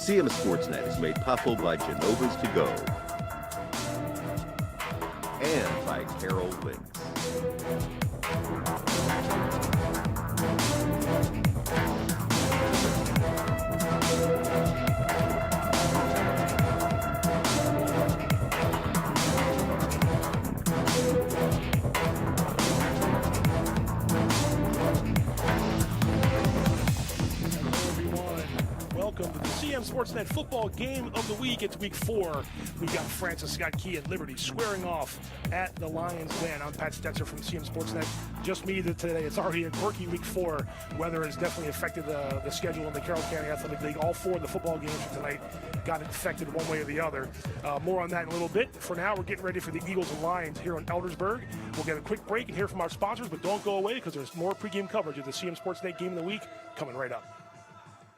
CMSportsNet is made possible by Genova's To Go and by Carroll Links. Welcome to the CMSportsNet football game of the week. It's week 4. We've got Francis Scott Key and Liberty squaring off at the Lions Den. I'm Pat Stetzer from CMSportsNet. Just me today. It's already a quirky week 4. Weather has definitely affected the schedule in the Carroll County Athletic League. All 4 of the football games for tonight got affected one way or the other. More on that in a little bit. For now, we're getting ready for the Eagles and Lions here in Eldersburg. We'll get a quick break and hear from our sponsors, but don't go away because there's more pregame coverage of the CMSportsNet game of the week coming right up.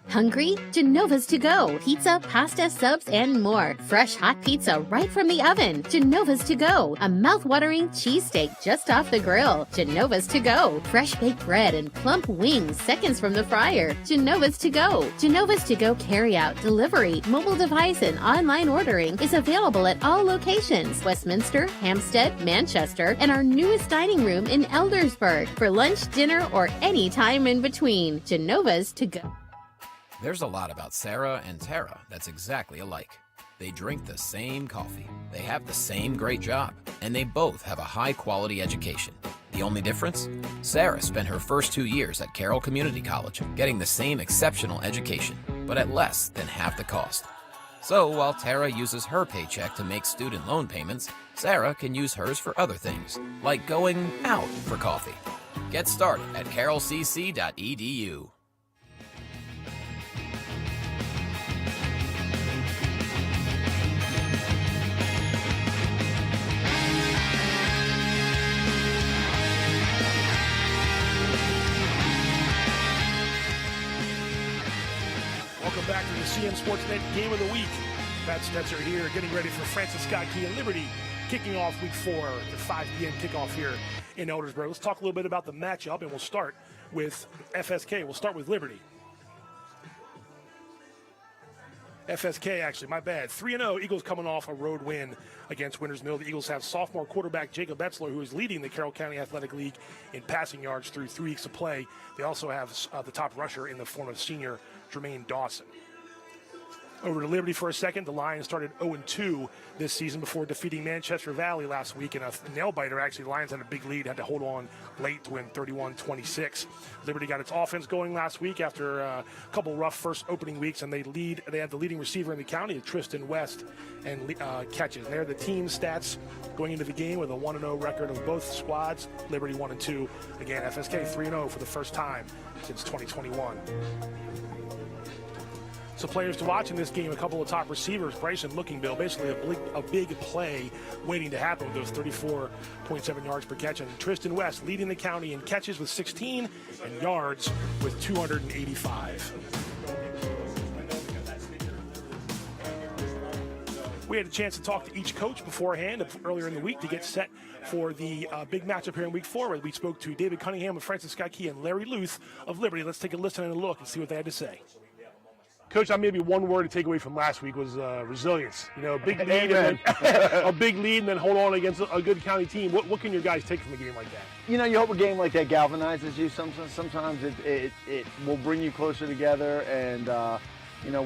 Hungry? Genova's To Go. Pizza, pasta, subs, and more. Fresh hot pizza right from the oven. Genova's To Go. A mouth-watering cheesesteak just off the grill. Genova's To Go. Fresh baked bread and plump wings seconds from the fryer. Genova's To Go. Genova's To Go carry-out, delivery, mobile device, and online ordering is available at all locations. Westminster, Hampstead, Manchester, and our newest dining room in Eldersburg. For lunch, dinner, or any time in between. Genova's To Go. There's a lot about Sarah and Tara that's exactly alike. They drink the same coffee, they have the same great job, and they both have a high-quality education. The only difference? Sarah spent her first 2 years at Carroll Community College, getting the same exceptional education, but at less than half the cost. So while Tara uses her paycheck to make student loan payments, Sarah can use hers for other things, like going out for coffee. Get started at carrollcc.edu. Welcome back to the CMSportsNet Game of the Week. Pat Stetzer here, getting ready for Francis Scott Key and Liberty, kicking off week 4, the 5 p.m. kickoff here in Eldersburg. Let's talk a little bit about the matchup, and we'll start with FSK. We'll start with Liberty. FSK, actually, my bad. 3-0, Eagles coming off a road win against Winters Mill. The Eagles have sophomore quarterback Jacob Etzler, who is leading the Carroll County Athletic League in passing yards through 3 weeks of play. They also have the top rusher in the form of senior Jermaine Dawson. Over to Liberty for a second. The Lions started 0-2 this season before defeating Manchester Valley last week in a nail-biter. Actually, the Lions had a big lead, had to hold on late to win 31-26. Liberty got its offense going last week after a couple rough first opening weeks, and they had the leading receiver in the county, Tristan West, and catches. And they're the team stats going into the game with a 1-0 record of both squads. Liberty 1-2. Again, FSK 3-0 for the first time since 2021. So players to watch in this game, a couple of top receivers, Bryson Lookingbill, basically a big play waiting to happen with those 34.7 yards per catch. And Tristan West leading the county in catches with 16 and yards with 285. We had a chance to talk to each coach beforehand earlier in the week to get set for the big matchup here in week 4. We spoke to David Cunningham of Francis Scott Key and Larry Luth of Liberty. Let's take a listen and a look and see what they had to say. Coach, maybe one word to take away from last week was resilience. You know, a big lead, and then hold on against a good county team. What can your guys take from a game like that? You know, you hope a game like that galvanizes you. Sometimes it will bring you closer together, and you know,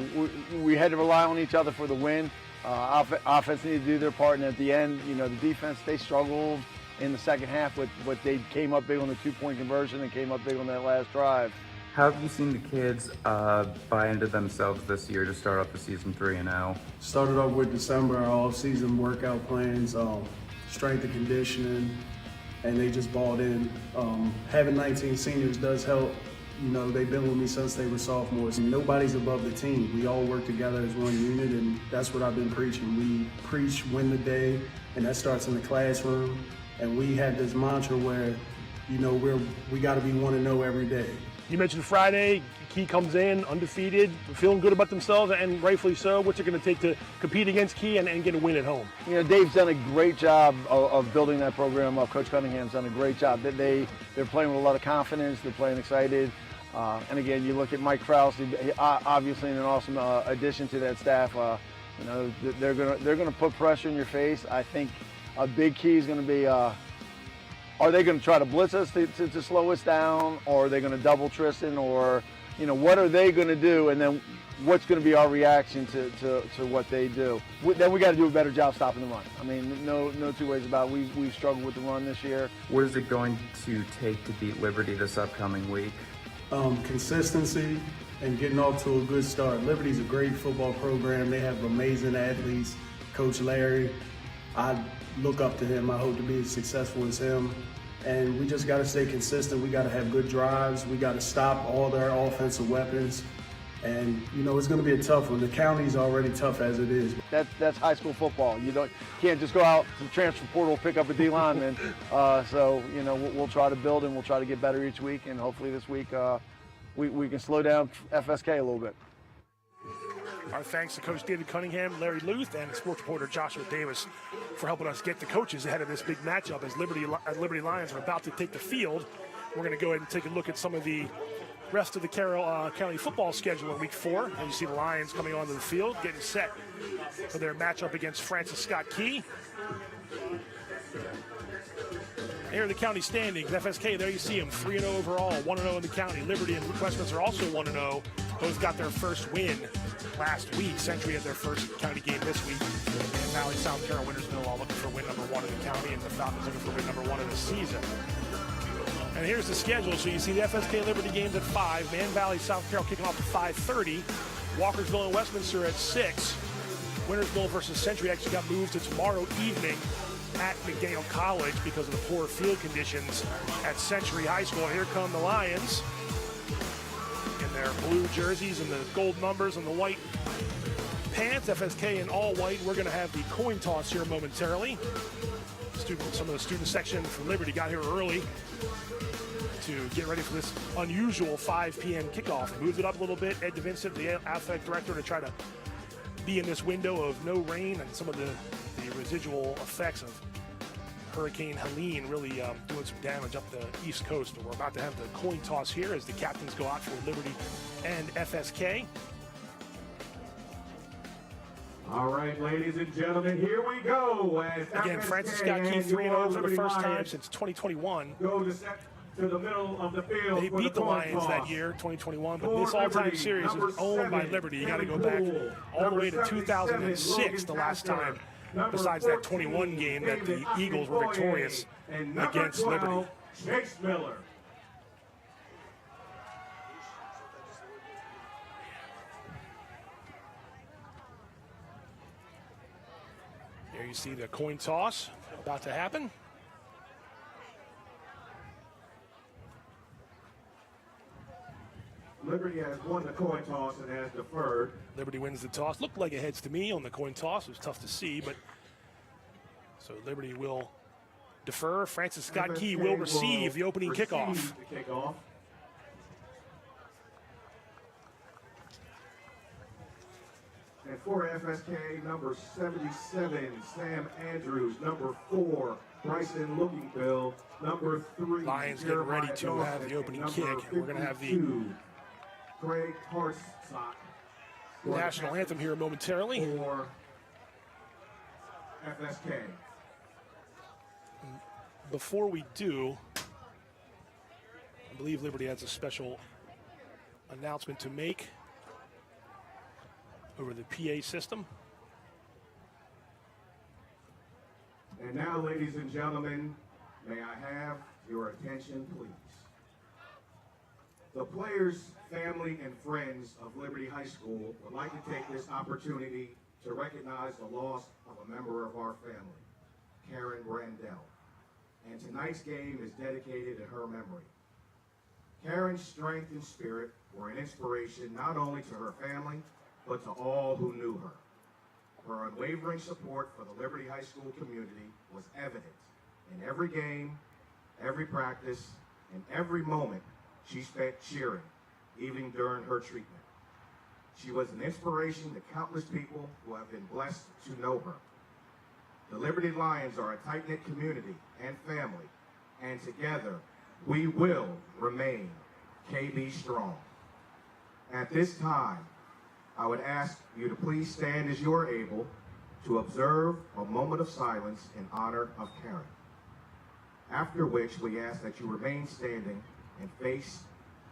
we had to rely on each other for the win. Offense needed to do their part, and at the end, you know, the defense, they struggled in the second half with what they came up big on the 2-point conversion and came up big on that last drive. How have you seen the kids buy into themselves this year to start off the season 3-0? Started off with December, our off-season workout plans, strength and conditioning, and they just balled in. Having 19 seniors does help. You know, they've been with me since they were sophomores. Nobody's above the team. We all work together as one unit, and that's what I've been preaching. We preach win the day, and that starts in the classroom. And we have this mantra where, you know, we got to be 1-0 every day. You mentioned Friday, Key comes in undefeated, feeling good about themselves, and rightfully so. What's it going to take to compete against Key and get a win at home? You know, Dave's done a great job of building that program up. Coach Cunningham's done a great job. They're playing with a lot of confidence. They're playing excited. And again, you look at Mike Krause, obviously an awesome addition to that staff. You know, they're gonna put pressure in your face. I think a big key is going to be, are they going to try to blitz us to slow us down, or are they going to double Tristan, or, you know, what are they going to do, and then what's going to be our reaction to what they do? Then we got to do a better job stopping the run. I mean, no two ways about it. We've struggled with the run this year. What is it going to take to beat Liberty this upcoming week? Consistency and getting off to a good start. Liberty's a great football program. They have amazing athletes. Coach Larry, I look up to him. I hope to be as successful as him. And we just got to stay consistent. We got to have good drives. We got to stop all their offensive weapons. And, you know, it's going to be a tough one. The county's already tough as it is. That's high school football. You can't just go out to the transfer portal, pick up a D lineman. So, you know, we'll try to build and we'll try to get better each week. And hopefully this week we can slow down FSK a little bit. Our thanks to Coach David Cunningham, Larry Luth, and sports reporter Joshua Davis for helping us get the coaches ahead of this big matchup as Liberty Lions are about to take the field. We're going to go ahead and take a look at some of the rest of the Carroll County football schedule in Week 4. And you see the Lions coming onto the field, getting set for their matchup against Francis Scott Key. Here are the county standings. FSK, there you see them, 3-0 overall, 1-0 in the county. Liberty and Westminster also 1-0. Both got their first win last week. Century had their first county game this week. And Valley, South Carroll, Wintersville all looking for win number 1 in the county, and the Falcons looking for win number 1 of the season. And here's the schedule. So you see the FSK Liberty games at 5. Man Valley, South Carroll kicking off at 5:30. Walkersville and Westminster at 6. Wintersville versus Century actually got moved to tomorrow evening at McDaniel College because of the poor field conditions at Century High School. Here come the Lions in their blue jerseys and the gold numbers and the white pants. FSK in all white. We're going to have the coin toss here momentarily. Some of the student section from Liberty got here early to get ready for this unusual 5 p.m. kickoff. Moved it up a little bit. Ed DeVincent, the athletic director, to try to be in this window of no rain and some of the residual effects of Hurricane Helene really doing some damage up the East Coast. But we're about to have the coin toss here as the captains go out for Liberty and FSK. All right, ladies and gentlemen, here we go. Again, Francis Scott Key 3-0 for the first time since 2021. Go to the middle of the field. They beat the Lions that year, 2021, but this all-time series is owned by Liberty. You got to go back all the way to 2006, the last time, besides that 21 game that the Eagles were victorious against Liberty. Chase Miller. There you see the coin toss about to happen. Liberty has won the coin toss and has deferred. Liberty wins the toss. Looked like it heads to me on the coin toss. It was tough to see, but so Liberty will defer. Francis Scott Key will receive the opening kickoff. And for FSK, number 77, Sam Andrews. Number 4, Bryson Lookingbill. Number 3, Lions getting ready to have the opening kick. We're going to have the Craig Hartsock. National anthem here momentarily. For FSK. Before we do, I believe Liberty has a special announcement to make over the PA system. And now, ladies and gentlemen, may I have your attention, please? The players, family, and friends of Liberty High School would like to take this opportunity to recognize the loss of a member of our family, Karen Brandell. And tonight's game is dedicated to her memory. Karen's strength and spirit were an inspiration not only to her family, but to all who knew her. Her unwavering support for the Liberty High School community was evident in every game, every practice, and every moment she spent cheering, even during her treatment. She was an inspiration to countless people who have been blessed to know her. The Liberty Lions are a tight-knit community and family, and together we will remain KB Strong. At this time, I would ask you to please stand as you are able to observe a moment of silence in honor of Karen. After which we ask that you remain standing and face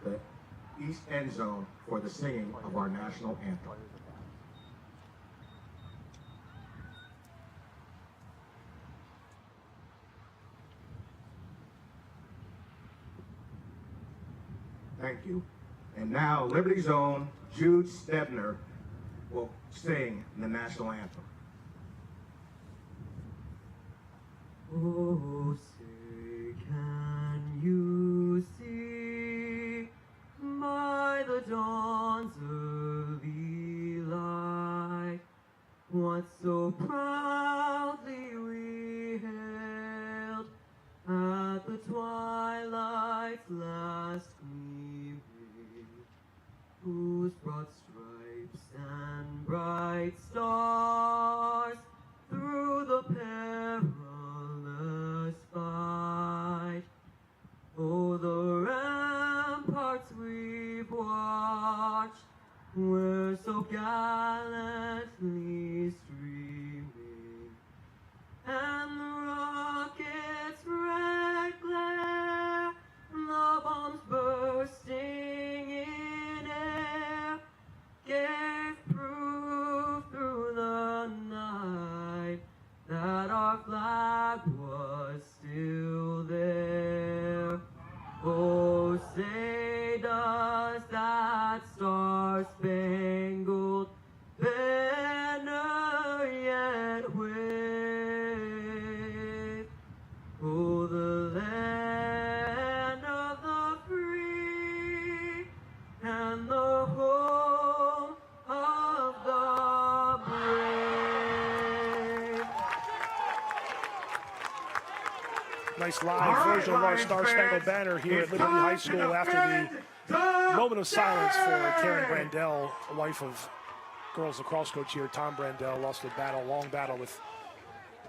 the east end zone for the singing of our national anthem. Thank you. And now, Liberty's own Jude Stebner will sing the national anthem. Oh, say, can you see by the dawn's early light what so proudly we hailed at the twilight's last gleaming, whose broad stripes and bright stars through the perilous fight, oh, the ramparts we've watched were so gallantly streaming, and the rockets' red glare, the bombs bursting in air, gave proof through the night that our flag was still there. Oh, say does that star-spangled banner yet wave? Oh, the land of the free and the home of the brave. Nice live version of our Star-Spangled Banner here at Liberty High School after the moment of silence for Karen Brandell, the wife of girls lacrosse coach here, Tom Brandell, lost a long battle with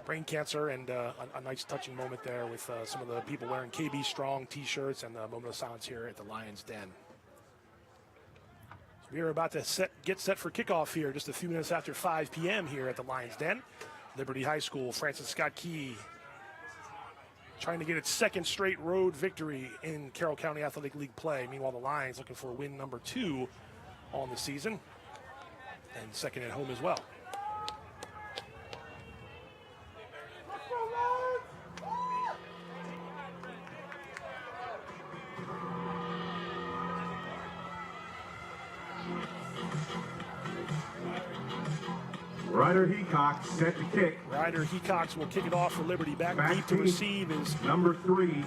brain cancer, and a nice touching moment there with some of the people wearing KB Strong t-shirts and the moment of silence here at the Lions Den. So we are about to get set for kickoff here just a few minutes after 5 p.m. here at the Lions Den. Liberty High School, Francis Scott Key trying to get its second straight road victory in Carroll County Athletic League play. Meanwhile, the Lions looking for win number 2 on the season, and second at home as well. Ryder Heacock set to kick. Ryder Heacox will kick it off for Liberty. Back deep to receive is number 3.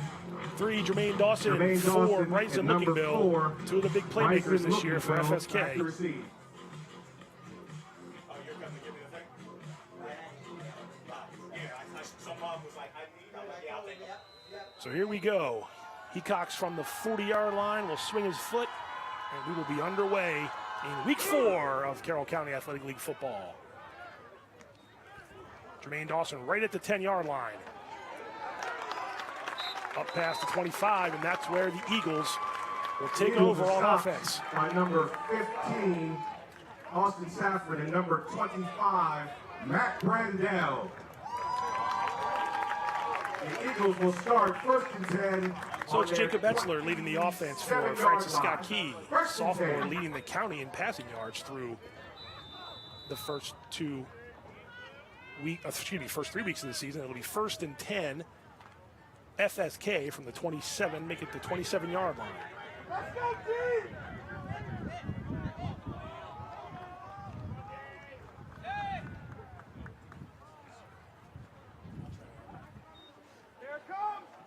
3, Jermaine Dawson, 4, Bryson Lookingbill. 2 of the big playmakers this year for FSK. So here we go. Heacox from the 40-yard line will swing his foot, and we will be underway in week 4 of Carroll County Athletic League football. Jermaine Dawson right at the 10-yard line. Up past the 25, and that's where the Eagles will take over on offense. By number 15, Austin Safford, and number 25, Matt Brandell. The Eagles will start 1st and 10. So it's Jacob Etzler leading the offense for Francis Scott Key, sophomore leading the county in passing yards through the first 3 weeks of the season. It'll be 1st and 10. FSK from the 27, make it the 27-yard line. Let's go, team!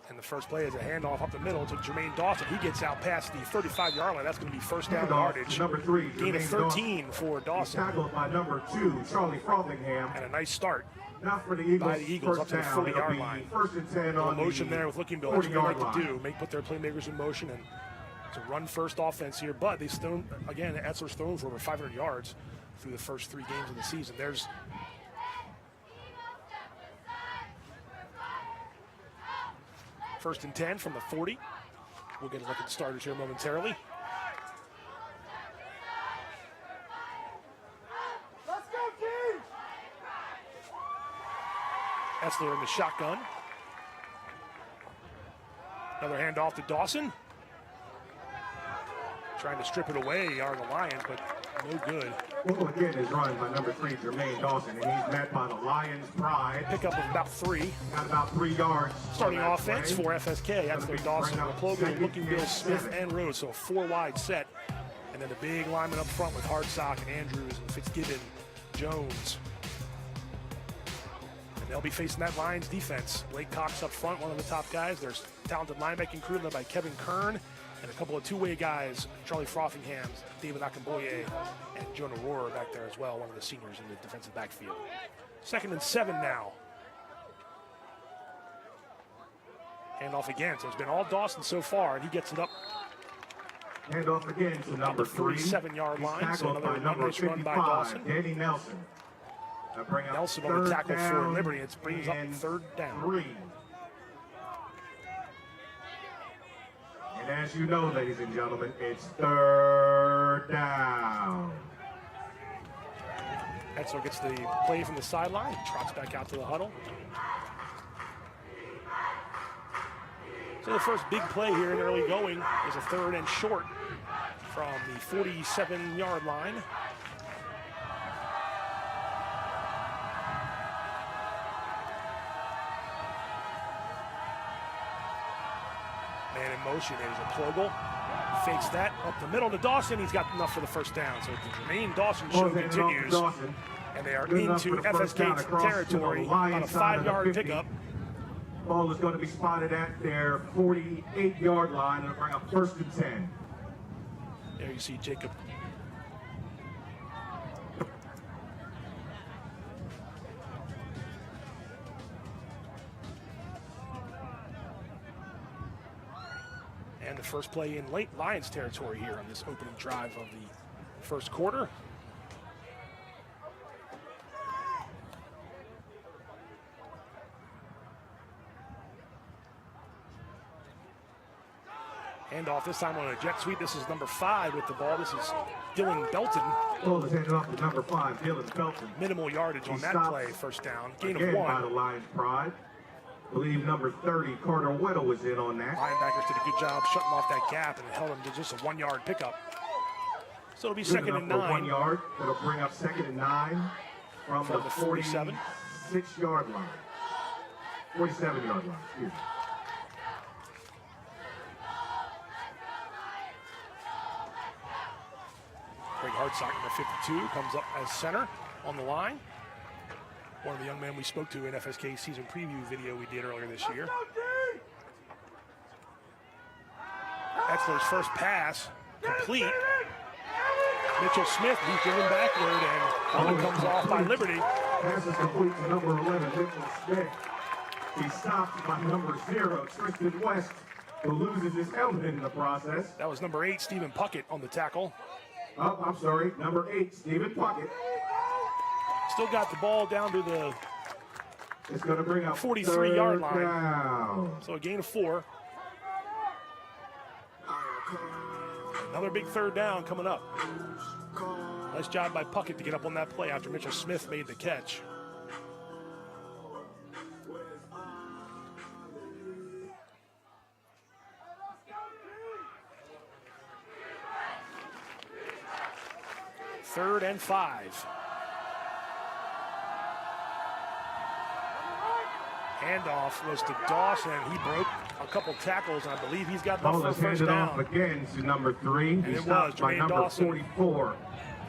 And the first play is a handoff up the middle to Jermaine Dawson. He gets out past the 35-yard line. That's going to be first down yardage. Number 3, gain of 13 for Dawson. Tackled by number 2, Charlie Frothingham. And a nice start now for the Eagles, by the Eagles up to the 40-yard line. 1st and 10 on motion there with Lookingbill. That's what they like to do. Put their playmakers in motion, and it's a run-first offense here. But they still, again, Etzler's thrown for over 500 yards through the first 3 games of the season. There's first and 10 from the 40. We'll get a look at the starters here momentarily. Etzler in the shotgun. Another handoff to Dawson. Trying to strip it away are the Lions, but no good. Well, again is run by number 3, Jermaine Dawson, and he's met by the Lions' pride. Pickup of about 3. Got about 3 yards. Starting offense for FSK. Etzler, Dawson, Raplogo, Looking Bill, Smith, and Rose. So a 4-wide set. And then the big lineman up front with Hardsock and Andrews and Fitzgibbon, Jones. And they'll be facing that Lions defense. Blake Cox up front, one of the top guys. There's talented linebacking crew led by Kevin Kern and a couple of two-way guys, Charlie Frothingham, David Akamboye, and Jonah Rohrer back there as well, one of the seniors in the defensive backfield. 2nd and 7 now. Handoff again. So it's been all Dawson so far, and he gets it up. Handoff again to number 3. 47-yard line. So another nice run by 55, Dawson. Danny Nelson. Nelson on the tackle for Liberty. It brings up 3rd down. 3. And as you know, ladies and gentlemen, it's 3rd down. Etzler gets the play from the sideline, trots back out to the huddle. So the first big play here in early going is a 3rd and short from the 47-yard line. Man in motion is a Plogel. Fakes that up the middle to Dawson. He's got enough for the 1st down. So the Jermaine Dawson show continues. And they are into FSK territory. About a 5-yard pickup. Ball is going to be spotted at their 48-yard line and bring up 1st and 10. There you see Jacob. And the first play in late Lions territory here on this opening drive of the 1st quarter. Handoff this time on a jet sweep. This is number 5 with the ball. This is Dylan Belton. Ball is handed off to number 5, Dylan Belton. Minimal yardage on that play, 1st down. Gain of 1. By the Lions' pride. I believe number 30, Carter Weddle, was in on that. Linebackers did a good job shutting off that gap and held him to just a 1-yard pickup. So it'll be 2nd and 9. 1 yard. It'll bring up 2nd and 9 from the 46-yard line. 47-yard line, excuse me. Greg Hardsock, number 52, comes up as center on the line. One of the young men we spoke to in FSK season preview video we did earlier this year. Etzler's first pass complete. Mitchell Smith, he's driven backward, and one comes off by Liberty. Pass is complete to number 11, Mitchell Smith. He's stopped by number 0, Tristan West, who loses his helmet in the process. That was number 8, Stephen Puckett, on the tackle. Oh, I'm sorry, number 8, Stephen Puckett. Still got the ball down to the it's going to bring up 43-yard line. Down. So a gain of 4. Another big 3rd down coming up. Nice job by Puckett to get up on that play after Mitchell Smith made the catch. Third and 5. Handoff was to Dawson. He broke a couple tackles, and I believe he's got enough for the 1st down. Off again to number 3. He's stopped by number Dawson. 44,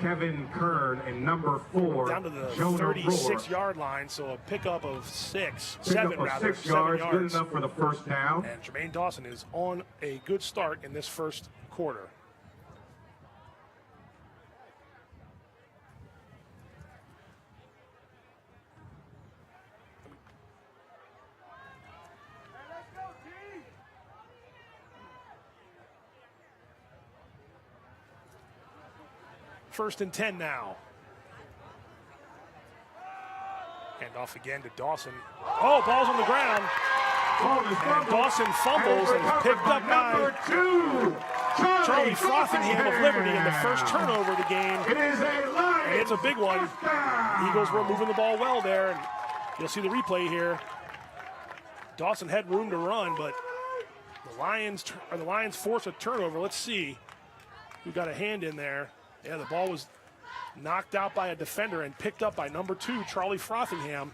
Kevin Kern, and number 4, down to the Jonah 36-yard line, so a pickup of 7 rather. 6 yards, good enough for the 1st down. And Jermaine Dawson is on a good start in this 1st quarter. First and 10 now. Hand off again to Dawson. Oh, ball's on the ground. And Dawson fumbles and is picked up by number 2, Charlie Frothingham of Liberty in the first turnover of the game. It is a line. And it's a big one. Eagles were moving the ball well there. And You'll see the replay here. Dawson had room to run, but the Lions force a turnover. Let's see who got a hand in there. Yeah, the ball was knocked out by a defender and picked up by number 2, Charlie Frothingham.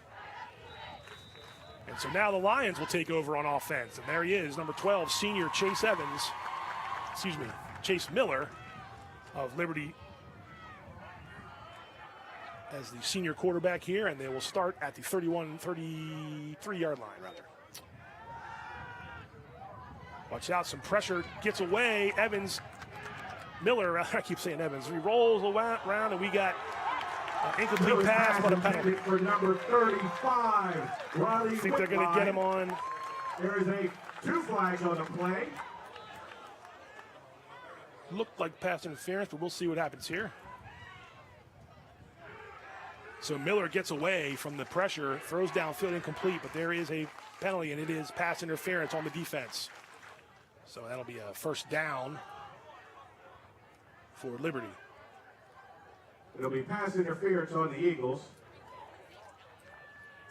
And so now the Lions will take over on offense. And there he is, number 12, senior Chase Miller of Liberty as the senior quarterback here, and they will start at the 33-yard line, rather. Watch out, some pressure gets away. Miller, I keep saying Evans, he rolls around, and we got an incomplete pass, but a penalty. For number 35, Riley I think they're going to get him on. There is 2 flags on the play. Looked like pass interference, but we'll see what happens here. So Miller gets away from the pressure, throws downfield incomplete, but there is a penalty, and it is pass interference on the defense. So that'll be a first down for Liberty. It'll be pass interference on the Eagles.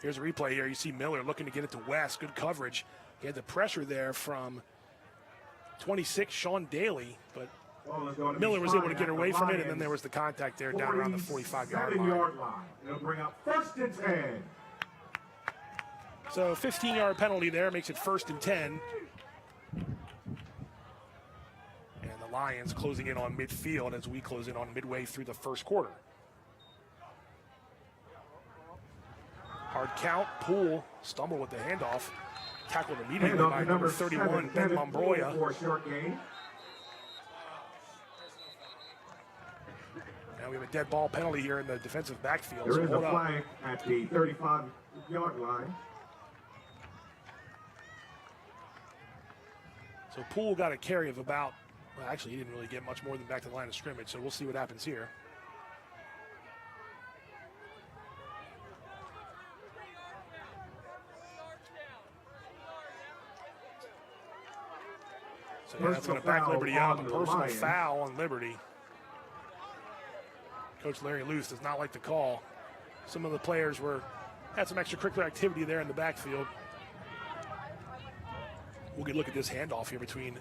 Here's a replay here. You see Miller looking to get it to West. Good coverage. He had the pressure there from 26, Sean Daly, but Miller was able to get away from it, and then there was the contact there down around the 45-yard line. It'll bring up 1st and 10. So 15-yard penalty there makes it 1st and 10. And the Lions closing in on midfield as we close in on midway through the first quarter. Hard count, Poole stumbled with the handoff. Tackled immediately by number 31, Ben Lombroya. For a short gain. Now we have a dead ball penalty here in the defensive backfield. There is a flag at the 35-yard line. So Poole got a carry of about, well, actually he didn't really get much more than back to the line of scrimmage, so we'll see what happens here. So yeah, that's going to back Liberty up. A personal foul on Liberty. Coach Larry Luce does not like the call. Some of the players had some extracurricular activity there in the backfield. We'll get a look at this handoff here between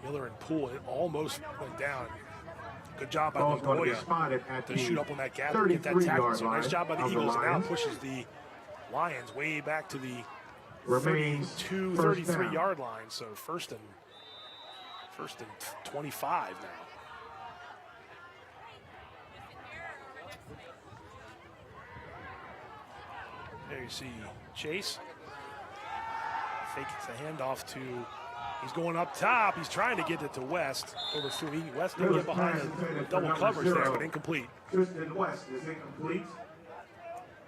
Miller and Poole. It almost went down. Good job by Lombroya to shoot up on that gap and get that tackle. So nice job by the Eagles. And now pushes the Lions way back to the 32, 33-yard line. So first and 25 now. There you see Chase. Fakes the handoff to, he's going up top. He's trying to get it to West. Overthrew. West didn't get behind the double coverage there, but incomplete. Tristan West is incomplete.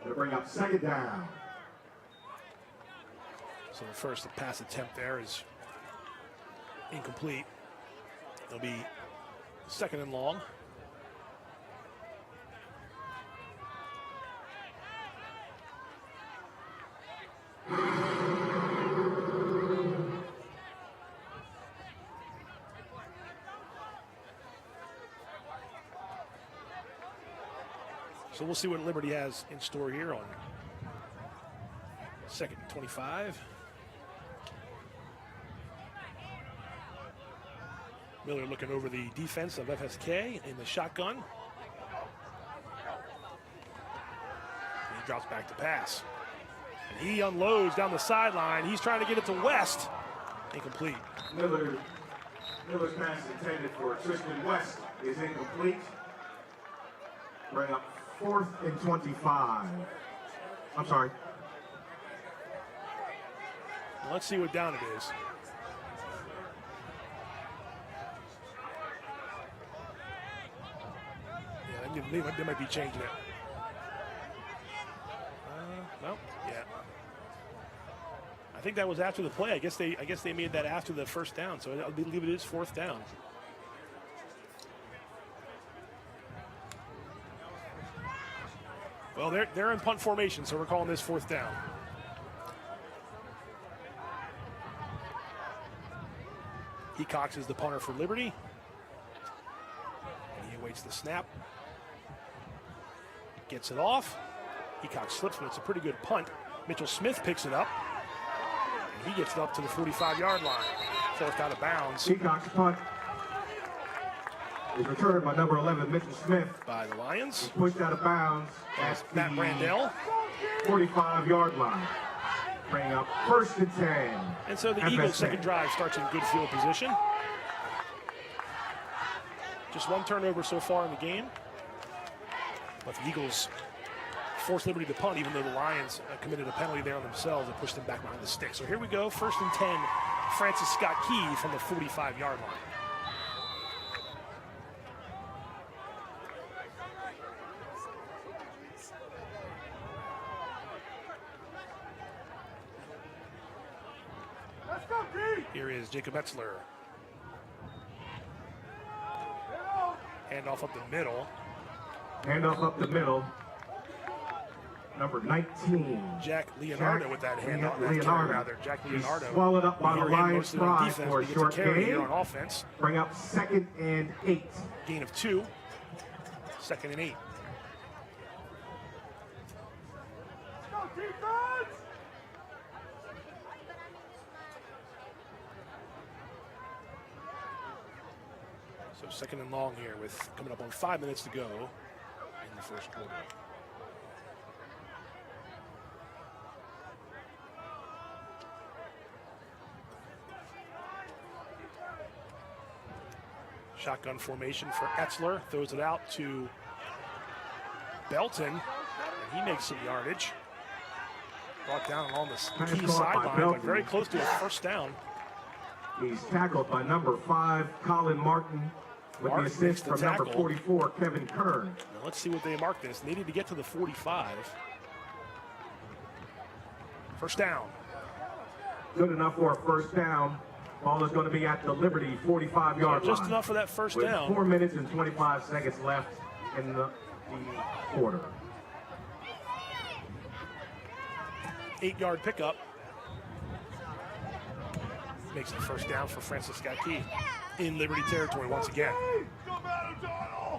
They'll bring up 2nd down. So the first pass attempt there is incomplete. It'll be 2nd and long. So we'll see what Liberty has in store here on 2nd and 25. Miller looking over the defense of FSK in the shotgun. And he drops back to pass. And he unloads down the sideline. He's trying to get it to West. Incomplete. Miller's pass intended for Tristan West is incomplete. Bring up 4th and 25. I'm sorry. Well, let's see what down it is. Yeah, they might be changing it. No, yeah. I think that was after the play. I guess they made that after the first down, so I believe it is 4th down. Well, they're in punt formation, so we're calling this 4th down. Hecox is the punter for Liberty. And he awaits the snap. Gets it off. Heacock slips, but it's a pretty good punt. Mitchell Smith picks it up. And he gets it up to the 45-yard line. Forced out of bounds. Heacock's punt is returned by number 11, Mitchell Smith. By the Lions. He's pushed out of bounds at Matt Brandell. 45-yard line. Bring up 1st and 10. And so the Eagles' second drive starts in good field position. Just one turnover so far in the game. But the Eagles forced Liberty to punt, even though the Lions committed a penalty there on themselves and pushed them back behind the stick. So here we go, 1st and 10, Francis Scott Key from the 45-yard line. Here is Jacob Etzler. Handoff up the middle. Handoff up the middle. Number 19. Jack Leonardo with that handoff. Jack Leonardo. He's swallowed up by the Lions try for a short gain. Here on offense. Bring up 2nd and 8. Gain of 2. 2nd and 8. So 2nd and long here with coming up on 5 minutes to go in the first quarter. Shotgun formation for Etzler. Throws it out to Belton. And he makes some yardage. Brought down along the key sideline, but very close to a first down. He's tackled by number 5, Colin Martin, with the assist from number 44, Kevin Kern. Now let's see what they mark this. Needed to get to the 45. First down. Good enough for a first down. Ball is going to be at the Liberty 45-yard line. Just enough for that first down. With 4 minutes and 25 seconds left in the quarter. 8-yard pickup. Makes the first down for Francis Scott Key in Liberty territory once again.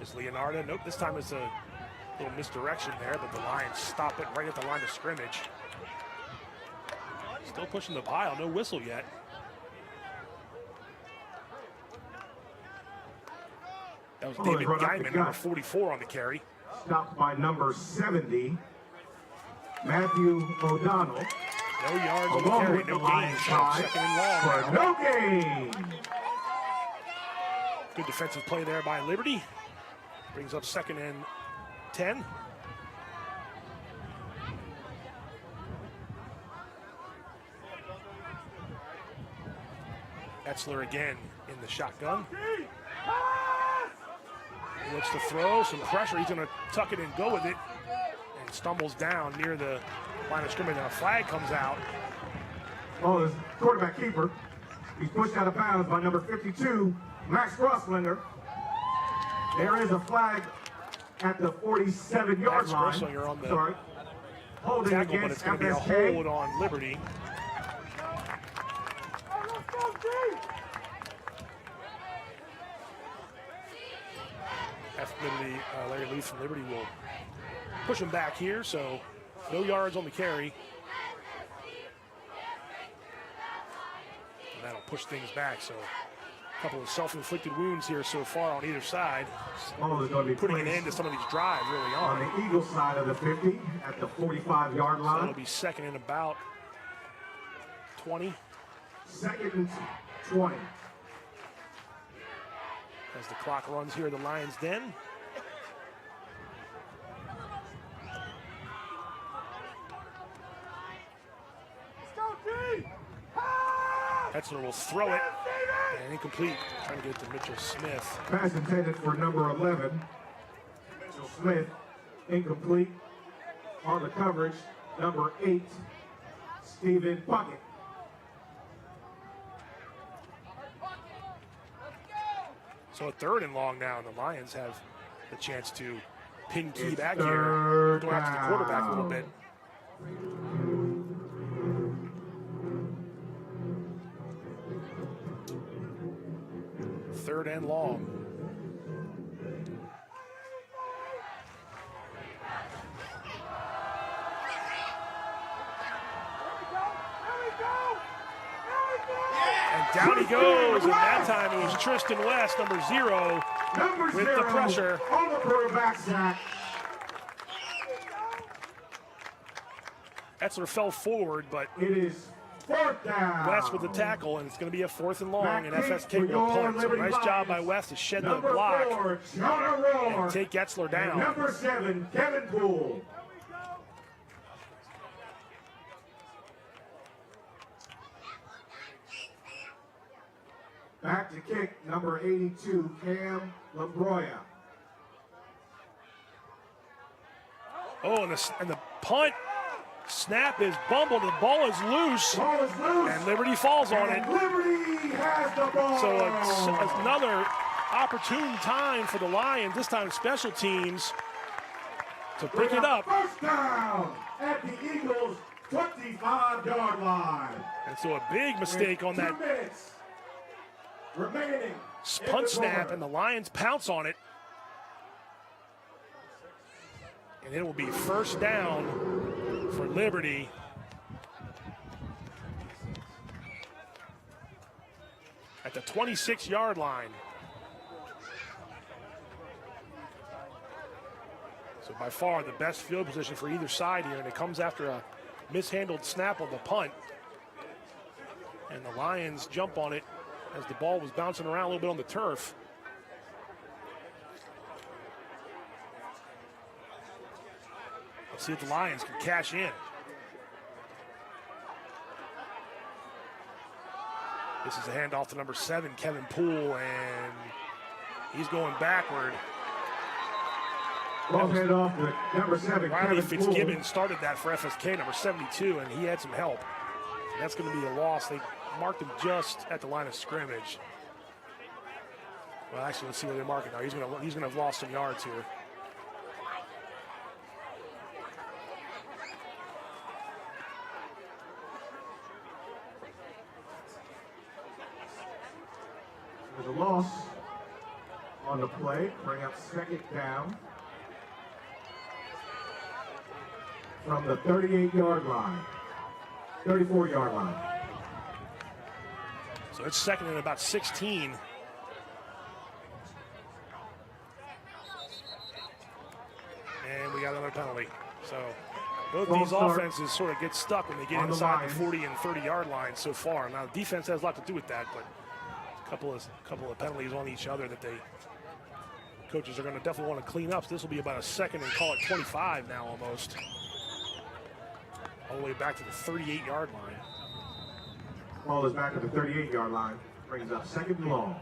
Is Leonardo. Nope, this time it's a little misdirection there, but the Lions stop it right at the line of scrimmage. Still pushing the pile, no whistle yet. That was David Guyman, number 44 on the carry. Stopped by number 70, Matthew O'Donnell. No yards on the carry, no gain. Second and long. No gain. Good defensive play there by Liberty. Brings up 2nd and 10. Etzler again in the shotgun. He looks to throw, some pressure. He's going to tuck it and go with it. And stumbles down near the line of scrimmage, and a flag comes out. Oh, the quarterback keeper. He's pushed out of bounds by number 52, Max Grosslinger. There is a flag at the 47-yard line. Max Grosslinger on the holding tackle, but against it's going to be a FSK. hold on Liberty. Liberty, Larry Leaf from Liberty will push him back here, so no yards on the carry. And that'll push things back, so a couple of self-inflicted wounds here so far on either side. Ball is going to be putting an end to some of these drives early on the Eagles side of the 50 at the 45-yard line. So it'll be 2nd and about 20. 2nd and 20. As the clock runs here at the Lions' Den. Etzler will throw it, and incomplete. Trying to get it to Mitchell Smith. Pass intended for number 11, Mitchell Smith. Incomplete. On the coverage, number 8, Stephen Puckett. So a 3rd and long now, and the Lions have the chance to pin Key back here. Go after the quarterback a little bit. Third and long. Down he goes, and that time it was Tristan West, number 0, with the pressure. On the quarterback sack. Etzler fell forward, but It is 4th down. West with the tackle, and it's going to be a 4th and long, and Back kick FSK for will punt. So Liberty nice job by Lions. West to shed the Number block 4, Jonah Roar. and take Etzler And down. number 7, Kevin Poole. Back to kick, number 82, Cam Lambroya. Oh, and the punt snap is bumbled. The ball is loose, Ball is loose. and Liberty falls on it. And Liberty has the ball. So it's another opportune time for the Lions, this time special teams, to pick it up. First down at the Eagles' 25-yard line. And so a big mistake on that 2 minutes remaining. punt snap, and the Lions pounce on it. And it will be first down for Liberty. At the 26-yard line. So by far the best field position for either side here, and it comes after a mishandled snap on the punt. And the Lions jump on it as the ball was bouncing around a little bit on the turf. Let's see if the Lions can cash in. This is a handoff to number 7, Kevin Poole, and he's going backward. Ball handoff to number 7, Riley Kevin Fitzgibbon Poole. started that for FSK, number 72, and he had some help. That's going to be a loss. They marked him just at the line of scrimmage. Well, actually, let's see where they mark it now. He's going to have lost some yards here. There's a loss on the play. Bring up 2nd down from the 38-yard line, 34-yard line. So it's 2nd and about 16. And we got another penalty. So both False these start. offenses sort of get stuck when they get On the inside the Lions. 40 and 30-yard line so far. Now, the defense has a lot to do with that, but a couple of penalties on each other that coaches are going to definitely want to clean up. So this will be about a 2nd and call it 25 now almost. All the way back to the 38-yard line. Ball is back at the 38-yard line. Brings up 2nd and long.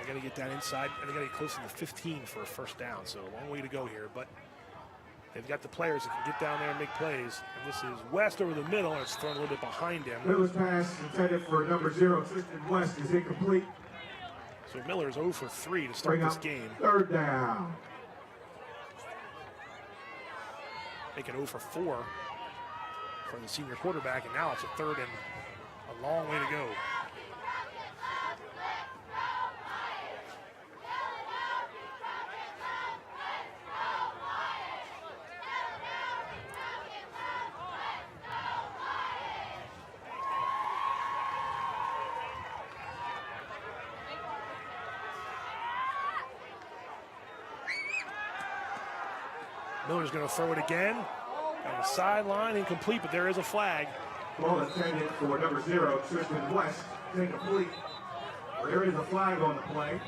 They got to get that inside, and they got to get close to the 15 for a first down. So a long way to go here, but they've got the players that can get down there and make plays. And this is West over the middle, and it's thrown a little bit behind him. Miller's pass intended for number 0, Tristan West, is incomplete. So Miller's 0 for 3 to start Bring this up game. 3rd down. Making 0 for 4 for the senior quarterback, and now it's a 3rd and a long way to go. Miller's going to throw it again. On the sideline, incomplete, but there is a flag. Ball intended for number 0, Tristan West, is incomplete. There is a flag on the play.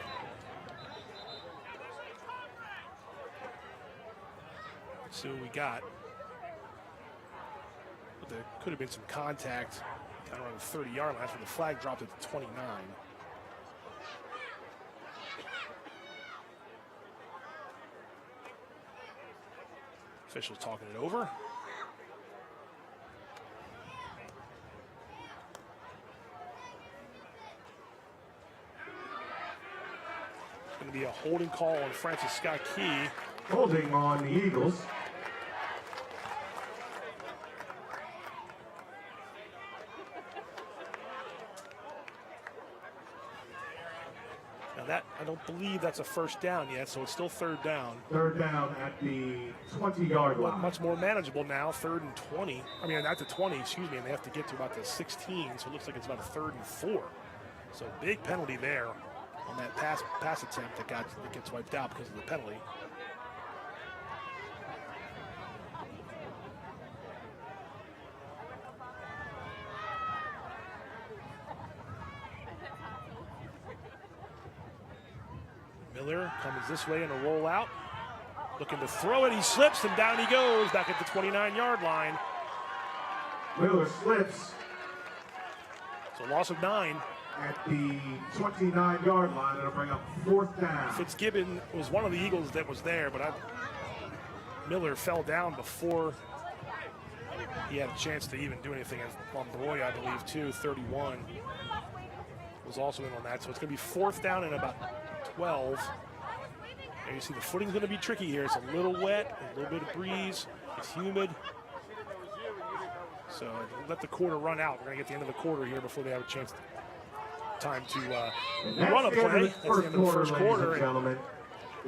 Let's see what we got. But there could have been some contact down around the 30-yard line. That's when the flag dropped at the 29. Officials talking it over. It's going to be a holding call on Francis Scott Key. Holding on the Eagles. Now That, I don't believe that's a first down yet, so it's still third down. Third down at the 20-yard line. Much more manageable now, 3rd and 20. I mean, not the 20, excuse me, and they have to get to about the 16, so it looks like it's about a 3rd and 4. So big penalty there on that pass attempt that gets wiped out because of the penalty. Miller comes this way in a rollout. Looking to throw it, he slips, and down he goes back at the 29-yard line. Miller slips. So loss of 9. At the 29-yard line, it'll bring up 4th down. Fitzgibbon was one of the Eagles that was there, but Miller fell down before he had a chance to even do anything. Lombroy, I believe, too, 31, was also in on that. So it's going to be 4th down and about 12. And you see the footing's going to be tricky here. It's a little wet, a little bit of breeze. It's humid. So let the quarter run out. We're going to get the end of the quarter here before they have a chance. Time to run a play. That's the end of the first quarter. A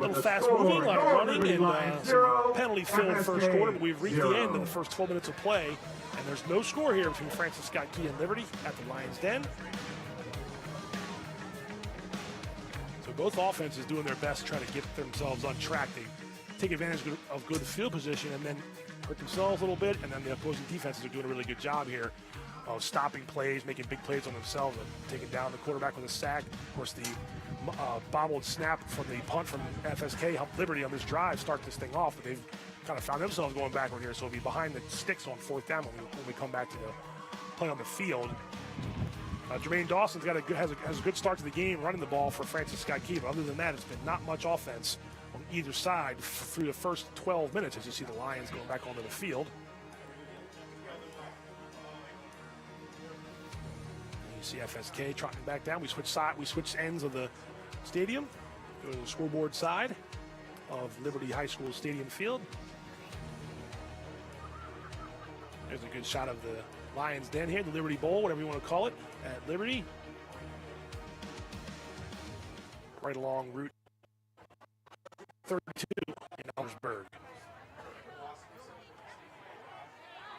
little fast moving, a lot of running, and some penalty-filled first quarter. But we've reached the end of the first 12 minutes of play. And there's no score here between Francis Scott Key and Liberty at the Lions' Den. Both offenses doing their best trying to get themselves on track. They take advantage of good field position and then hurt themselves a little bit, and then the opposing defenses are doing a really good job here of stopping plays, making big plays on themselves, and taking down the quarterback with a sack. Of course, the bobbled snap from the punt from FSK helped Liberty on this drive start this thing off, but they've kind of found themselves going backward here, so it'll be behind the sticks on 4th down when we come back to the play on the field. Jermaine Dawson's has a good start to the game running the ball for Francis Scott Key, but other than that, it's been not much offense on either side through the first 12 minutes as you see the Lions going back onto the field. And you see FSK trotting back down. We switch ends of the stadium. Go to the scoreboard side of Liberty High School Stadium Field. There's a good shot of the Lions' Den here, the Liberty Bowl, whatever you want to call it, at Liberty. Right along Route 32 in Eldersburg.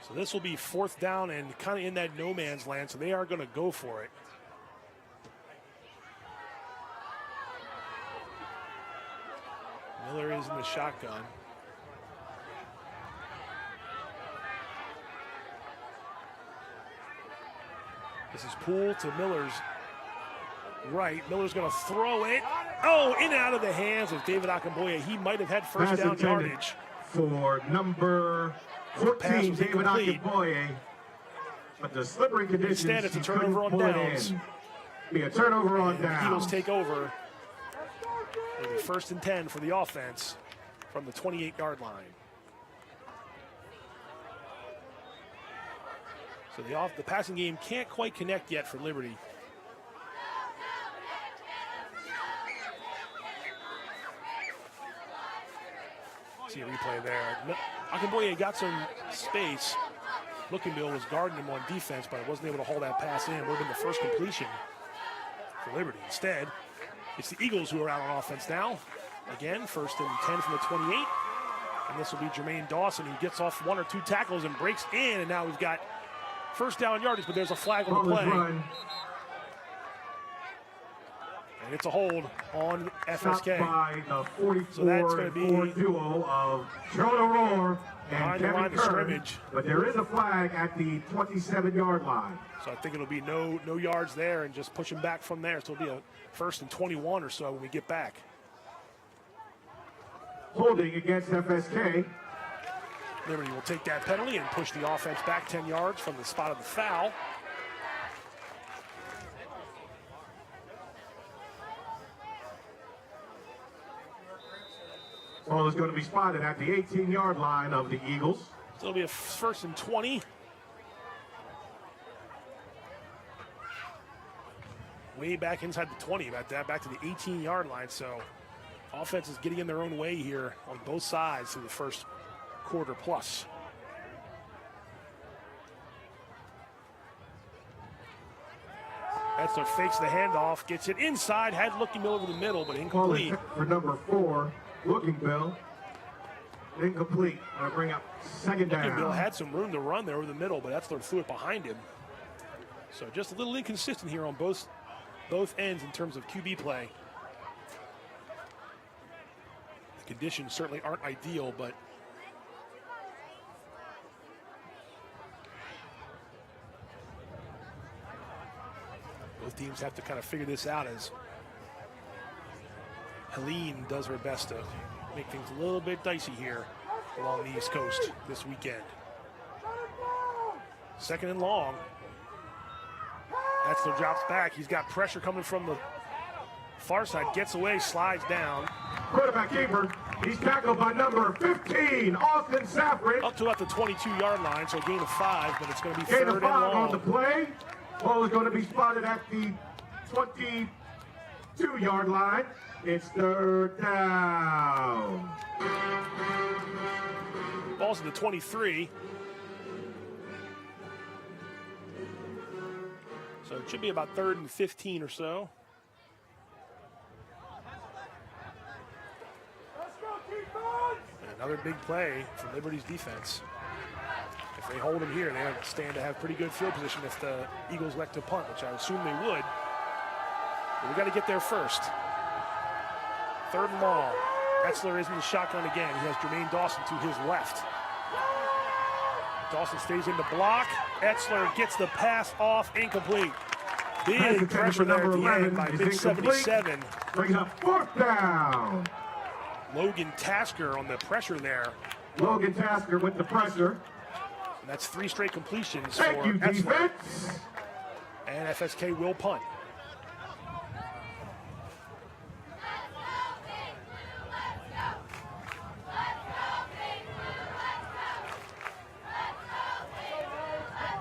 So this will be 4th down and kind of in that no man's land, so they are going to go for it. Miller is in the shotgun. This is Poole to Miller's right. Miller's going to throw it. Oh, in and out of the hands of David Akamboye. He might have had first down yardage. For number 14, David Akamboye. But the slippery conditions. Instead, it's a turnover on downs. Be a turnover on downs. The Eagles take over. It'll be 1st and 10 for the offense from the 28-yard line. So the passing game can't quite connect yet for Liberty. See a replay there. Akamboye got some space. Lookinbill was guarding him on defense, but wasn't able to haul that pass in. Would have been the first completion for Liberty. Instead, it's the Eagles who are out on offense now. Again, 1st and 10 from the 28. And this will be Jermaine Dawson, who gets off 1 or 2 tackles and breaks in, and now we've got first down yardage, but there's a flag on the play. And it's a hold on FSK. By the 44 so that's going to be duo of Jonah Rohr and Kevin of scrimmage. But there is a flag at the 27-yard line. So I think it'll be no yards there and just pushing back from there. So it'll be a 1st and 21 or so when we get back. Holding against FSK. Liberty will take that penalty and push the offense back 10 yards from the spot of the foul. Ball is going to be spotted at the 18-yard line of the Eagles. So it'll be a 1st and 20. Way back inside the 20, back to the 18-yard line. So offense is getting in their own way here on both sides through the first quarter plus. Etzler fakes the handoff, gets it inside, had Looking Bill over the middle, but incomplete. For number 4, Looking Bill. Incomplete. I'll bring up second down. Looking Bill had some room to run there over the middle, but Etzler threw it behind him. So just a little inconsistent here on both ends in terms of QB play. The conditions certainly aren't ideal, but both teams have to kind of figure this out as Helene does her best to make things a little bit dicey here along the East Coast this weekend. Second and long. Etzler drops back. He's got pressure coming from the far side. Gets away, slides down. Quarterback keeper. He's tackled by number 15, Austin Safford. Up to about the 22-yard line, so a gain of 5, but it's going to be Gain third of and 5 long. on the play. Ball is going to be spotted at the 22-yard line. It's third down. Ball's at the 23. So it should be about 3rd and 15 or so. And another big play for Liberty's defense. If they hold them here, they stand to have pretty good field position if the Eagles elect to punt, which I assume they would. But we got to get there first. 3rd and long. Etzler is in the shotgun again. He has Jermaine Dawson to his left. Dawson stays in the block. Etzler gets the pass off, incomplete. Big pressure there at the end by Big 77. Brings up 4th down. Logan Tasker on the pressure there. Logan Tasker with the pressure. And that's 3 straight completions Thank for you, Etzler. defense. And FSK will punt.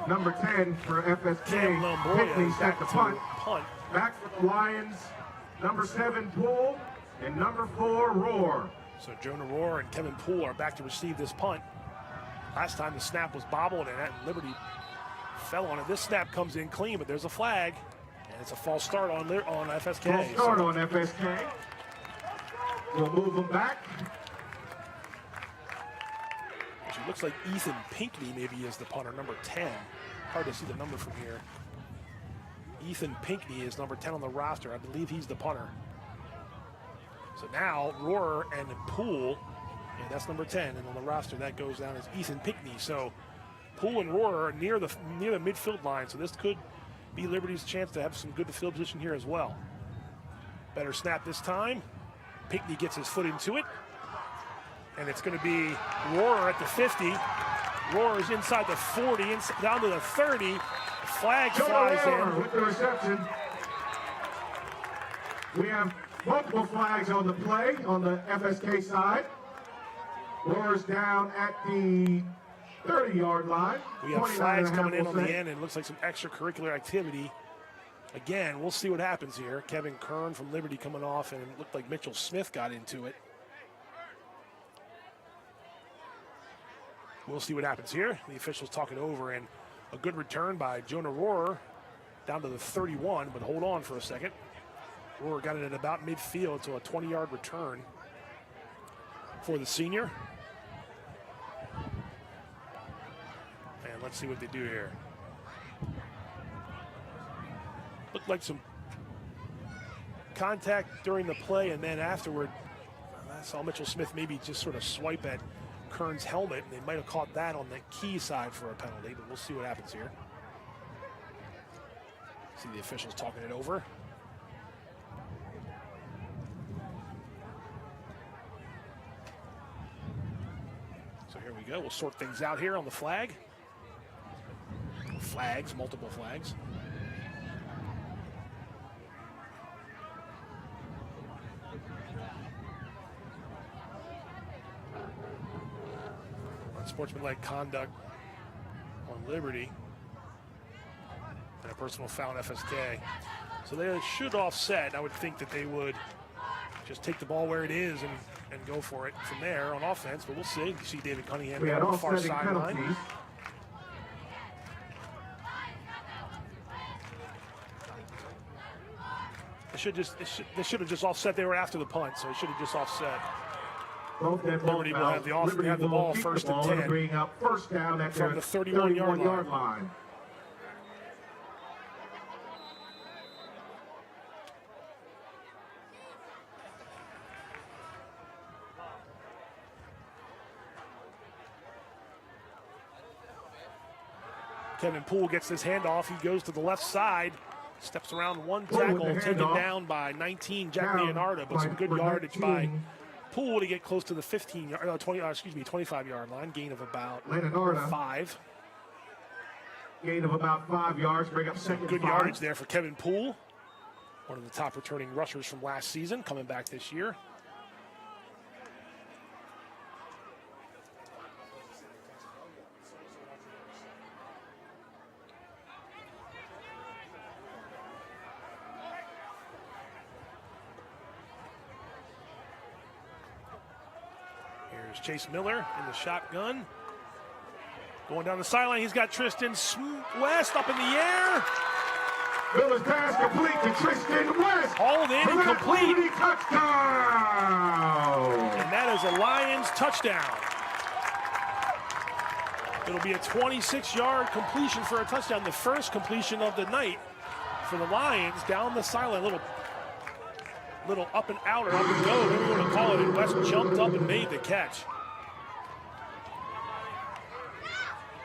Number 10 for FSK. Cam Lamboya Pickney is set back the to punt. punt. Back for the Lions. Number 7, Poole. And number 4, Roar. So Jonah Rohr and Kevin Poole are back to receive this punt. Last time the snap was bobbled and Liberty fell on it. This snap comes in clean, but there's a flag. And it's a false start on FSK. False start on FSK. We'll move them back. It looks like Ethan Pinkney maybe is the punter, number 10. Hard to see the number from here. Ethan Pinkney is number 10 on the roster. I believe he's the punter. So now Rohrer and Poole, and that's number 10, and on the roster that goes down as Ethan Pinkney. So Poole and Rohrer are near the midfield line, so this could be Liberty's chance to have some good field position here as well. Better snap this time. Pinkney gets his foot into it. And it's going to be Rohrer at the 50. Rohrer is inside the 40, down to the 30. The flag flies in. With the reception. We have multiple flags on the play on the FSK side. Rohrer's down at the 30-yard line. We have flags coming in on the end, and it looks like some extracurricular activity. Again, we'll see what happens here. Kevin Kern from Liberty coming off, and it looked like Mitchell Smith got into it. We'll see what happens here. The officials talk it over, and a good return by Jonah Rohrer down to the 31, but hold on for a second. Rohrer got it at about midfield, so a 20-yard return for the senior. And let's see what they do here. Looked like some contact during the play, and then afterward, I saw Mitchell Smith maybe just sort of swipe at Kern's helmet, and they might have caught that on the key side for a penalty, but we'll see what happens here. See the officials talking it over. So here we go. We'll sort things out here on the flag. Flags, multiple flags. Sportsmanlike conduct on Liberty and a personal foul on FSK. So they should offset. I would think that they would just take the ball where it is and go for it from there on offense, but we'll see. You see David Cunningham on the far sideline. they should have just offset. They were after the punt, so it should have just offset. Liberty will have the ball first and 10. Bring up first down at from the 31-yard line. Kevin Poole gets this handoff. He goes to the left side, steps around one tackle, taken down by 19 Jack Leonardo, but some good yardage by Poole to get close to the 25-yard line. Gain of about 5. Gain of about 5 yards. Bring up second. Good yardage there for Kevin Poole, one of the top returning rushers from last season, coming back this year. Chase Miller in the shotgun. Going down the sideline, he's got Tristan West up in the air. Miller's pass complete to Tristan West. Hauled in and complete. Touchdown. And that is a Lions touchdown. It'll be a 26-yard completion for a touchdown. The first completion of the night for the Lions down the sideline. Little up and out or up and go, whatever you want to call it. And West jumped up and made the catch.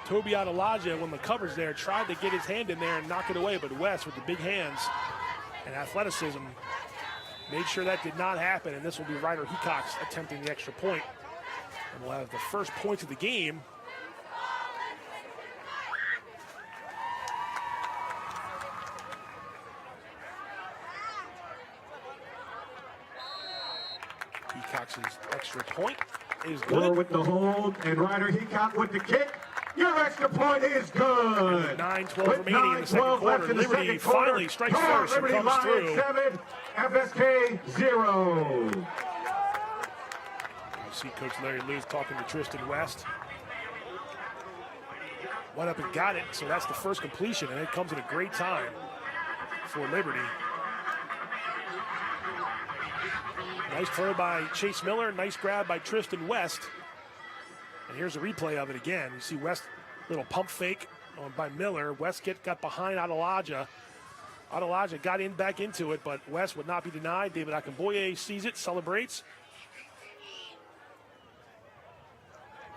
Toby Adelaja, when the cover's there, tried to get his hand in there and knock it away, but West, with the big hands and athleticism, made sure that did not happen, and this will be Ryder Hecox attempting the extra point. And we'll have the first point of the game. Hecox's extra point is good. Miller with the hold, and Ryder Hecox with the kick. Your extra point is good. 9-12 remaining in the second quarter. Liberty finally strikes first and comes through. 7, FSK 0. You see Coach Larry Lewis talking to Tristan West. Went up and got it, so that's the first completion, and it comes at a great time for Liberty. Nice throw by Chase Miller, nice grab by Tristan West. And here's a replay of it again. You see West, little pump fake by Miller. West got behind Adelaja. Adelaja got back into it, but West would not be denied. David Akinboye sees it, celebrates.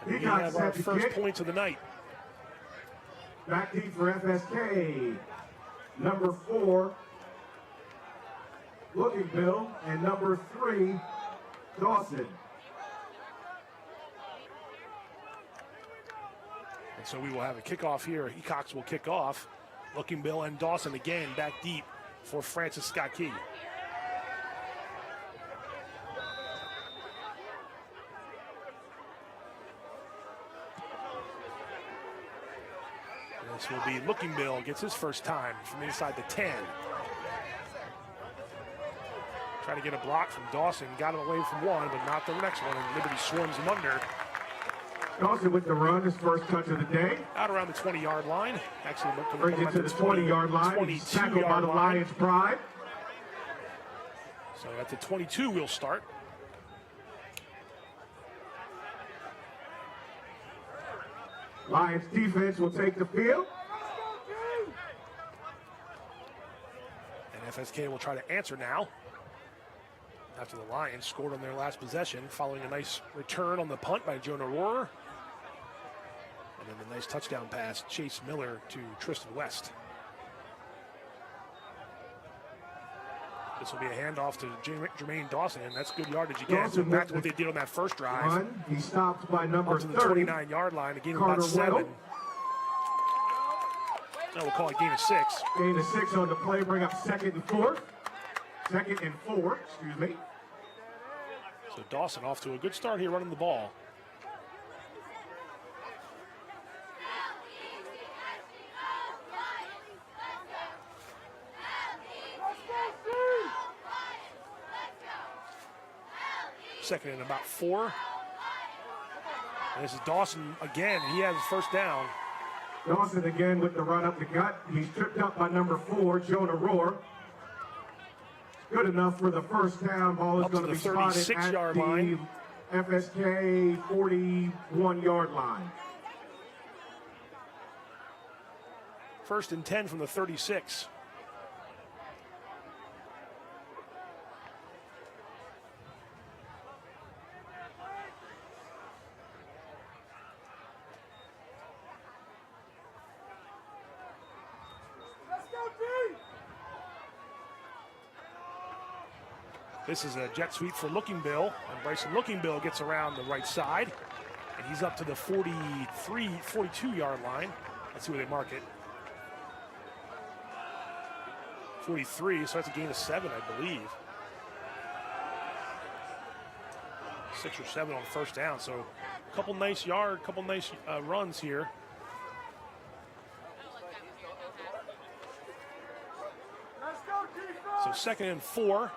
And we have our first points of the night. Back deep for FSK. Number 4, Looking Bill, and number 3, Dawson. And so we will have a kickoff here. Hecox will kick off. Looking Bill and Dawson again back deep for Francis Scott Key. This will be Looking Bill gets his first time from inside the 10. Trying to get a block from Dawson. Got him away from one, but not the next one. And Liberty swarms him under. Dawson with the run, his first touch of the day. Out around the 20-yard line. Actually, brings it to the 20-yard line. Tackled by the Lions Pride. So at the 22, we'll start. Lions defense will take the field. And FSK will try to answer now. After the Lions scored on their last possession, following a nice return on the punt by Jonah Rohrer. And then the nice touchdown pass, Chase Miller to Tristan West. This will be a handoff to Jermaine Dawson, and that's good yardage again. So back to what they did on that first drive. He stopped by number 30. To the 29-yard line, a gain of about 7. No, we'll call it gain of 6. Gain of 6 on the play, bring up 2nd and 4. 2nd and 4, excuse me. So Dawson off to a good start here running the ball. Second and about 4. And this is Dawson again. He has his first down. Dawson again with the run up the gut. He's tripped up by number 4, Jonah Rohrer. Good enough for the first down. Ball is Up to going to the be spotted 36-yard at line. the FSK 41-yard line. 1st and 10 from the 36. Let's go, D! This is a jet sweep for Looking Bill, and Bryson Looking Bill gets around the right side, and he's up to the 42-yard line. Let's see where they mark it. 43, so that's a gain of 7, I believe. 6 or 7 on first down, so a couple nice runs here. Let's go, defense! So 2nd and 4.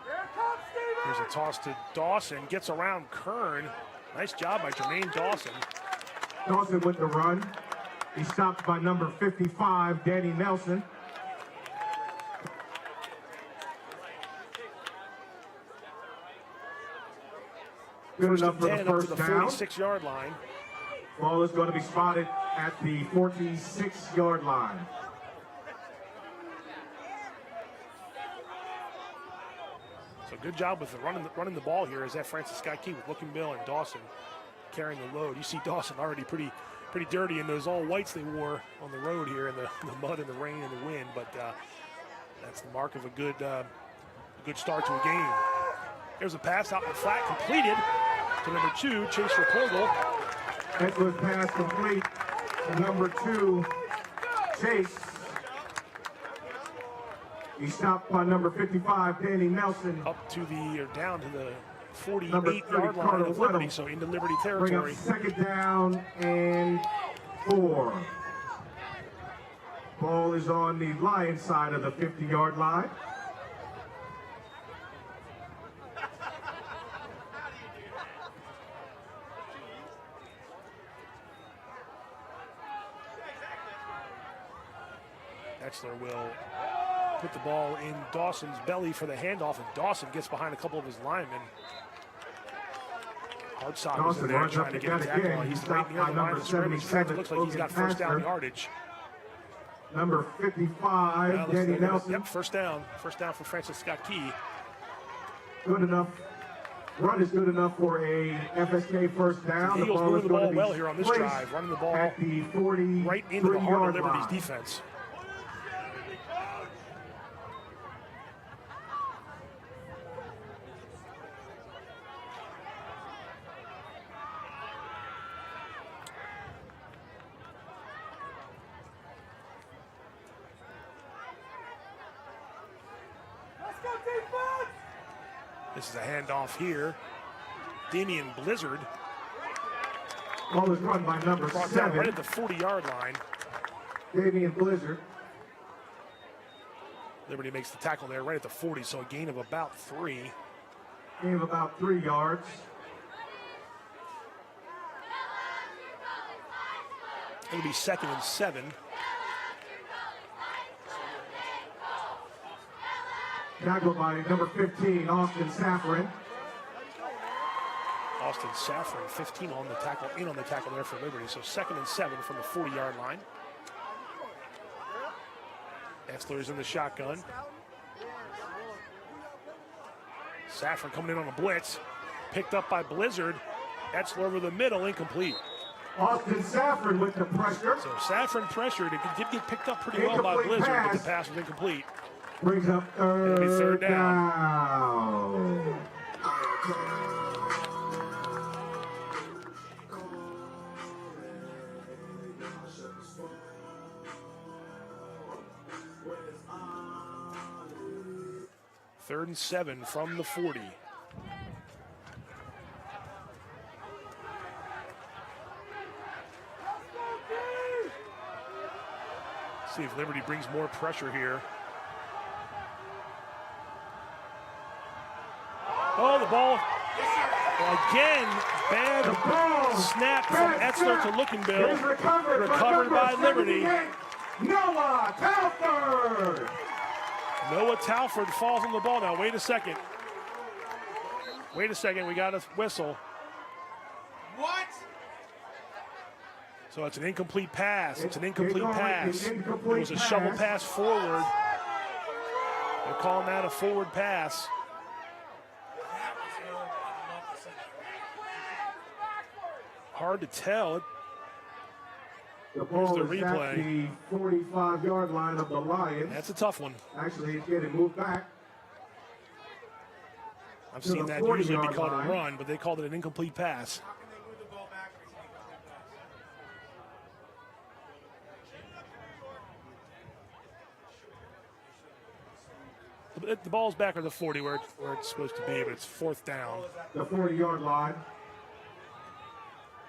Here it comes, Steven! Here's a toss to Dawson, gets around Kern. Nice job by Jermaine Dawson. Dawson with the run. He's stopped by number 55, Danny Nelson. Good enough for the 10 first up to the down. 46-yard line. Ball is going to be spotted at the 46-yard line. So good job with running the ball here as that Francis Scott Key with Looking Bill and Dawson carrying the load. You see Dawson already pretty dirty in those all whites they wore on the road here in the mud and the rain and the wind, but that's the mark of a good start to a game. There's a pass out in the flat completed to number 2, Chase Rapogle. Excellent pass complete to number 2, Chase. He's stopped by number 55, Danny Nelson. Down to the 48-yard line of Liberty, so into Liberty Bring up territory. 2nd down and 4. Ball is on the Lions side of the 50-yard line. Etzler will put the ball in Dawson's belly for the handoff, and Dawson gets behind a couple of his linemen. Hardsock is in there trying to get a tackle on. He's right near the line of scrimmage. In fact, it looks like he's got first down yardage. Number 55, Danny Nelson. Yep, first down. First down for Francis Scott Key. Good enough. Run is good enough for a FSK first down. The Eagles moving the ball well here on this placed drive, running the ball at the 43 right into the heart of Liberty's line. defense. Let's go, defense! This is a handoff here. Damian Blizzard Ball is run by number brought down 7, right at the 40-yard line. Damian Blizzard. Liberty makes the tackle there right at the 40, so a gain of about 3. Gain of about 3 yards. It'll be 2nd and 7. Tackled by number 15, Austin Safran. Austin Safran, 15 on the tackle, in on the tackle there for Liberty. So 2nd and 7 from the 40-yard line. Etzler is in the shotgun. Safran coming in on a blitz. Picked up by Blizzard. Etzler over the middle, incomplete. Austin Safran with the pressure. So Safran pressured. It did get picked up pretty well by Incomplete Blizzard, but pass. the pass was incomplete. Brings up It'll be third down. Third and 7 from the 40. See if Liberty brings more pressure here. Oh, the ball Well, again, bad snap from Etzler to Lookenbill. Recovered by Liberty. Noah Talford. Noah Talford falls on the ball. Now, wait a second. Wait a second, we got a whistle. What? So it's an incomplete pass. It's an incomplete It's pass. an It incomplete was a shovel pass. pass forward. They're calling that a forward pass. Hard to tell. The Here's ball the is at replay. the 45-yard line of the Lions. That's a tough one. Actually, it's getting moved back. I've to seen the that usually be 40-yard called line. a run, but they called it an incomplete pass. The ball's back on the 40 where it's supposed to be, but it's fourth down. The 40-yard line.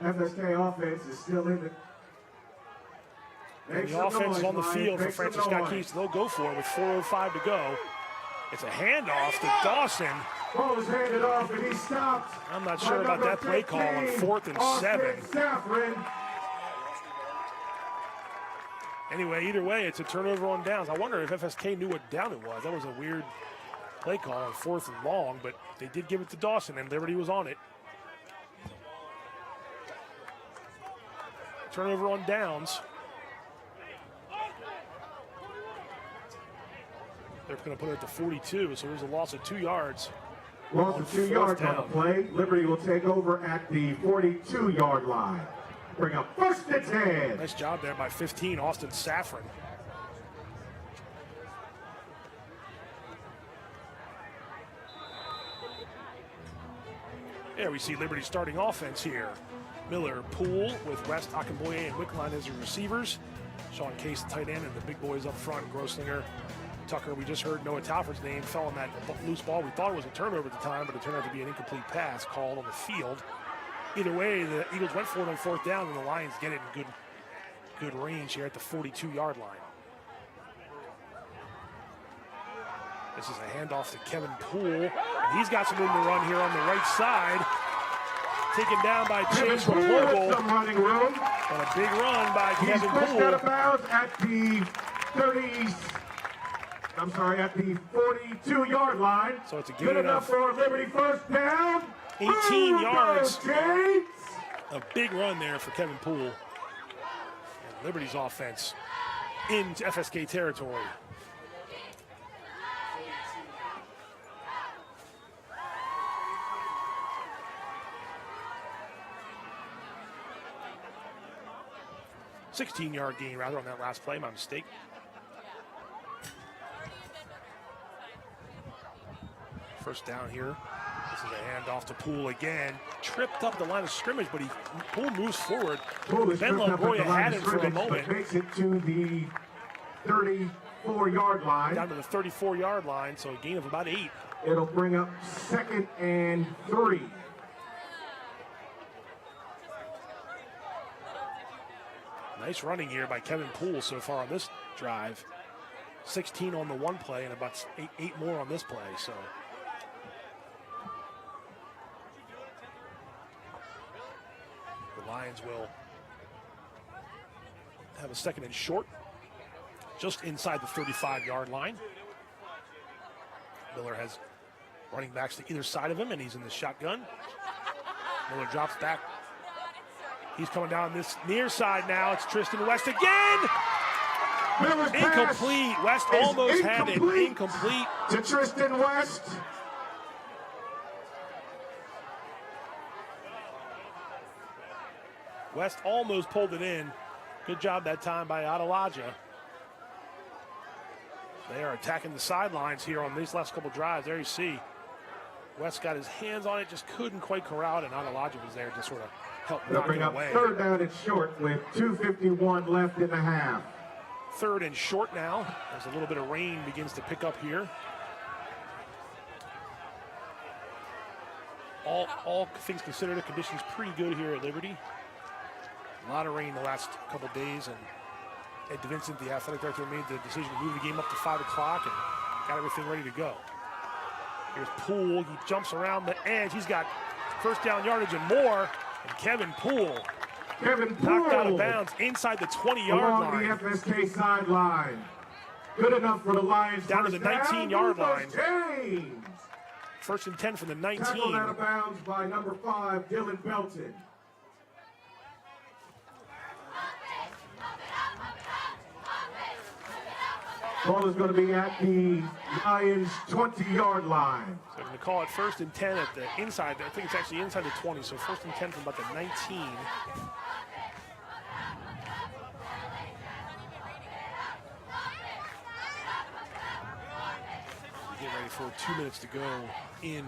FSK offense is still in it. And the offense is on the field for Francis Scott Keys. They'll go for it with 4:05 to go. It's a handoff to Dawson. Ball is handed off and he stopped. I'm not sure about that play call on 4th and 7. Saffron. Anyway, either way, it's a turnover on downs. I wonder if FSK knew what down it was. That was a weird play call on 4th and long, but they did give it to Dawson, and Liberty was on it. Turnover on downs. They're going to put it at the 42, so there's a loss of 2 yards. Loss of 2 yards on the play. Liberty will take over at the 42-yard line. Bring up 1st and 10. Nice job there by 15, Austin Saffron. There we see Liberty starting offense here. Miller, Poole with West, Akinboye, and Wickline as your receivers. Sean Case, tight end, and the big boys up front, Grosslinger, Tucker. We just heard Noah Talford's name fell on that loose ball. We thought it was a turnover at the time, but it turned out to be an incomplete pass called on the field. Either way, the Eagles went for it on 4th down, and the Lions get it in good range here at the 42-yard line. This is a handoff to Kevin Poole, and he's got some room to run here on the right side. Taken down by Chase from Vogel. Some running room. And a big run by He's Kevin pushed out of Poole. bounds at the 42-yard line. So it's a Good gain enough of for Liberty 1st down. 18 yards. James. A big run there for Kevin Poole. And Liberty's offense into FSK territory. $16-yard gain, rather, on that last play. My mistake. First down here. This is a handoff to Poole again. Tripped up the line of scrimmage, but Poole moves forward. Poole is Ben tripped up at Longoria the line had of it for a scrimmage, moment. but makes it to the 34-yard line. Down to the 34-yard line, so a gain of about 8. It'll bring up 2nd and 3. Nice running here by Kevin Poole so far on this drive. 16 on the one play and about eight more on this play. So the Lions will have a 2nd and short just inside the 35-yard line. Miller has running backs to either side of him, and he's in the shotgun. Miller drops back. He's coming down this near side now. It's Tristan West again. Miller's Incomplete. West is almost had it. incomplete Incomplete. to Tristan West. West almost pulled it in. Good job that time by Adelaja. They are attacking the sidelines here on these last couple drives. There you see West got his hands on it, just couldn't quite corral it, and Adelaja was there to sort of help They'll knock bring it up away. 3rd down and short with 2:51 left in the half. 3rd and short now, as a little bit of rain begins to pick up here. All things considered, the conditions pretty good here at Liberty. A lot of rain the last couple days, and Ed DeVincent, the athletic director, made the decision to move the game up to 5 o'clock and got everything ready to go. Here's Poole. He jumps around the edge. He's got first down yardage and more. And Kevin Poole knocked out of bounds inside the 20-yard line. Along the FSK sideline. Good enough for the Lions. Down to the 19-yard line. James. First and 10 from the 19. Tackled out of bounds by number 5, Dylan Belton. Ball is going to be at the Lions' 20-yard line. So they're going to call it first and 10 at the inside. I think it's actually inside the 20, so first and 10 from about the 19. We get ready for 2 minutes to go in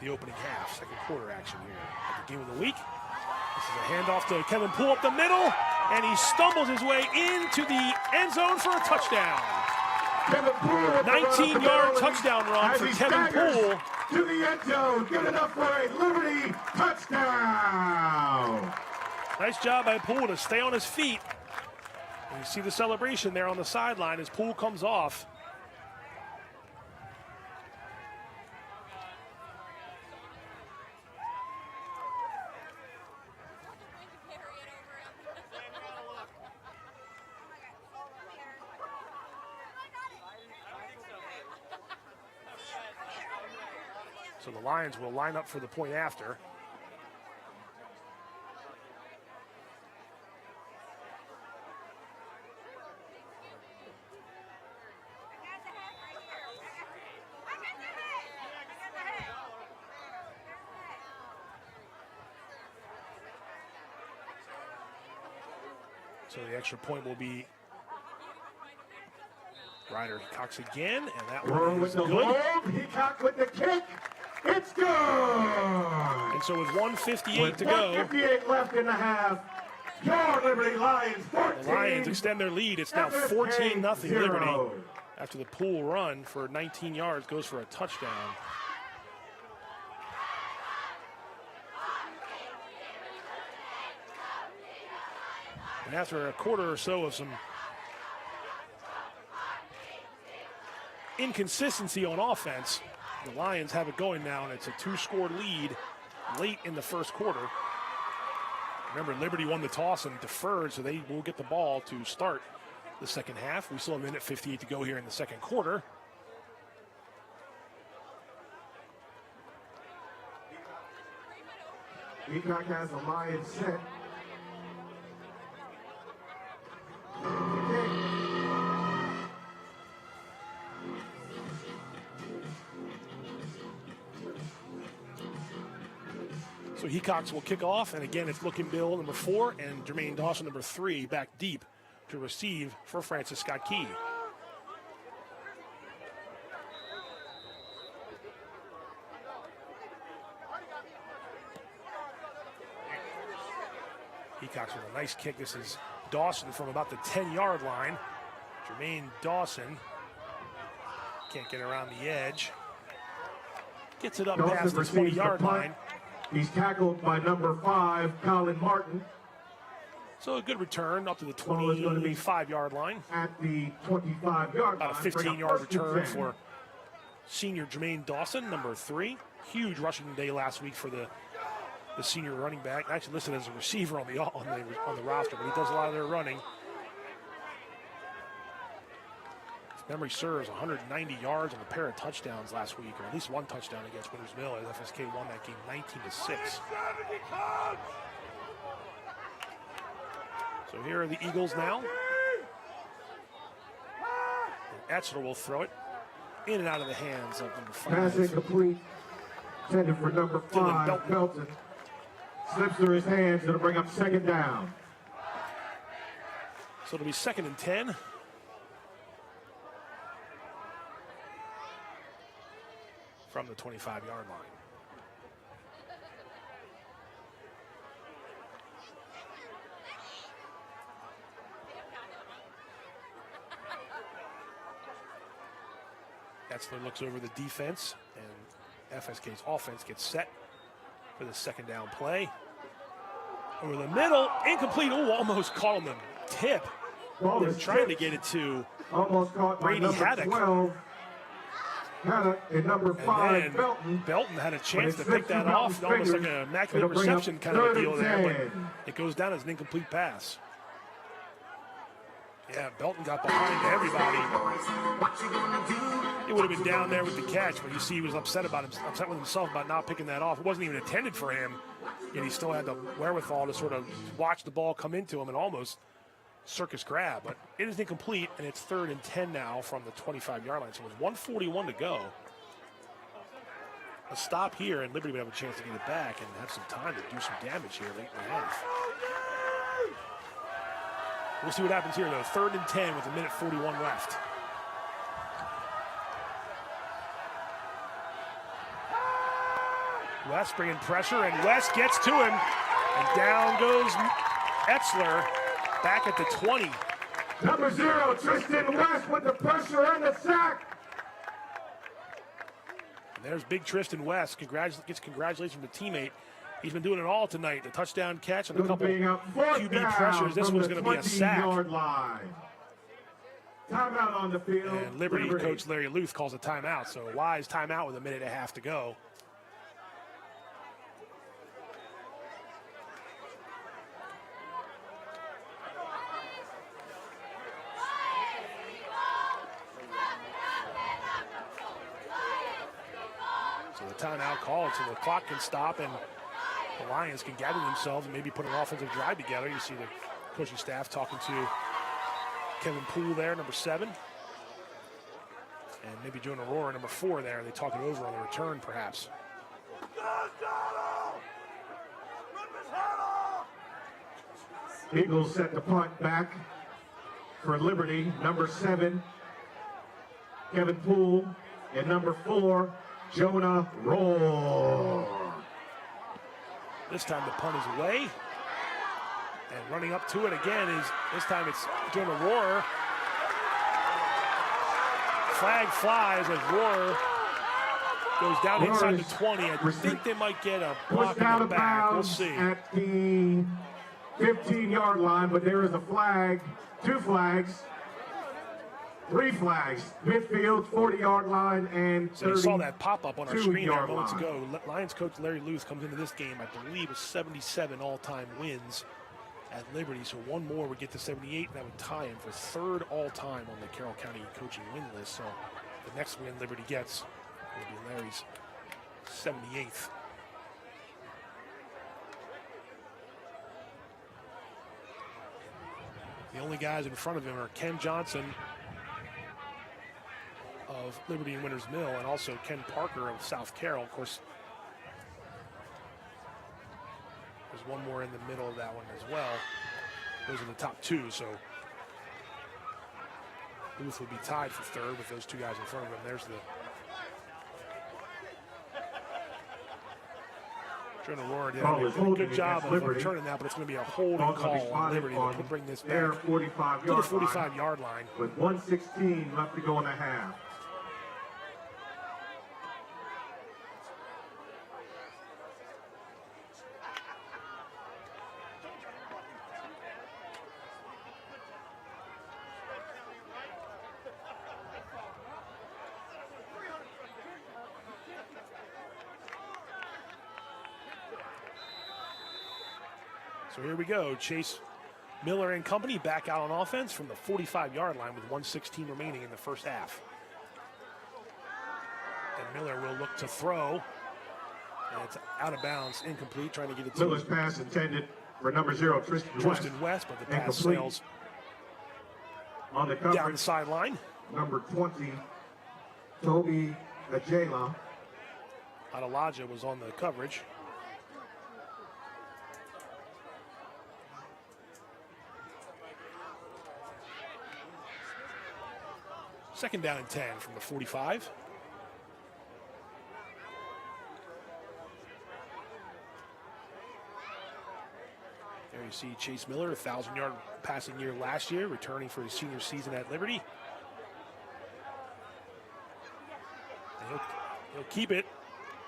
the opening half, second quarter action here at the game of the week. This is a handoff to Kevin Poole up the middle, and he stumbles his way into the end zone for a touchdown. 19-yard touchdown run for Kevin Poole. To the end zone, good enough for a Liberty touchdown. Nice job by Poole to stay on his feet. And you see the celebration there on the sideline as Poole comes off. So the Lions will line up for the point after. So the extra point will be Ryder Cox again, and that one is good. Heacock with the kick. It's good! And so with 1:58 to go, 1:58 left in the half. Your Liberty Lions 14. The Lions extend their lead. It's now 14-0 Liberty. After the Poole run for 19 yards, goes for a touchdown. And after a quarter or so of some inconsistency on offense, the Lions have it going now, and it's a 2-score lead late in the first quarter. Remember, Liberty won the toss and deferred, so they will get the ball to start the second half. We still have a minute 58 to go here in the second quarter. Heacock has the Lions set. So Heacox will kick off, and again, it's Looking Bill, number 4, and Jermaine Dawson, number 3, back deep to receive for Francis Scott Key. Heacox with a nice kick. This is Dawson from about the 10-yard line. Jermaine Dawson can't get around the edge. Gets it up past the 20-yard line. He's tackled by number 5, Colin Martin. So a good return up to the 25-yard line. At the 25-yard line. About a 15-yard return for senior Jermaine Dawson, number 3. Huge rushing day last week for the senior running back. Actually listed as a receiver on the roster, but he does a lot of their running. If memory serves, 190 yards and a pair of touchdowns last week, or at least one touchdown against Winters Mill as FSK won that game 19-6. So here are the Eagles now. And Etzler will throw it in and out of the hands of number 5. Pass incomplete. Intended for number 5, Belton. Slips through his hands. It'll bring up second down. So it'll be 2nd and 10. From the 25-yard line. Etzler looks over the defense, and FSK's offense gets set for the second down play. Over the middle, incomplete. Oh, almost caught on the tip. They're trying to get it to almost caught by Brady number Haddock. 12. Hannah and number 5, And Belton. Belton had a chance to But it pick slips that through off, Belton's almost like fingers. an immaculate It'll bring up reception kind of a 3rd deal and there, 10. but it goes down as an incomplete pass. Yeah, Belton got behind everybody. It would have been down there with the catch, but you see he was upset with himself about not picking that off. It wasn't even intended for him, yet he still had the wherewithal to sort of watch the ball come into him and almost circus grab. But it is incomplete, and it's 3rd and 10 now from the 25-yard line. So with 1:41 to go, a stop here, and Liberty would have a chance to get it back and have some time to do some damage here late in the half. We'll see what happens here, though. 3rd and 10 with 1:41 left. West bringing pressure, and West gets to him. And down goes Etzler back at the 20. Number 0, Tristan West with the pressure and the sack. And there's big Tristan West. Gets congratulations from the teammate. He's been doing it all tonight. The touchdown catch and a couple QB pressures. This one's going to be a sack. Timeout on the field. And Liberty coach Larry Luth calls a timeout. So a wise timeout with 1.5 to go. So the timeout called so the clock can stop and the Lions can gather themselves and maybe put an offensive drive together. You see the coaching staff talking to Kevin Poole there, number 7. And maybe Jonah Rohr, number 4 there. They talk it over on the return, perhaps. Eagles set the punt back for Liberty. Number 7, Kevin Poole, and number 4, Jonah Rohr. This time the punt is away. And running up to it again is, this time it's Jonah Rohr. Flag flies as Rohr goes down inside the 20. I think they might get a block in the back. We'll see. At the 15-yard line, but there is a flag, 2 flags, 3 flags. Midfield, 40-yard line, and 32-yard So you saw that pop up on our screen there moments line. ago. Lions coach Larry Luth comes into this game, I believe, with 77 all-time wins at Liberty. So one more would get to 78, and that would tie him for 3rd all-time on the Carroll County coaching win list. So the next win Liberty gets will be Larry's 78th. The only guys in front of him are Ken Johnson of Liberty and Winters Mill, and also Ken Parker of South Carroll. Of course, there's one more in the middle of that one as well. Those are the top 2, so Booth would be tied for 3rd with those 2 guys in front of him. There's the Jonah Rohr did a good job of returning that, but it's going to be a holding call on Liberty to bring this back to the 45-yard line. With 1:16 left to go in the half. So here we go. Chase Miller and company back out on offense from the 45-yard line with 1:16 remaining in the first half. And Miller will look to throw. And it's out of bounds, incomplete, trying to get it to Miller's pass intended for number 0, Tristan West, but the pass incomplete. sails On the down the coverage, sideline. number 20, Toby Ajela. Adelaja was on the coverage. Second down and 10 from the 45. There you see Chase Miller, a 1,000-yard passing year last year, returning for his senior season at Liberty. And he'll keep it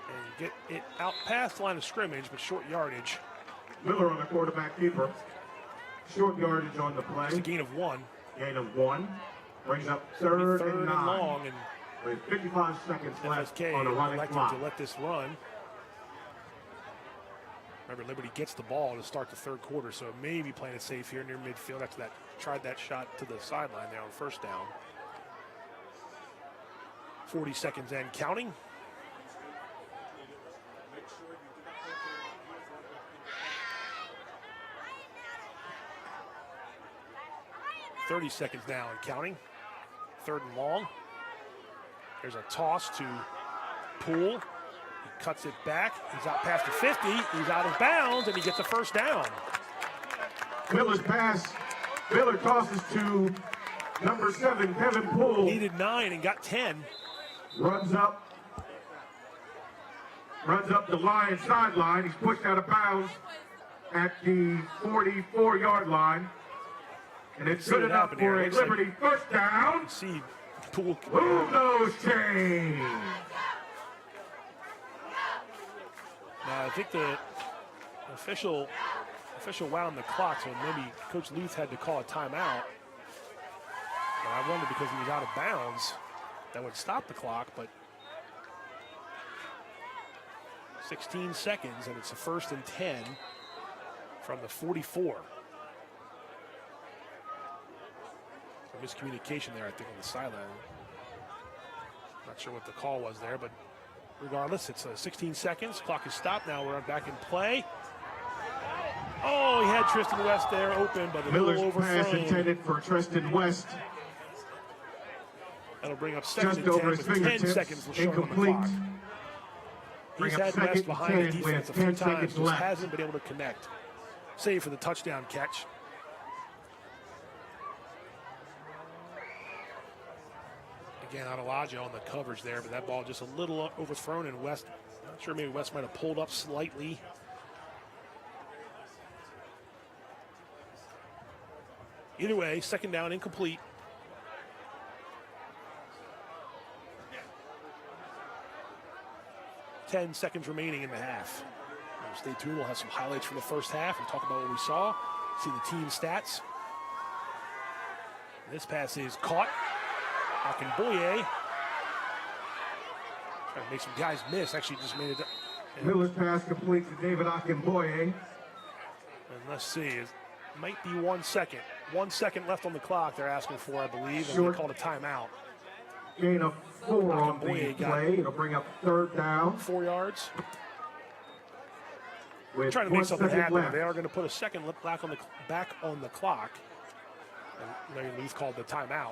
and get it out past the line of scrimmage, but short yardage. Miller on the quarterback keeper. Short yardage on the play. It's a gain of 1. Gain of 1. Brings up 3rd and 9. And long, and with 55 seconds left FSK on the running electing clock. to let this run. Remember, Liberty gets the ball to start the third quarter, so maybe playing it safe here near midfield after that tried that shot to the sideline there on first down. 40 seconds and counting. .30 seconds now and counting. Third and long. There's a toss to Poole. He cuts it back. He's out past the 50. He's out of bounds, and he gets a first down. Miller's pass. Miller tosses to number 7, Kevin Poole. Needed 9 and got 10. Runs up the Lions sideline. He's pushed out of bounds at the 44-yard line. And it's good enough for a Liberty first down. See Poole. Move those chains. Now I think the official wound the clock, so maybe Coach Luth had to call a timeout. And I wonder because he was out of bounds, that would stop the clock, but 16 seconds, and it's a 1st and 10 from the 44. Miscommunication there, I think, on the sideline. Not sure what the call was there, but regardless, it's 16 seconds. Clock is stopped. Now we're back in play. Oh, he had Tristan West there open, but a Miller's little overthrown. pass intended for Tristan West. That'll bring up 2nd and 10 over his with 10 fingertips. seconds will show on the Incomplete. clock. Bring He's up had 2nd West and behind 10 the defense a with few 10 times, seconds just left. hasn't been able to connect. Save for the touchdown catch. Again, Adelaja on the coverage there, but that ball just a little overthrown, and West, not sure, maybe West might have pulled up slightly. Either way, 2nd down, incomplete. .10 seconds remaining in the half. Now, stay tuned, we'll have some highlights from the first half and talk about what we saw, see the team stats. This pass is caught. Akinboye trying to make some guys miss. Actually just made it. Miller's pass complete to David Akinboye. And let's see, it might be 1 second. 1 second left on the clock they're asking for, I believe, and they called a timeout. Gain of 4 on the Akinboye got play. It'll bring up 3rd down. 4 yards. With Trying to make 1 something second happen. left. They are going to put a second back on the clock. And Larry Luth called the timeout.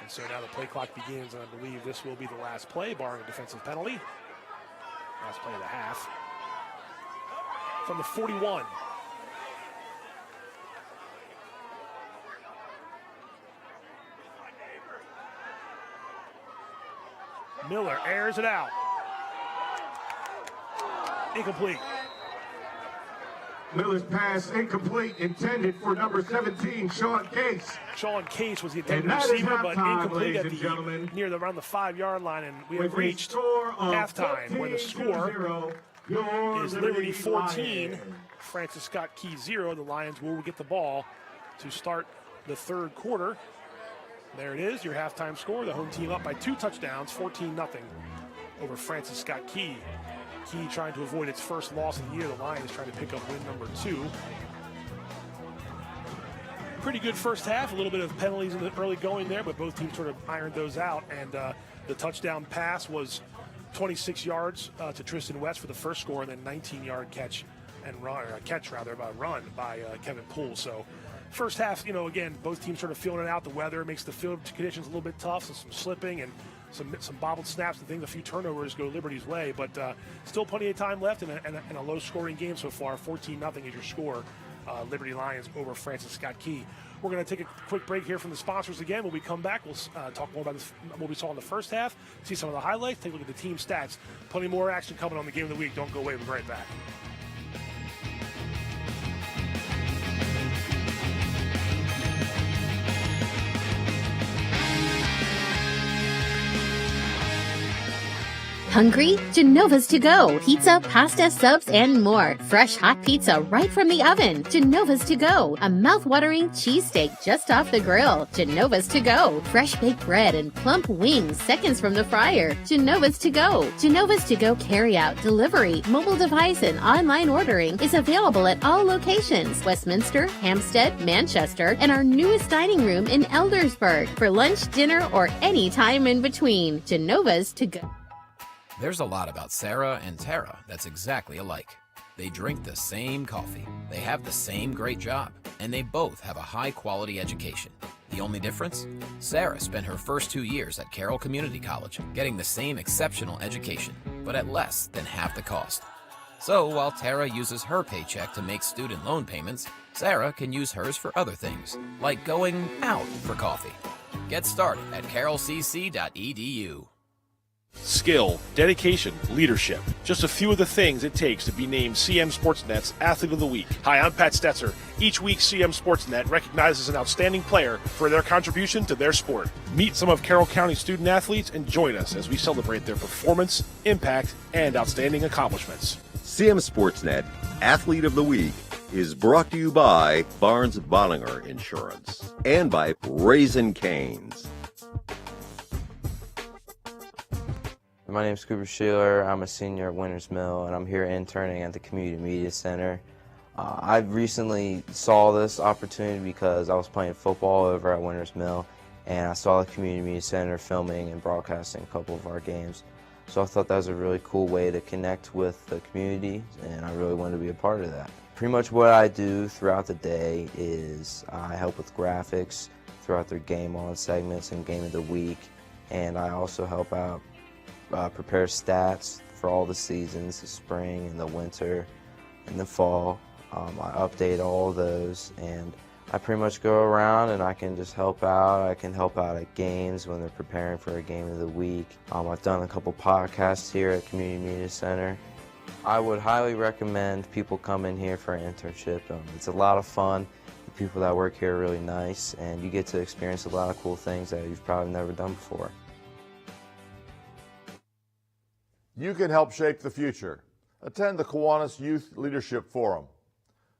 And so now the play clock begins, and I believe this will be the last play, barring a defensive penalty. Last play of the half. From the 41. Miller airs it out. Incomplete. Miller's pass incomplete, intended for number 17, Sean Case. Sean Case was the intended And that is receiver, but halftime, incomplete at ladies and gentlemen. around the 5-yard line, and we have With a reached score of halftime, where the score 14-0, is Liberty 14, Francis Scott Key 0. The Lions will get the ball to start the third quarter. There it is, your halftime score. The home team up by 2 touchdowns, 14-0 over Francis Scott Key. Key trying to avoid its first loss of the year. The Lions trying to pick up win number 2. Pretty good first half. A little bit of penalties in the early going there, but both teams sort of ironed those out. And the touchdown pass was 26 yards to Tristan West for the first score, and then 19-yard catch and run, run by Kevin Poole. So first half, again, both teams sort of feeling it out. The weather makes the field conditions a little bit tough, so some slipping and some bobbled snaps and things. A few turnovers go Liberty's way, but still plenty of time left in a low-scoring game so far. 14-0 is your score. Liberty Lions over Francis Scott Key. We're going to take a quick break here from the sponsors again. When we come back, we'll talk more about what we saw in the first half, see some of the highlights, take a look at the team stats. Plenty more action coming on the game of the week. Don't go away. We'll be right back. Hungry? Genova's to go. Pizza, pasta, subs, and more. Fresh hot pizza right from the oven. Genova's to go. A mouth-watering cheesesteak just off the grill. Genova's to go. Fresh baked bread and plump wings seconds from the fryer. Genova's to go. Genova's to go carry-out, delivery, mobile device, and online ordering is available at all locations. Westminster, Hampstead, Manchester, and our newest dining room in Eldersburg. For lunch, dinner, or any time in between. Genova's to go. There's a lot about Sarah and Tara that's exactly alike. They drink the same coffee, they have the same great job, and they both have a high-quality education. The only difference? Sarah spent her first 2 years at Carroll Community College, getting the same exceptional education, but at less than half the cost. So while Tara uses her paycheck to make student loan payments, Sarah can use hers for other things, like going out for coffee. Get started at carrollcc.edu. Skill, dedication, leadership. Just a few of the things it takes to be named CMSportsNet's Athlete of the Week. Hi, I'm Pat Stetzer. Each week, CMSportsNet recognizes an outstanding player for their contribution to their sport. Meet some of Carroll County student athletes and join us as we celebrate their performance, impact, and outstanding accomplishments. CMSportsNet Athlete of the Week is brought to you by Barnes Bollinger Insurance and by Raising Cane's. My name is Cooper Sheeler. I'm a senior at Winters Mill, and I'm here interning at the Community Media Center. I recently saw this opportunity because I was playing football over at Winters Mill, and I saw the Community Media Center filming and broadcasting a couple of our games. So I thought that was a really cool way to connect with the community, and I really wanted to be a part of that. Pretty much what I do throughout the day is I help with graphics throughout their game on segments and game of the week, and I also help out prepare stats for all the seasons, the spring and the winter and the fall. I update all of those, and I pretty much go around and I can just help out. I can help out at games when they're preparing for a game of the week. I've done a couple podcasts here at Community Media Center. I would highly recommend people come in here for an internship. It's a lot of fun. The people that work here are really nice, and you get to experience a lot of cool things that you've probably never done before. You can help shape the future. Attend the Kiwanis Youth Leadership Forum.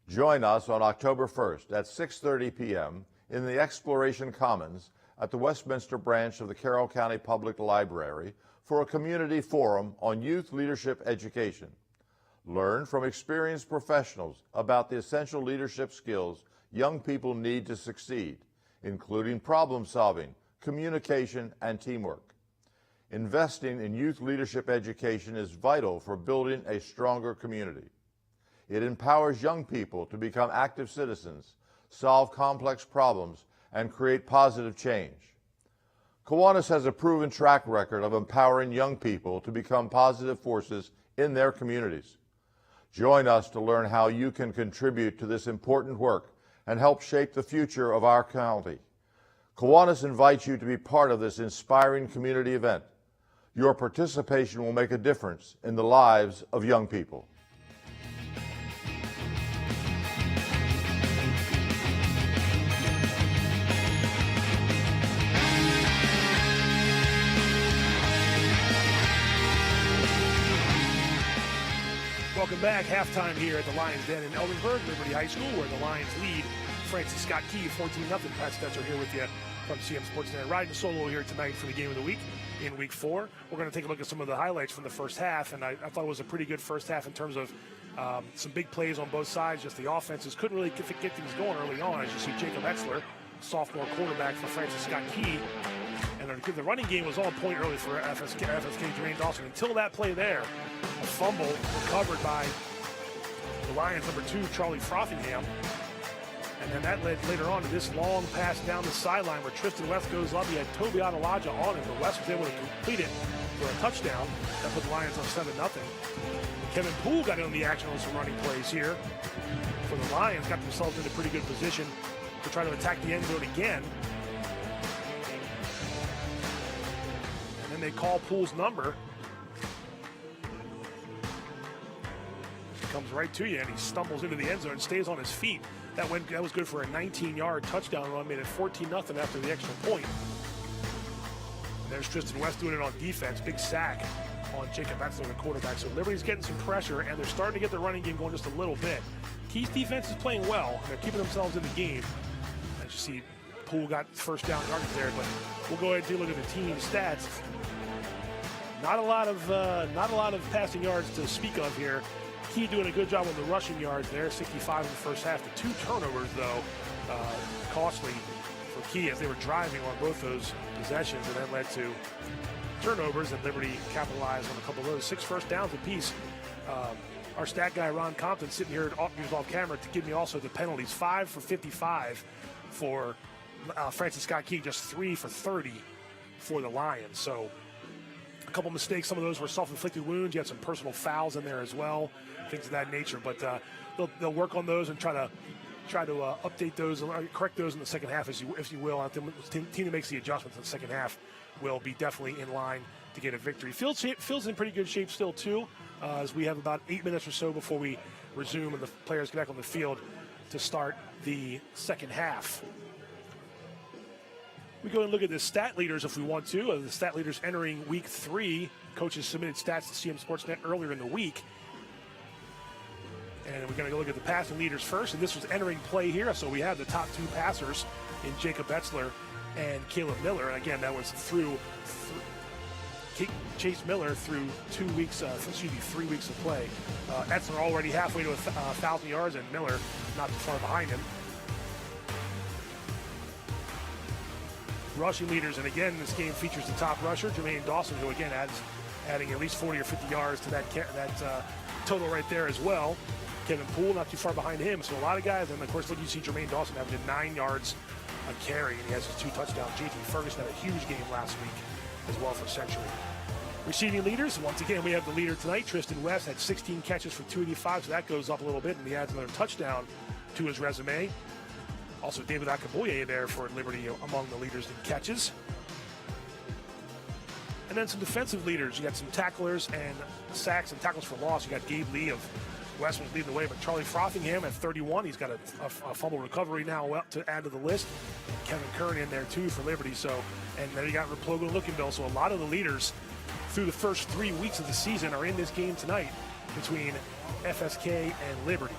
Join us on October 1st at 6:30 p.m. in the Exploration Commons at the Westminster branch of the Carroll County Public Library for a community forum on youth leadership education. Learn from experienced professionals about the essential leadership skills young people need to succeed, including problem solving, communication, and teamwork. Investing in youth leadership education is vital for building a stronger community. It empowers young people to become active citizens, solve complex problems, and create positive change. Kiwanis has a proven track record of empowering young people to become positive forces in their communities. Join us to learn how you can contribute to this important work and help shape the future of our county. Kiwanis invites you to be part of this inspiring community event. Your participation will make a difference in the lives of young people. Welcome back. Halftime here at the Lions Den in Eldersburg, Liberty High School, where the Lions lead Francis Scott Key 14-0. Pat Stetzer here with you from CMSportsNet. Riding solo here tonight for the game of the week in week 4. We're going to take a look at some of the highlights from the first half, and I thought it was a pretty good first half in terms of some big plays on both sides. Just the offenses couldn't really get things going early on, as you see Jacob Etzler, sophomore quarterback for Francis Scott Key. And the running game was all point early for FSK Jermaine Dawson until that play there. A fumble recovered by the Lions' number 2, Charlie Frothingham. And then that led later on to this long pass down the sideline where Tristan West goes up. He had Toby Adelaja on him, but West was able to complete it for a touchdown. That put the Lions up 7-0. Kevin Poole got in on the action on some running plays here for the Lions. Got themselves in a pretty good position to try to attack the end zone again. And then they call Poole's number. He comes right to you, and he stumbles into the end zone and stays on his feet. That was good for a 19-yard touchdown run, made it 14-0 after the extra point. And there's Tristan West doing it on defense, big sack. on Jacob Betzler, the quarterback. So Liberty's getting some pressure, and they're starting to get their running game going just a little bit. Keys defense is playing well. They're keeping themselves in the game. As you see, Poole got first down yardage there, but we'll go ahead and take a look at the team stats. Not a lot of passing yards to speak of here. Key doing a good job on the rushing yards there, 65 in the first half. The 2 turnovers, though, costly for Key as they were driving on both those possessions, and that led to turnovers, and Liberty capitalized on a couple of those. 6 first downs apiece. Our stat guy, Ron Compton, sitting here off camera to give me also the penalties. 5 for 55 for Francis Scott Key, just 3 for 30 for the Lions. So a couple mistakes. Some of those were self-inflicted wounds. You had some personal fouls in there as well, things of that nature. But they'll work on those and try to update those, or correct those in the second half, if you will. The team that makes the adjustments in the second half will be definitely in line to get a victory. Field's in pretty good shape still, too, as we have about 8 minutes or so before we resume and the players get back on the field to start the second half. We go and look at the stat leaders if we want to. The stat leaders entering week 3. Coaches submitted stats to CMSportsNet earlier in the week. And we're going to go look at the passing leaders first. And this was entering play here. So we have the top 2 passers in Jacob Betzler and Caleb Miller. And again, that was through Chase Miller through 3 weeks of play. Etzler already halfway to 1,000 yards, and Miller not too far behind him. Rushing leaders, and again, this game features the top rusher, Jermaine Dawson, who again adding at least 40 or 50 yards to that total right there as well. Kevin Poole not too far behind him. So a lot of guys, and of course, look, you see Jermaine Dawson having 9 yards a carry, and he has his 2 touchdowns. JT Ferguson had a huge game last week as well for Century. Receiving leaders, once again, we have the leader tonight. Tristan West had 16 catches for 285, so that goes up a little bit, and he adds another touchdown to his resume. Also, David Akaboye there for Liberty among the leaders in catches. And then some defensive leaders. You got some tacklers and sacks and tackles for loss. You got Gabe Lee of Westman's leading the way, but Charlie Frothingham at 31. He's got a fumble recovery now to add to the list. Kevin Kern in there too for Liberty. So, and then you got Replogo and Lookinville. So a lot of the leaders through the first 3 weeks of the season are in this game tonight between FSK and Liberty.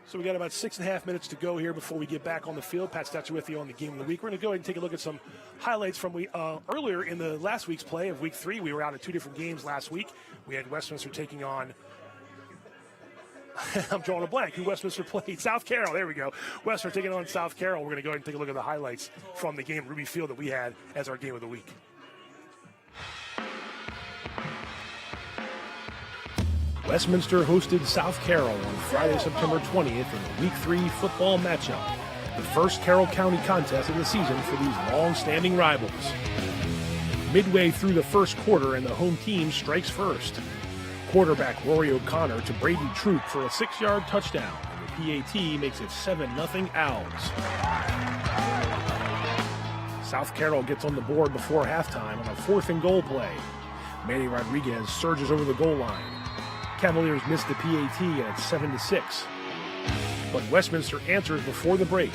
So we got about 6.5 minutes to go here before we get back on the field. Pat Stetzer with you on the Game of the Week. We're going to go ahead and take a look at some highlights from earlier in the last week's play of Week 3. We were out at 2 different games last week. We had Westminster taking on I'm drawing a blank. Who Westminster played? South Carroll. There we go. Westminster taking on South Carroll. We're going to go ahead and take a look at the highlights from the game at Ruby Field that we had as our Game of the Week. Westminster hosted South Carroll on Friday, September 20th in a Week 3 football matchup, the first Carroll County contest of the season for these long-standing rivals. Midway through the first quarter, and the home team strikes first. Quarterback Rory O'Connor to Brady Troop for a 6-yard touchdown, and the PAT makes it 7-0 Owls. South Carroll gets on the board before halftime on a 4th and goal play. Manny Rodriguez surges over the goal line. Cavaliers miss the PAT, and it's 7-6. But Westminster answers before the break.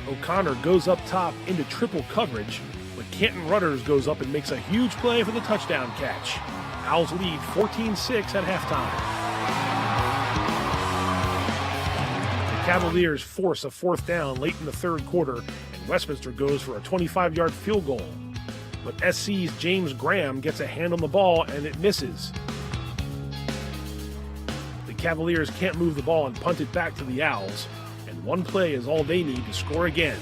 O'Connor goes up top into triple coverage, but Canton Rudders goes up and makes a huge play for the touchdown catch. Owls lead 14-6 at halftime. The Cavaliers force a 4th down late in the third quarter, and Westminster goes for a 25-yard field goal. But SC's James Graham gets a hand on the ball, and it misses. Cavaliers can't move the ball and punt it back to the Owls, and one play is all they need to score again.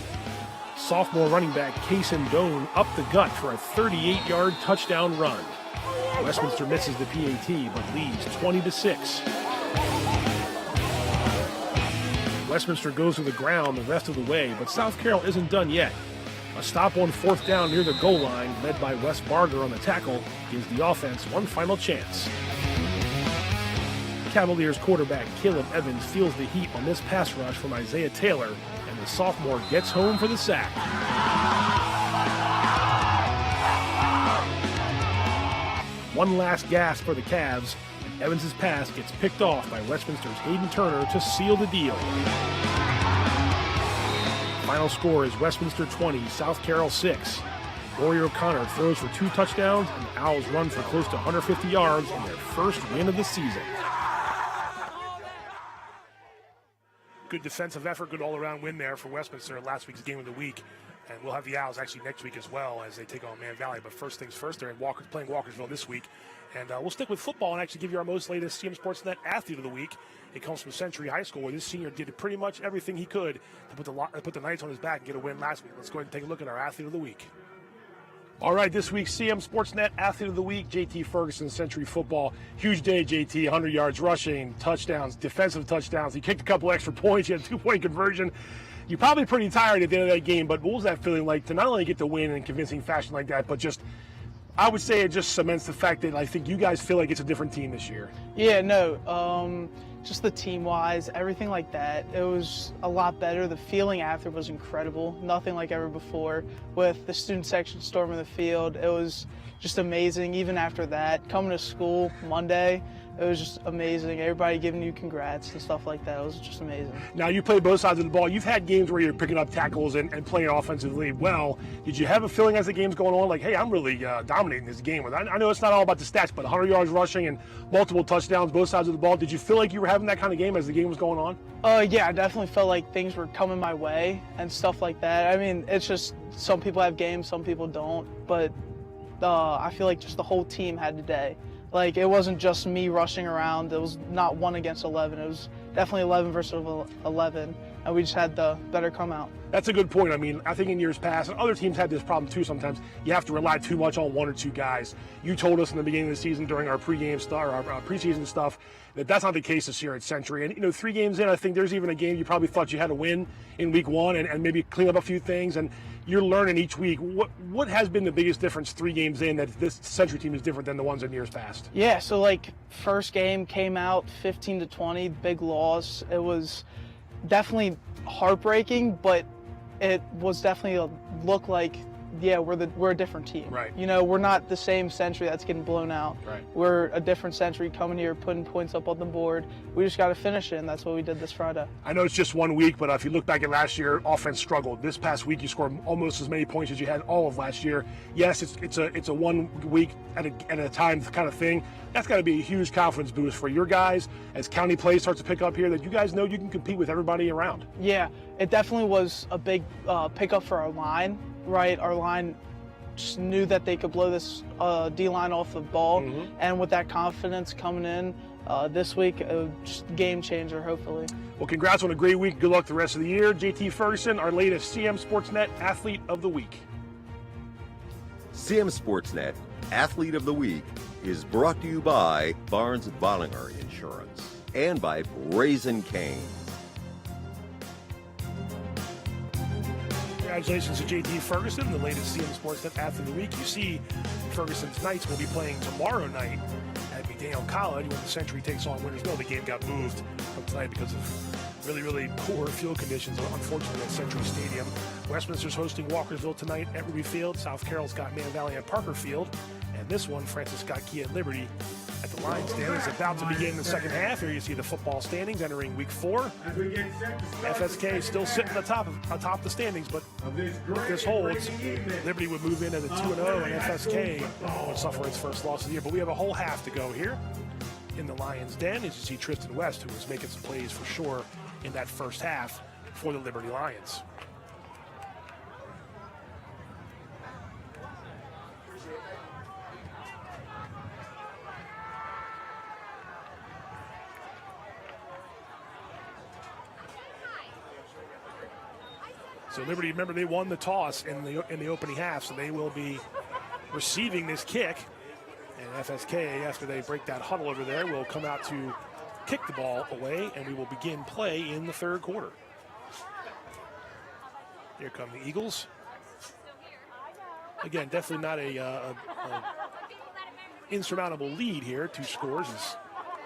Sophomore running back Kaysen Doan up the gut for a 38-yard touchdown run. Westminster misses the PAT but leads 20-6. Westminster goes to the ground the rest of the way, but South Carroll isn't done yet. A stop on 4th down near the goal line, led by Wes Barger on the tackle, gives the offense one final chance. Cavaliers quarterback Caleb Evans feels the heat on this pass rush from Isaiah Taylor, and the sophomore gets home for the sack. One last gasp for the Cavs, and Evans' pass gets picked off by Westminster's Hayden Turner to seal the deal. Final score is Westminster 20, South Carroll 6. Rory O'Connor throws for 2 touchdowns, and the Owls run for close to 150 yards in their first win of the season. Good defensive effort, good all-around win there for Westminster, last week's game of the week. And we'll have the Owls actually next week as well as they take on Man Valley. But first things first, they're playing Walkersville this week. And we'll stick with football and actually give you our most latest CMSportsNet Athlete of the Week. It comes from Century High School, where this senior did pretty much everything he could to put the Knights on his back and get a win last week. Let's go ahead and take a look at our Athlete of the Week. All right, this week's CMSportsNet Athlete of the Week, JT Ferguson, Century Football. Huge day, JT, 100 yards rushing, touchdowns, defensive touchdowns. He kicked a couple extra points. He had a 2-point conversion. You're probably pretty tired at the end of that game, but what was that feeling like to not only get the win in convincing fashion like that, but just, I would say it just cements the fact that I think you guys feel like it's a different team this year. Yeah, no, just the team-wise, everything like that, it was a lot better. The feeling after was incredible, nothing like ever before. With the student section storming the field, it was just amazing. Even after that, coming to school Monday, it was just amazing. Everybody giving you congrats and stuff like that. It was just amazing. Now, you play both sides of the ball. You've had games where you're picking up tackles and playing offensively well. Did you have a feeling as the game's going on, like, hey, I'm really dominating this game? I know it's not all about the stats, but 100 yards rushing and multiple touchdowns, both sides of the ball. Did you feel like you were having that kind of game as the game was going on? Yeah, I definitely felt like things were coming my way and stuff like that. I mean, it's just some people have games, some people don't. But I feel like just the whole team had today. Like, it wasn't just me rushing around. It was not 1 against 11. It was definitely 11 versus 11, and we just had the better come out. That's a good point. I mean, I think in years past, and other teams had this problem too sometimes, you have to rely too much on 1 or 2 guys. You told us in the beginning of the season during our pregame stuff, or our preseason stuff, that that's not the case this year at Century. And, 3 games in, I think there's even a game you probably thought you had to win in week 1 and maybe clean up a few things. And you're learning each week. What has been the biggest difference 3 games in that this Century team is different than the ones in years past? Yeah, so like first game came out 15-20, big loss. It was definitely heartbreaking, but it was definitely a look like, yeah, we're a different team. Right. We're not the same Century that's getting blown out. Right. We're a different Century coming here, putting points up on the board. We just got to finish it, and that's what we did this Friday. I know it's just 1 week, but if you look back at last year, offense struggled. This past week, you scored almost as many points as you had all of last year. Yes, it's a 1 week at a time kind of thing. That's got to be a huge confidence boost for your guys as county play starts to pick up here, that you guys know you can compete with everybody around. Yeah, it definitely was a big pickup for our line, right? Our line just knew that they could blow this D-line off the ball, and with that confidence coming in this week, just a game changer, hopefully. Well, congrats on a great week. Good luck the rest of the year. JT Ferguson, our latest CMSportsNet Athlete of the Week. CMSportsNet Athlete of the Week is brought to you by Barnes Bollinger Insurance and by Raising Cane. Congratulations to JT Ferguson, the latest CMSportsNet Athlete of the Week. You see, Ferguson's Knights will be playing tomorrow night at McDaniel College when the Century takes on Winners Mill. The game got moved from tonight because of really, really poor field conditions, unfortunately, at Century Stadium. Westminster's hosting Walkersville tonight at Ruby Field. South Carroll's got Man Valley at Parker Field. And this one, Francis Scott Key at Liberty at the Lions stand. It's about to begin the second half. Here you see the football standings entering week 4. FSK still sitting atop the standings, but if this holds, Liberty would move in at a 2-0, and FSK would suffer its first loss of the year. But we have a whole half to go here in the Lions Den, as you see Tristan West, who was making some plays for sure in that first half for the Liberty Lions. So Liberty, remember, they won the toss in the opening half, so they will be receiving this kick. And FSK, after they break that huddle over there, will come out to kick the ball away, and we will begin play in the third quarter. Here come the Eagles. Again, definitely not a insurmountable lead here. 2 scores is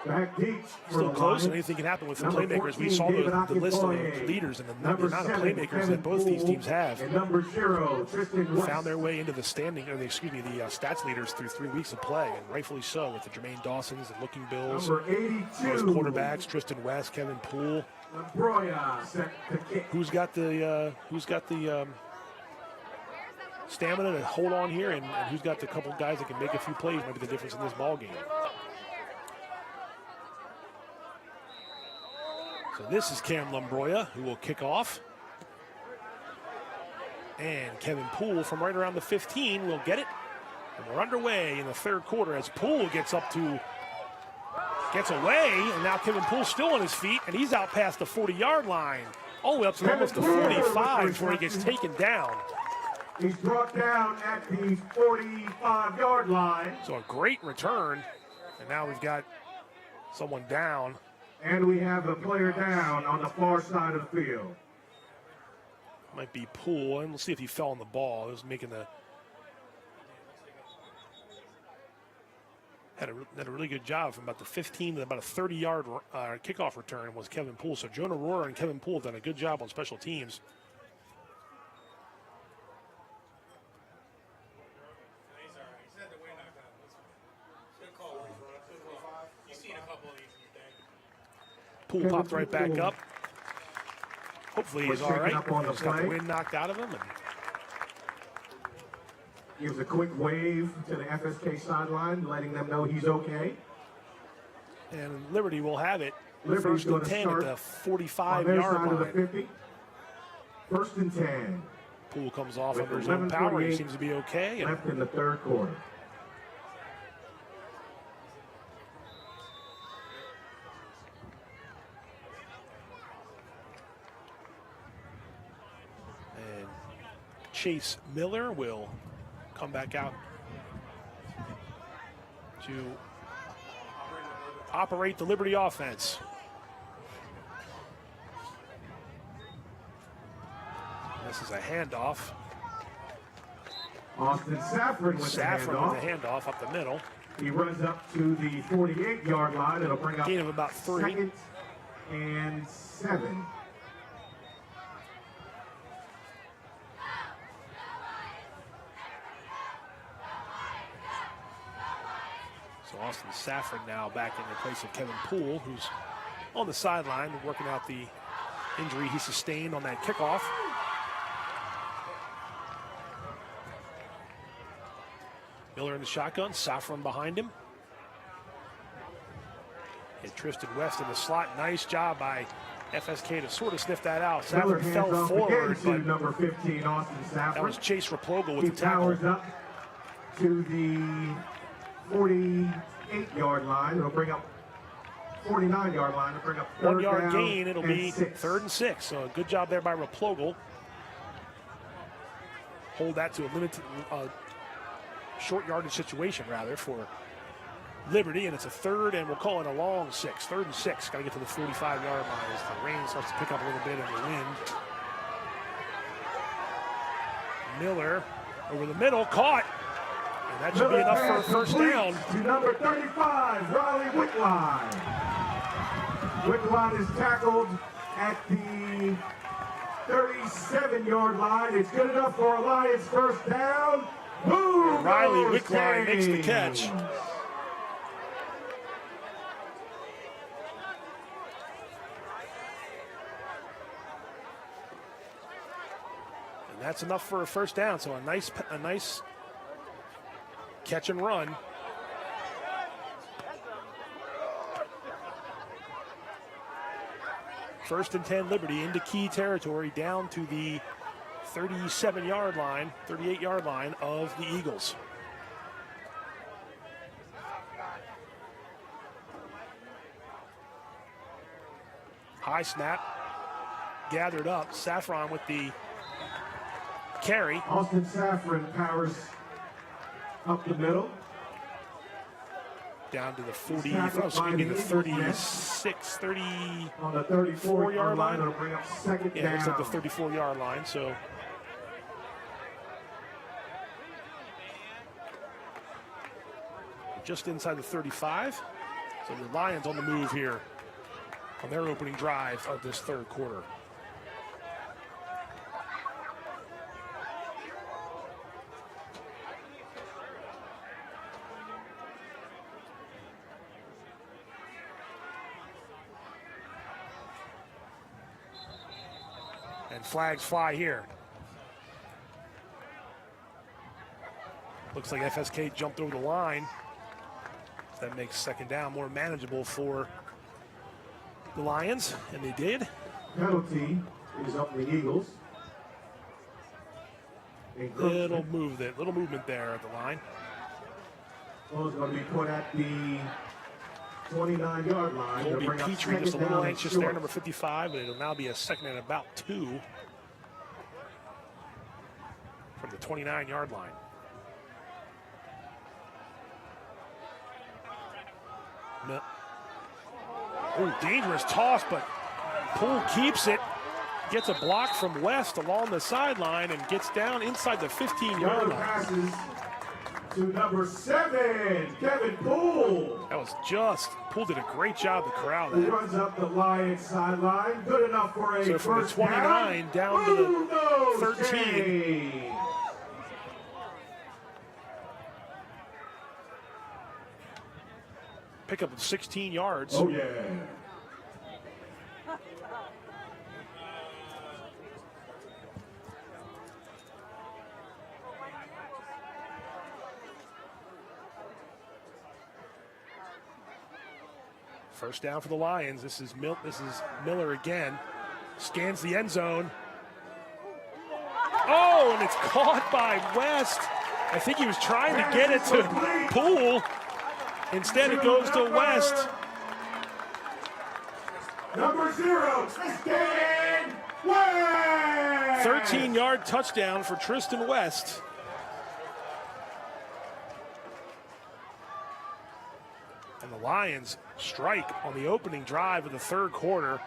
Back deep. Still close, and anything can happen with the playmakers. We saw the list of leaders and the amount of playmakers that both these teams have. Found their way into the standing, or the stats leaders through 3 weeks of play, and rightfully so, with the Jermaine Dawsons, the Looking Bills, those quarterbacks, Tristan West, Kevin Poole. Who's got the stamina to hold on here, and who's got the couple guys that can make a few plays, might be the difference in this ball game. So this is Cam Lumbroya, who will kick off. And Kevin Poole from right around the 15 will get it. And we're underway in the third quarter as Poole gets away. And now Kevin Poole's still on his feet, and he's out past the 40-yard line. All the way up to almost the 45 before he gets taken down. He's brought down at the 45-yard line. So a great return. And now we've got someone down. And we have a player down on the far side of the field. Might be Poole, and we'll see if he fell on the ball. He was making had a really good job from about the 15 to about a 30-yard kickoff return was Kevin Poole. So Jonah Rohrer and Kevin Poole have done a good job on special teams. Poole popped right back up. Hopefully he's all right. He's got the wind knocked out of him. Gives a quick wave to the FSK sideline, letting them know he's okay. And Liberty will have it. Liberty's First and 10 at the 45-yard line. First and 10. Poole comes off under his own power. He seems to be okay. Left in the third quarter. Chase Miller will come back out to operate the Liberty offense. This is a handoff. Austin Saffron with the handoff up the middle. He runs up to the 48-yard line. It'll bring up gain of about 3. 2nd and 7. So Austin Saffron now back in the place of Kevin Poole, who's on the sideline working out the injury he sustained on that kickoff. Miller in the shotgun, Saffron behind him. And Tristan West in the slot. Nice job by FSK to sort of sniff that out. Saffron fell forward, but number 15, Austin Saffron. That was Chase Replogle with the tackle. He powers up to the 48-yard line. It'll bring up 49-yard line. It'll bring up 1-yard gain. It'll be 3rd and 6. So a good job there by Replogle. Hold that to a limited short yardage situation rather for Liberty, and it's a 3rd, and we'll call it a long 6. 3rd and 6. Got to get to the 45-yard line as the rain starts to pick up a little bit in the wind. Miller over the middle, caught. And that should be enough for a first down. To number 35, Riley Wickline. Wickline is tackled at the 37-yard line. It's good enough for a Lions first down. Riley Wickline makes the catch. And that's enough for a first down. So a nice catch and run. First and 10 Liberty into key territory down to the 37-yard line, 38-yard line of the Eagles. High snap, gathered up. Saffron with the carry. Austin Saffron powers up the middle. Down to the 36, 30 on the 34-yard line. It'll bring up 2nd down. Looks like the 34-yard line, so. Just inside the 35. So the Lions on the move here on their opening drive of this third quarter. And flags fly here. Looks like FSK jumped over the line. That makes second down more manageable for the Lions, and they did. Penalty is up the Eagles. Little movement there at the line. Ball is going to be put at the 29-yard line. Colby Petrie just a little anxious there, number 55, but it'll now be a second and about 2 from the 29-yard line. Oh, dangerous toss, but Poole keeps it. Gets a block from West along the sideline and gets down inside the 15-yard line. Passes to number 7, Kevin Poole. That was Poole did a great job to corral that. He runs up the Lions sideline. Good enough for a so from the 29 down to the 13. Pick up of 16 yards. Oh, yeah. First down for the Lions. This is Miller again. Scans the end zone. Oh, and it's caught by West. I think he was trying to get it to Poole. Instead, it goes to West. Number 0, Tristan West. 13-yard touchdown for Tristan West. And the Lions strike on the opening drive of the third quarter.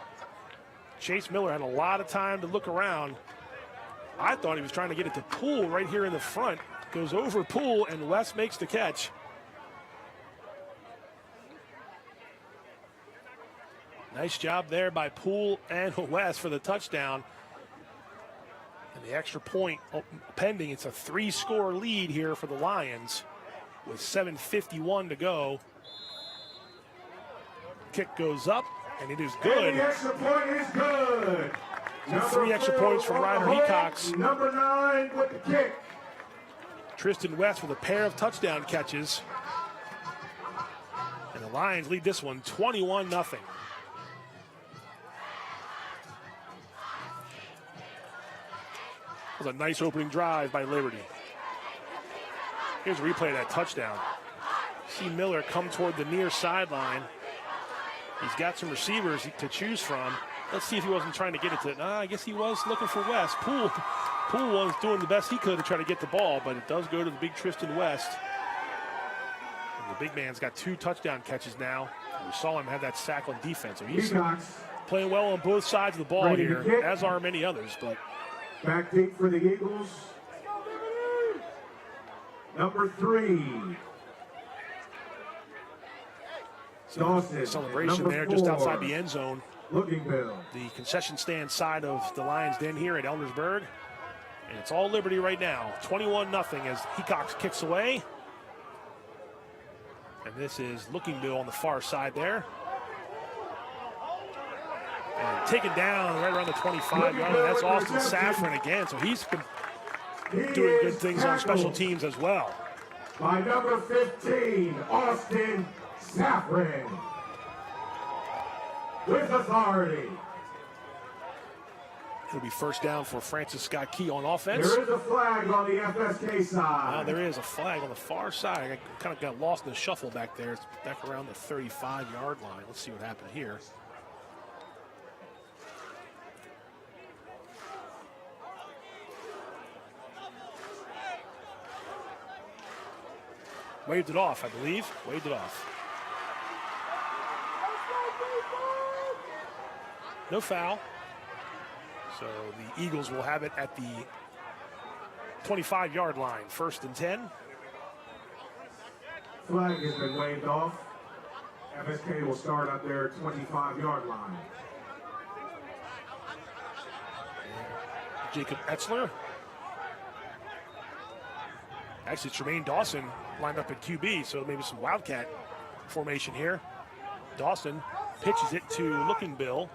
Chase Miller had a lot of time to look around. I thought he was trying to get it to Poole right here in the front. Goes over Poole, and West makes the catch. Nice job there by Poole and West for the touchdown. And the extra point pending. It's a 3-score lead here for the Lions with 7:51 to go. Kick goes up, and it is good. And the extra point is good. So 3 extra points for Ryder Hecox. Number 9 with the kick. Tristan West with a pair of touchdown catches. And the Lions lead this one 21-0. That was a nice opening drive by Liberty. Here's a replay of that touchdown. See Miller come toward the near sideline. He's got some receivers to choose from. Let's see if he wasn't trying to get it to. I guess he was looking for West. Poole was doing the best he could to try to get the ball, but it does go to the big Tristan West. And the big man's got 2 touchdown catches now. We saw him have that sack on defense. So he's playing well on both sides of the ball here, as are many others. But back deep for the Eagles. Number 3. Dawson. Celebration there just outside the end zone. Looking Bill. The concession stand side of the Lions Den here at Eldersburg. And it's all Liberty right now. 21-0 as Hecox kicks away. And this is Looking Bill on the far side there. And taken down right around the 25-yard line. That's Austin Safran again. So he's been doing good things on special teams as well. By number 15, Austin Safran. With authority. It'll be first down for Francis Scott Key on offense. There is a flag on the FSK side. There is a flag on the far side. I kind of got lost in the shuffle back there. It's back around the 35-yard line. Let's see what happened here. Waved it off, I believe. Waved it off. No foul. So the Eagles will have it at the 25-yard line. 1st and 10. Flag has been waved off. FSK will start at their 25-yard line. Jacob Etzler. Actually, Tremaine Dawson lined up at QB, so maybe some Wildcat formation here. Dawson pitches it to Looking Bill.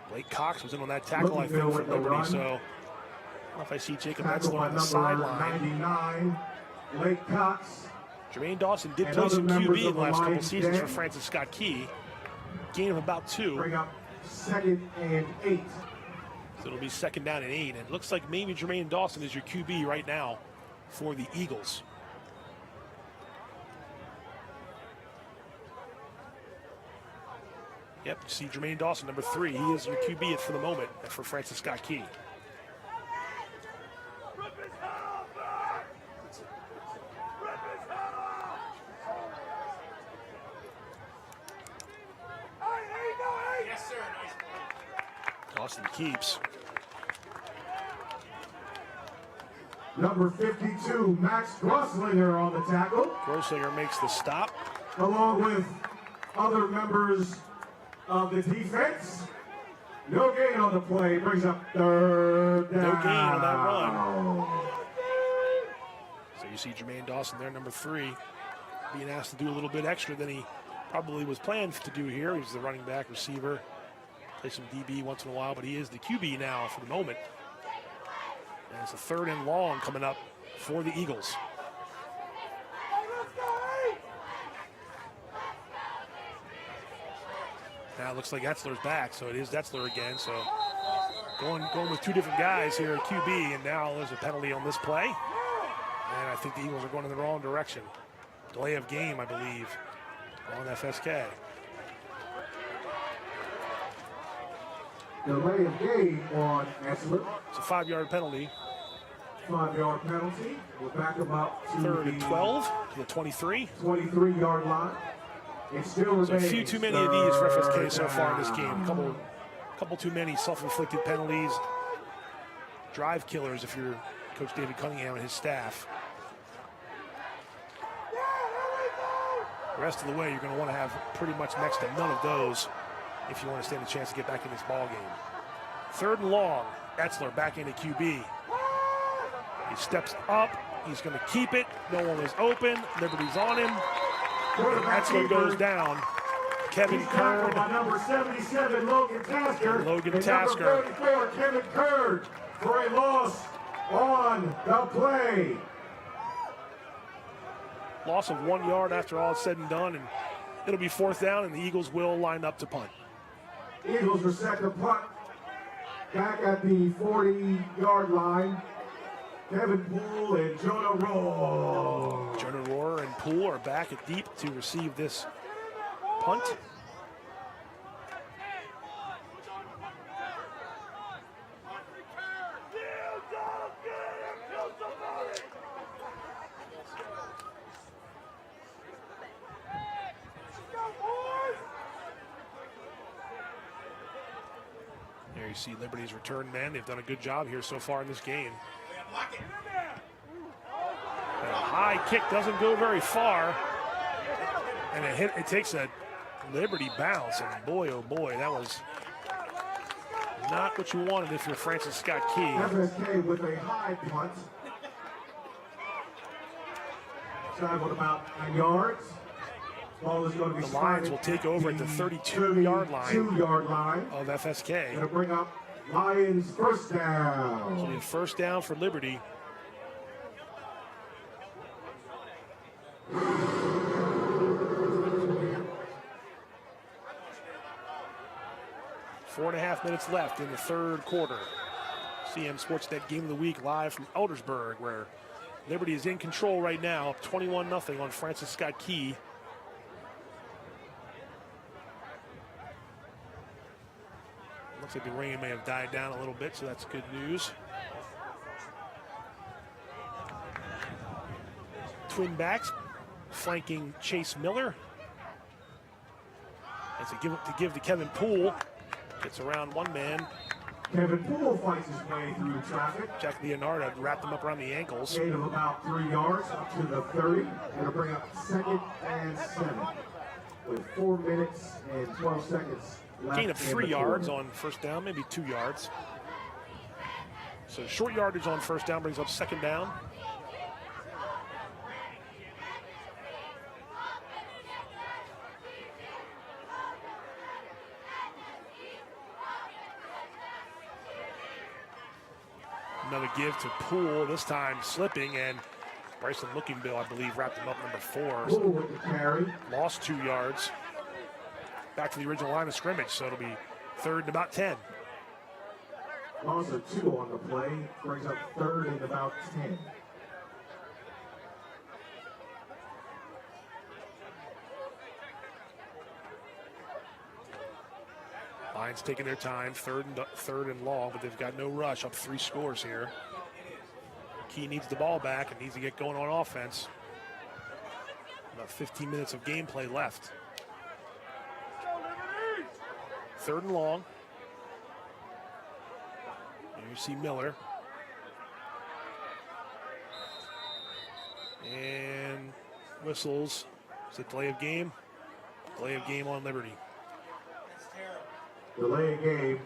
Blake Cox was in on that tackle, I think, for Liberty, so I don't know if I see Jacob Etzler on the sideline. 99, Blake Cox. Jermaine Dawson did play some QB in the last couple seasons for Francis Scott Key. Gain of about 2. Bring up 2nd and 8. So it'll be 2nd down and 8. And it looks like maybe Jermaine Dawson is your QB right now for the Eagles. Yep, you see Jermaine Dawson, number 3. He is your QB for the moment for Francis Scott Key. Dawson keeps. Number 52, Max Grosslinger on the tackle. Grosslinger makes the stop. Along with other members of the defense. No gain on the play, brings up 3rd down. No gain on that run. So you see Jermaine Dawson there, number 3, being asked to do a little bit extra than he probably was planned to do here. He's the running back, receiver, play some DB once in a while, but he is the QB now for the moment. And it's a 3rd and long coming up for the Eagles. Now it looks like Etzler's back, so it is Etzler again. So going with 2 different guys here at QB, and now there's a penalty on this play. And I think the Eagles are going in the wrong direction. Delay of game, I believe, on FSK. Delay of game on Etzler. It's a 5-yard penalty. 5-yard penalty. We'll back him up to 3rd and 12 to the 23. 23-yard line. It still remains. So a few too many of these for FSK so far in this game. Couple too many self-inflicted penalties. Drive killers if you're Coach David Cunningham and his staff. The rest of the way, you're going to want to have pretty much next to none of those if you want to stand a chance to get back in this ball game. 3rd and long. Etzler back into QB. He steps up. He's going to keep it. No one is open. Liberty's on him. Etzler goes down. Kevin Kern. By number 77, Logan Tasker. Logan Tasker. Number 34, Kevin Kern, for a loss on the play. Loss of 1 yard after all is said and done, and it'll be 4th down, and the Eagles will line up to punt. Eagles are set to punt back at the 40-yard line. Kevin Poole and Jonah Rohr. Jonah Rohr and Poole are back at deep to receive this punt. There you see Liberty's return man. They've done a good job here so far in this game. And a high kick doesn't go very far. And it takes a Liberty bounce. And boy, oh boy, that was not what you wanted if you're Francis Scott Key. FSK with a high punt. Traveled about 9 yards. Ball is going to be the Lions will take over at the 32-yard line of FSK. Going to bring up Lions 1st down. So a 1st down for Liberty. Four and a half minutes left in the 3rd quarter. CMSportsNet Game of the Week live from Eldersburg, where Liberty is in control right now, 21-0 on Francis Scott Key. Looks like the rain may have died down a little bit, so that's good news. Twin backs flanking Chase Miller. As a give to Kevin Poole. Gets around one man. Kevin Poole fights his way through traffic. Jack Leonardo wrapped him up around the ankles. Gain of about 3 yards up to the 30. It'll bring up 2nd and 7 with 4 minutes and 12 seconds left. Gain of 3 yards on first down, maybe 2 yards. So short yardage on first down brings up 2nd down. Another give to Poole, this time slipping, and Bryson Lookingbill, I believe, wrapped him up number 4. Poole with the carry. Lost 2 yards. Back to the original line of scrimmage, so it'll be 3rd and about 10. Loss of 2 on the play, brings up 3rd and about 10. Lions taking their time, third and long, but they've got no rush, up 3 scores here. Key needs the ball back and needs to get going on offense. About 15 minutes of gameplay left. 3rd and long. There you see Miller. And whistles. Is it delay of game? Delay of game on Liberty. Delay of game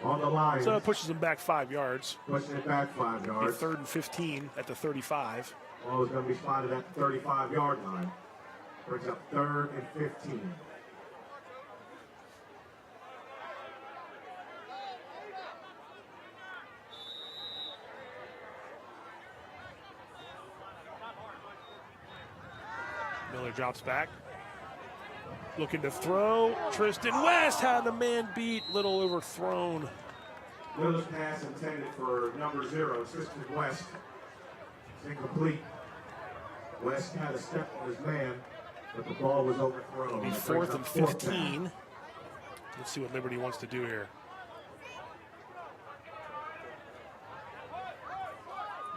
on the line. So it pushes them back 5 yards. Pushing it back 5 yards. 3rd and 15 at the 35. Ball is going to be spotted at the 35-yard line. Brings up 3rd and 15. Miller drops back. Looking to throw. Tristan West had the man beat. Little overthrown. Miller's pass intended for number 0, Tristan West. It's incomplete. West had a step on his man, but the ball was overthrown. It'll be 4th and 15. Let's see what Liberty wants to do here.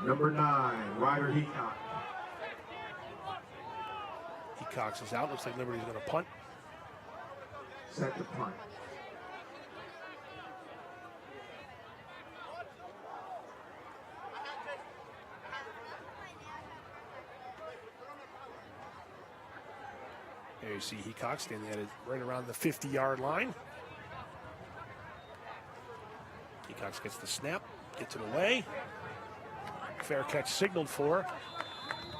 Number 9, Ryder Heacock. Heacox is out. Looks like Liberty's going to punt. Set the punt. There you see Heacox standing at it right around the 50-yard line. Heacox gets the snap, gets it away. Fair catch signaled for.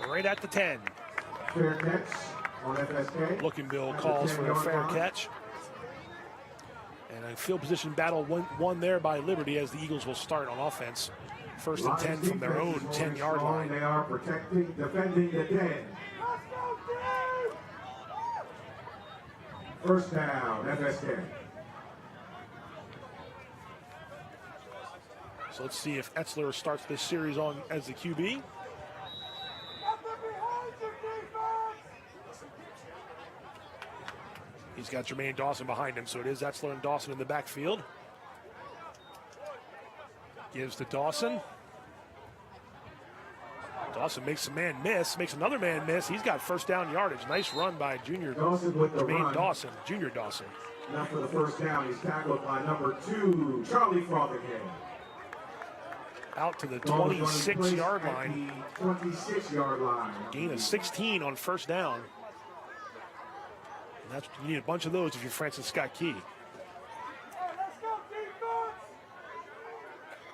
Right at the 10. Fair catch on FSK. Lookingbill calls for a fair catch. And a field position battle won there by Liberty as the Eagles will start on offense. 1st and 10 from their own 10-yard line. They are defending the 10. First down, FSK. So let's see if Etzler starts this series on as the QB. He's got Jermaine Dawson behind him, so it is Etzler and Dawson in the backfield. Gives to Dawson. Dawson makes a man miss, makes another man miss. He's got first down yardage. Nice run by Jermaine Dawson, Junior Dawson. Now for the first down, he's tackled by number 2, Charlie Frothingham. Out to the 26-yard line. 26-yard line. Gain of 16 on first down. And that's, you need a bunch of those if you're Francis Scott Key.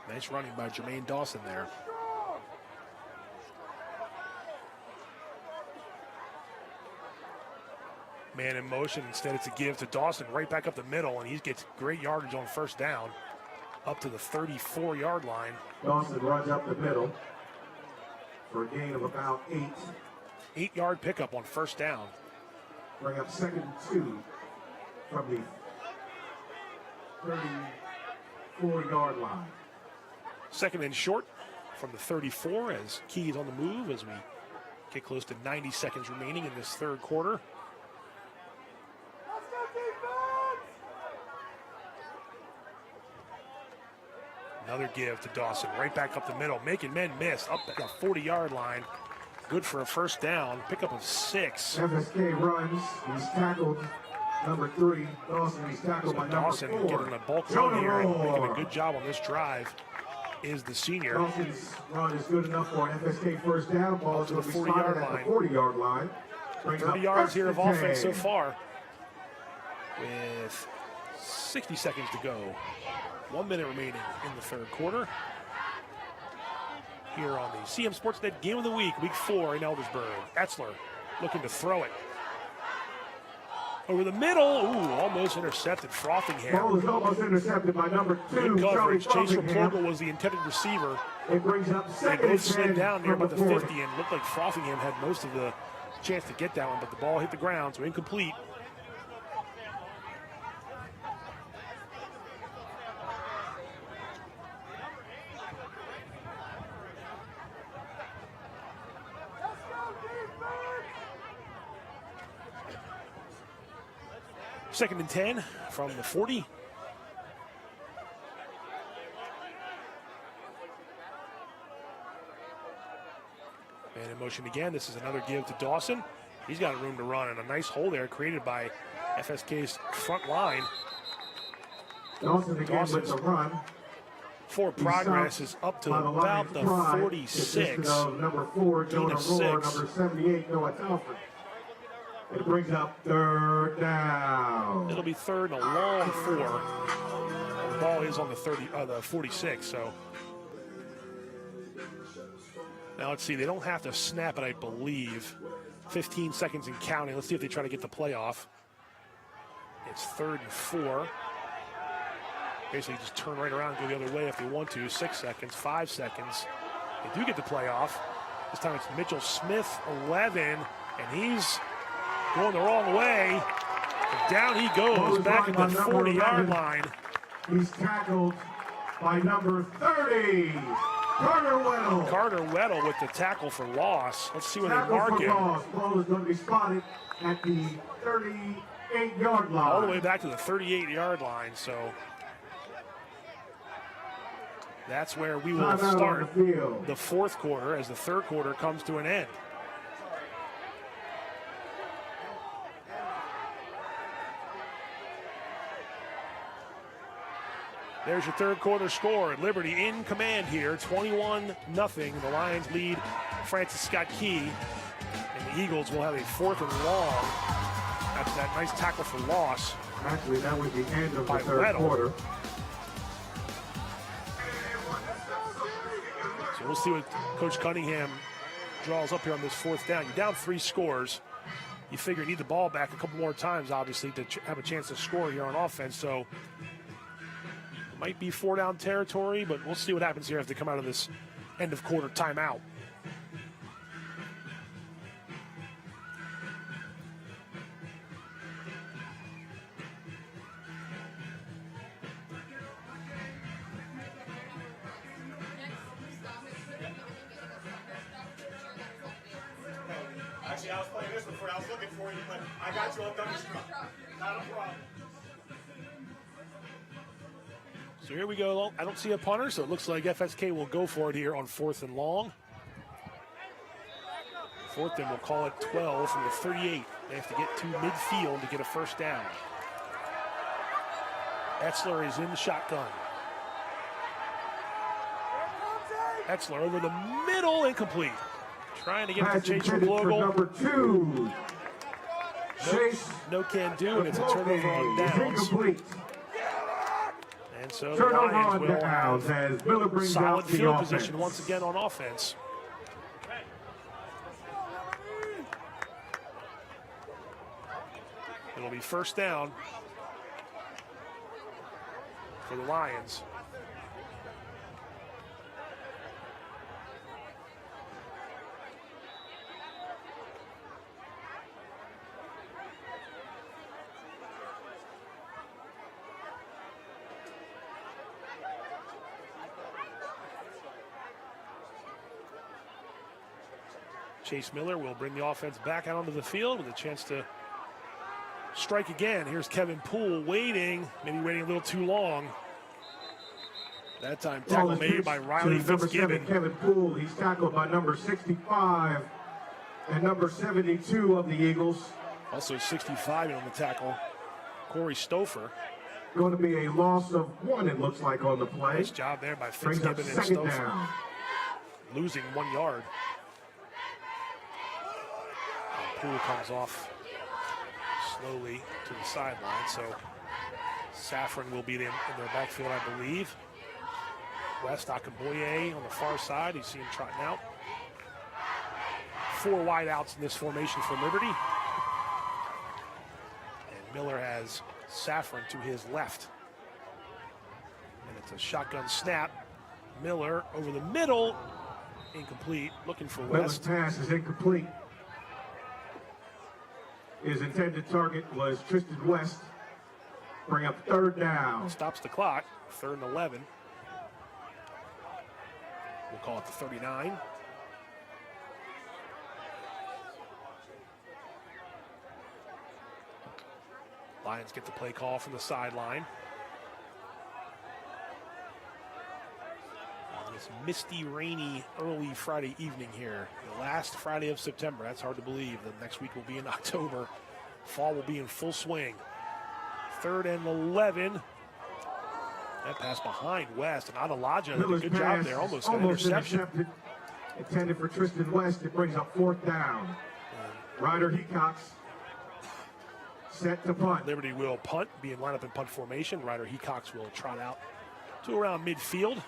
Nice running by Jermaine Dawson there. Man in motion. Instead, it's a give to Dawson right back up the middle, and he gets great yardage on first down up to the 34-yard line. Dawson runs up the middle for a gain of about 8. 8-yard pickup on first down. Bring up 2nd and 2 from the 34-yard line. 2nd and short from the 34 as Key is on the move as we get close to 90 seconds remaining in this third quarter. Another give to Dawson, right back up the middle, making men miss, up at the 40-yard line. Good for a first down, pickup of 6. FSK runs, he's tackled number 3. Dawson, he's tackled by number Dawson 4. getting a bulk run here and making a good job on this drive is the senior. Dawson's run is good enough for an FSK first down. Ball to the 40-yard line. 40-yard line. 30 yards here of offense so far with 60 seconds to go. 1 minute remaining in the third quarter. Here on the CMSportsNet Game of the Week, Week 4 in Eldersburg. Etzler looking to throw it. Over the middle, almost intercepted. Frothingham. Ball is almost intercepted by number 2. Good coverage. Chase Frothingham. Raploga was the intended receiver. It brings up They second both slid down near about the 40. 50 and looked like Frothingham had most of the chance to get that one, but the ball hit the ground, so incomplete. Second and 10 from the 40. And in motion again, this is another give to Dawson. He's got room to run, and a nice hole there created by FSK's front line. Dawson again with the run. Forward progress is up to about the 46. Number 4, Jonah Rohr, number 78, Noah Telford. It brings up third down. It'll be third and a long 4. The ball is on the 46, so. Now let's see, they don't have to snap it, I believe. 15 seconds and counting. Let's see if they try to get the play off. It's third and 4. Basically just turn right around and go the other way if they want to. 6 seconds, 5 seconds. They do get the play off. This time it's Mitchell Smith, 11, and he's going the wrong way. And down he goes back at the 40-yard line. He's tackled by number 30, Carter Weddle. Carter Weddle with the tackle for loss. Let's see where they mark him. Ball is going to be spotted at the 38-yard line. All the way back to the 38-yard line, so that's where we will start the fourth quarter as the third quarter comes to an end. There's your third quarter score. Liberty in command here, 21-0. The Lions lead Francis Scott Key, and the Eagles will have a 4th and long after that nice tackle for loss. Actually, that was the end of the third quarter. So we'll see what Coach Cunningham draws up here on this 4th down. You're down 3 scores. You figure you need the ball back a couple more times, obviously, to have a chance to score here on offense. So might be 4-down territory, but we'll see what happens here as they come out of this end of quarter timeout. Actually, I was playing this before. I was looking for you, but I got you on thunderstruck. Not a problem. So here we go. I don't see a punter, so it looks like FSK will go for it here on 4th and long. 4th and we'll call it 12 from the 38. They have to get to midfield to get a first down. Etzler is in the shotgun. Etzler over the middle, incomplete. Trying to get it to Chase Raploga. Number 2. No can do, and it's a turnover on downs. And so the Lions will have solid field position once again on offense. It'll be first down for the Lions. Chase Miller will bring the offense back out onto the field with a chance to strike again. Here's Kevin Poole waiting, maybe waiting a little too long. That time tackle made by Riley Fitzgibbon. Kevin Poole, he's tackled by number 65 and number 72 of the Eagles. Also 65 on the tackle. Corey Stouffer. Going to be a loss of 1, it looks like, on the play. Nice job there by Brings up Fitzgibbon and second Stouffer. down. Losing 1 yard. And Poole comes off slowly to the sideline, so Safran will be in their backfield, I believe. West Akamboye on the far side. You see him trotting out. 4 wideouts in this formation for Liberty. And Miller has Safran to his left. And it's a shotgun snap. Miller over the middle. Incomplete. Looking for West. Miller's pass is incomplete. His intended target was Tristan West. Bring up 3rd down. Stops the clock. 3rd and 11. We'll call it the 39. Lions get the play call from the sideline. On this misty, rainy, early Friday evening here. The last Friday of September. That's hard to believe. The next week will be in October. Fall will be in full swing. 3rd and 11. That pass behind West, and Adelaja did a good job there. Almost an interception. Intended for Tristan West. It brings up 4th down. Ryder Hecox set to punt. Liberty will punt, being lined up in punt formation. Ryder Hecox will trot out to around midfield.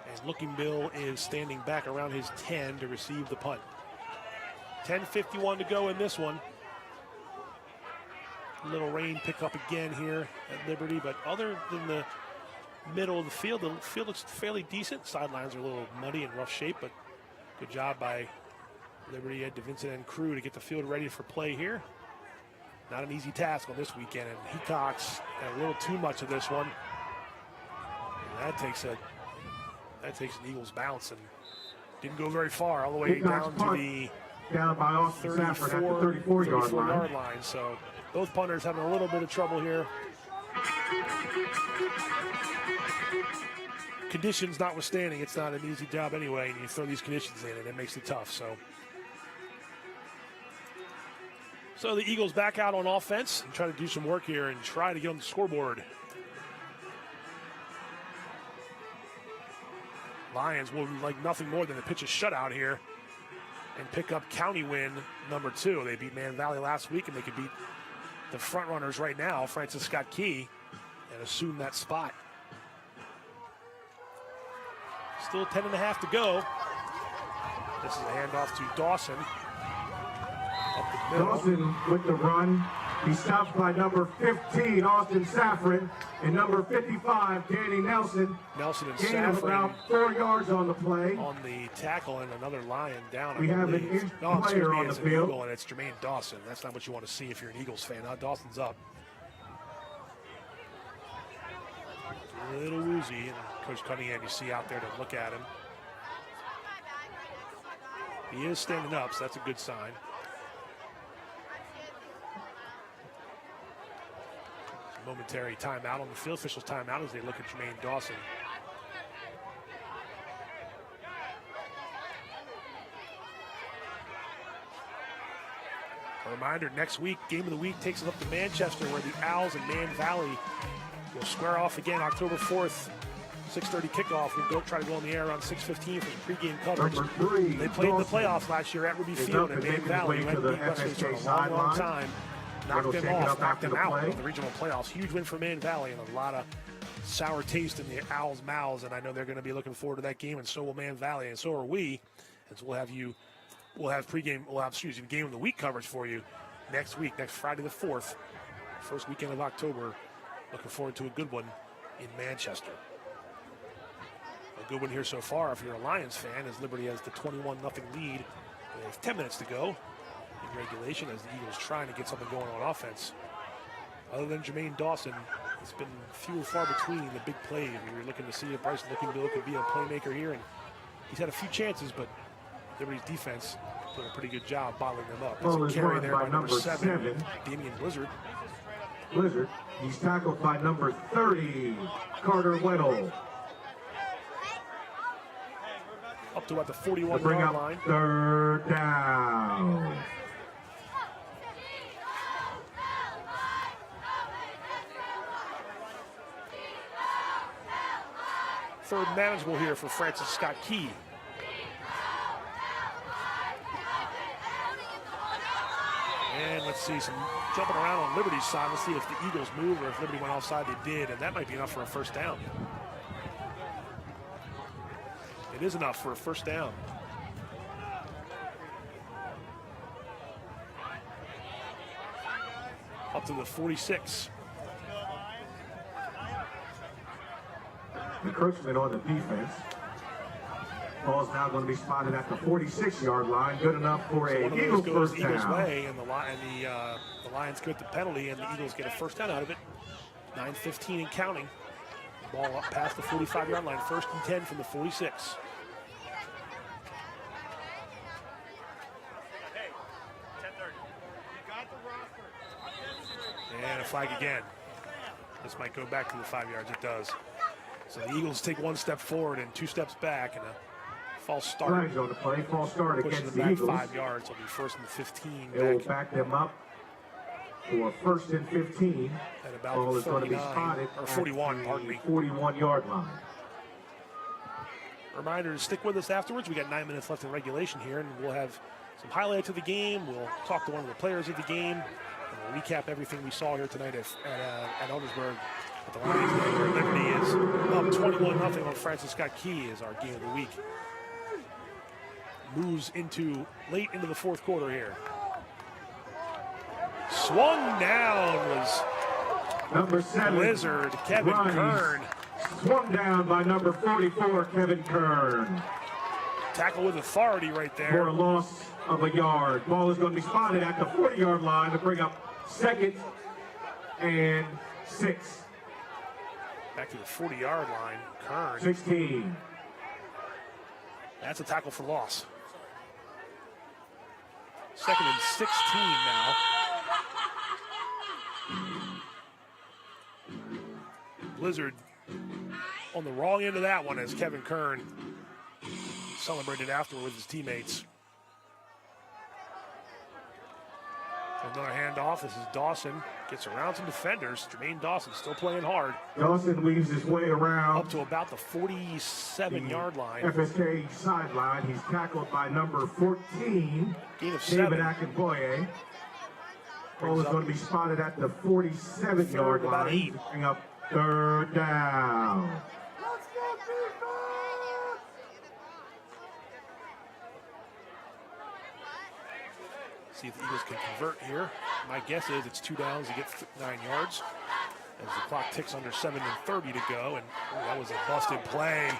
And Looking Bill is standing back around his 10 to receive the punt. 10:51 to go in this one. Little rain pick up again here at Liberty, but other than the middle of the field looks fairly decent. Sidelines are a little muddy and rough shape, but good job by Liberty, Ed DeVincent and crew to get the field ready for play here. Not an easy task on this weekend, and Hecox had a little too much of this one. And that takes an Eagles bounce and didn't go very far, all the way down to the down by Austin Safford at the 34-yard line. So both punters having a little bit of trouble here. Conditions notwithstanding, it's not an easy job anyway, and you throw these conditions in, and it makes it tough. So the Eagles back out on offense and try to do some work here and try to get on the scoreboard. Lions will like nothing more than to pitch a shutout here and pick up county win number 2. They beat Man Valley last week, and they could beat the front runners right now, Francis Scott Key, and assume that spot. Still 10.5 to go. This is a handoff to Dawson. Up the middle. Dawson with the run. He stops by number 15, Austin Safran, and number 55, Danny Nelson. Nelson and Gain of Safran about 4 yards on the play. On the tackle, and another Lion down. We have an injured player on the field. Eagle, and it's Jermaine Dawson. That's not what you want to see if you're an Eagles fan. Now Dawson's up. A little woozy, and Coach Cunningham you see out there to look at him. He is standing up, so that's a good sign. Momentary timeout on the field. Officials timeout as they look at Jermaine Dawson. A reminder, next week, Game of the Week takes us up to Manchester, where the Owls and Man Valley will square off again October 4th. 6:30 kickoff. We'll try to go on the air around 6:15 for some pregame coverage. They played in the playoffs last year at Ruby Field, and Man Valley went to Westminster for a long time. Knocked them off, knocked them out of the regional playoffs. Huge win for Man Valley, and a lot of sour taste in the Owls' mouths, and I know they're going to be looking forward to that game, and so will Man Valley, and so are we. And so we'll have Game of the Week coverage for you next week, next Friday the 4th, first weekend of October. Looking forward to a good one in Manchester. A good one here so far if you're a Lions fan, as Liberty has the 21-0 lead. They have 10 minutes to go in regulation as the Eagles trying to get something going on offense. Other than Jermaine Dawson, it's been few and far between the big plays. You're looking to see if Bryson Looking Bill could be a playmaker here, and he's had a few chances, but Liberty's defense doing a pretty good job bottling them up. There's a carry there by number 7, Damian Blizzard. He's tackled by number 30, Carter Weddle. Up to about the 41-yard line. 3rd down. third manageable here for Francis Scott Key. And let's see some jumping around on Liberty's side. Let's see if the Eagles move or if Liberty went offside. They did, and that might be enough for a first down. It is enough for a first down. Up to the 46. Encroachment on the defense. Ball's now going to be spotted at the 46-yard line. Good enough for So a one of Eagles those goes first Eagles down. way, and the Lions get the penalty, and the Eagles get a first down out of it. 9:15 and counting. Ball up past the 45-yard line. 1st and 10 from the 46. And a flag again. This might go back to the 5 yards. It does. So the Eagles take 1 step forward and 2 steps back, and a false start. Flags on the play. False start Pushing against them the back Eagles. 5 yards. It'll be 1st and 15. It will back them up for 1st and 15. At about Ball is going to be 49, spotted or at 41, the pardon me. 41-yard line. Reminder to stick with us afterwards. We got 9 minutes left in regulation here, and we'll have some highlights of the game. We'll talk to one of the players of the game, and we'll recap everything we saw here tonight at Eldersburg. But the Lions game where Liberty is up 21-0 on Francis Scott Key is our game of the week. Moves into late into the 4th quarter here. Swung down was number 7, Blizzard, Kevin Ronnie. Kern. Swung down by number 44, Kevin Kern. Tackle with authority right there. For a loss of a yard. Ball is going to be spotted at the 40-yard line to bring up 2nd and 6. Back to the 40-yard line. Kern. 16. That's a tackle for loss. 2nd and 16 now. Blizzard on the wrong end of that one as Kevin Kern celebrated afterward with his teammates. Another handoff. This is Dawson. Gets around some defenders. Jermaine Dawson still playing hard. Dawson weaves his way around. Up to about the 47-yard line. FSK sideline. He's tackled by number 14, Gain of David 7. Akinboye. Ball is going to be spotted at the 47-yard about line. 8. Bring up 3rd down. See if the Eagles can convert here. My guess is it's 2 downs to get 9 yards. As the clock ticks under 7:30 to go, and that was a busted play. And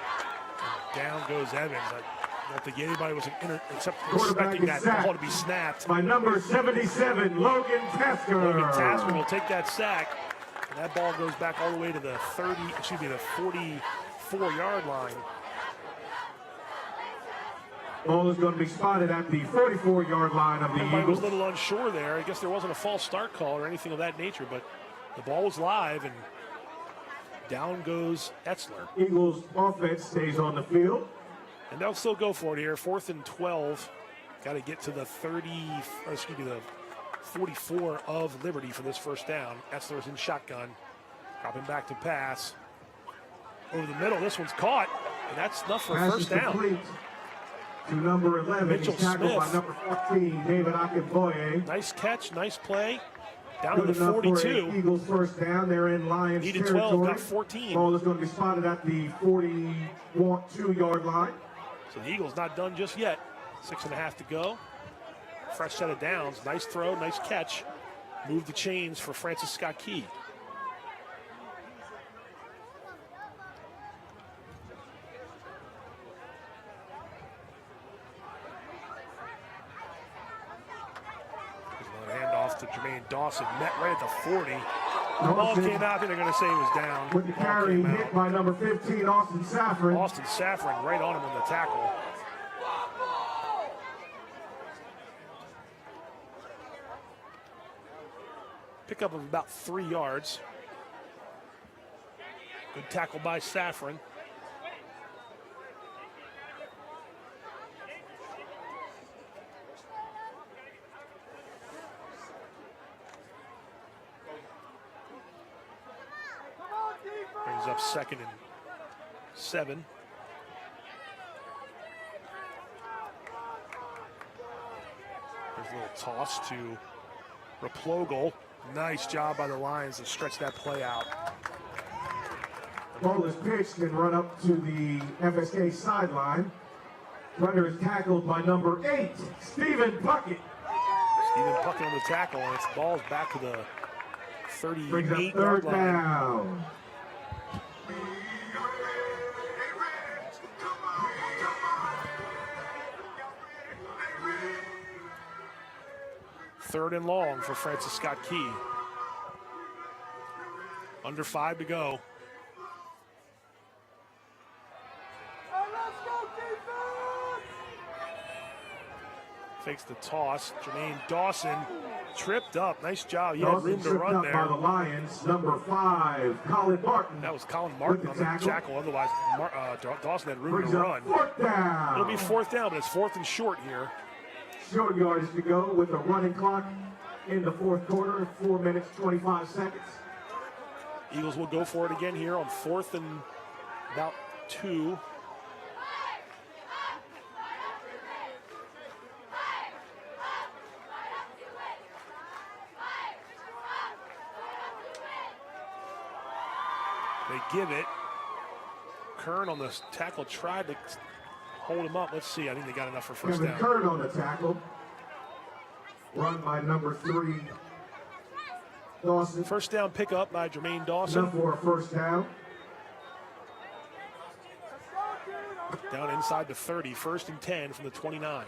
down goes Evans. I don't think anybody was expecting that ball to be snapped. By number 77, Logan Tasker. Logan Tasker will take that sack, and that ball goes back all the way to the 44-yard line. Ball is going to be spotted at the 44-yard line of the Everybody was Eagles. a little unsure there. I guess there wasn't a false start call or anything of that nature, but the ball was live, and down goes Etzler. Eagles offense stays on the field. And they'll still go for it here. 4th and 12. Got to get to the the 44 of Liberty for this first down. Etzler's in shotgun. Dropping back to pass. Over the middle. This one's caught. And that's enough for a Pass first is down. complete to number 11. Mitchell He's tackled by Smith. number 14, David Akinboye. Nice catch. Nice play. Down Good to the enough 42. for an Eagles first down. They're in Lions Needed territory. 12, got 14. Ball is going to be spotted at the 42-yard line. So the Eagles not done just yet. 6.5 to go. Fresh set of downs. Nice throw, nice catch. Move the chains for Francis Scott Key. There's another handoff to Jermaine Dawson. Met right at the 40. The ball Dawson, came out, then they're going to say he was down. with the Ball carry came hit out. by number 15, Austin Saffron. Austin Saffron right on him on the tackle. Pickup of about 3 yards. Good tackle by Saffron. Brings up 2nd and 7. There's a little toss to Replogle. Nice job by the Lions to stretch that play out. The ball is pitched and run up to the FSK sideline. Runner is tackled by number 8, Stephen Puckett. Stephen Puckett on the tackle, and its ball's back to the 38-yard line. Down. Third and long for Francis Scott Key. Under 5 to go. Fakes the toss. Jermaine Dawson tripped up. Nice job. He had room to run there. By the Lions, number 5, Colin Martin. That was Colin Martin on the tackle. Otherwise, Dawson had room to run. Fourth down. It'll be 4th down, but it's 4th and short here. Short yards to go with the running clock in the 4th quarter, 4 minutes, 25 seconds. Eagles will go for it again here on 4th and about 2. They give it. Kern on the tackle tried to hold him up. Let's see. I think they got enough for first down. Kern on the tackle. Run by number 3, Dawson. First down pickup by Jermaine Dawson. Enough for a first down. Down inside the 30. 1st and 10 from the 29.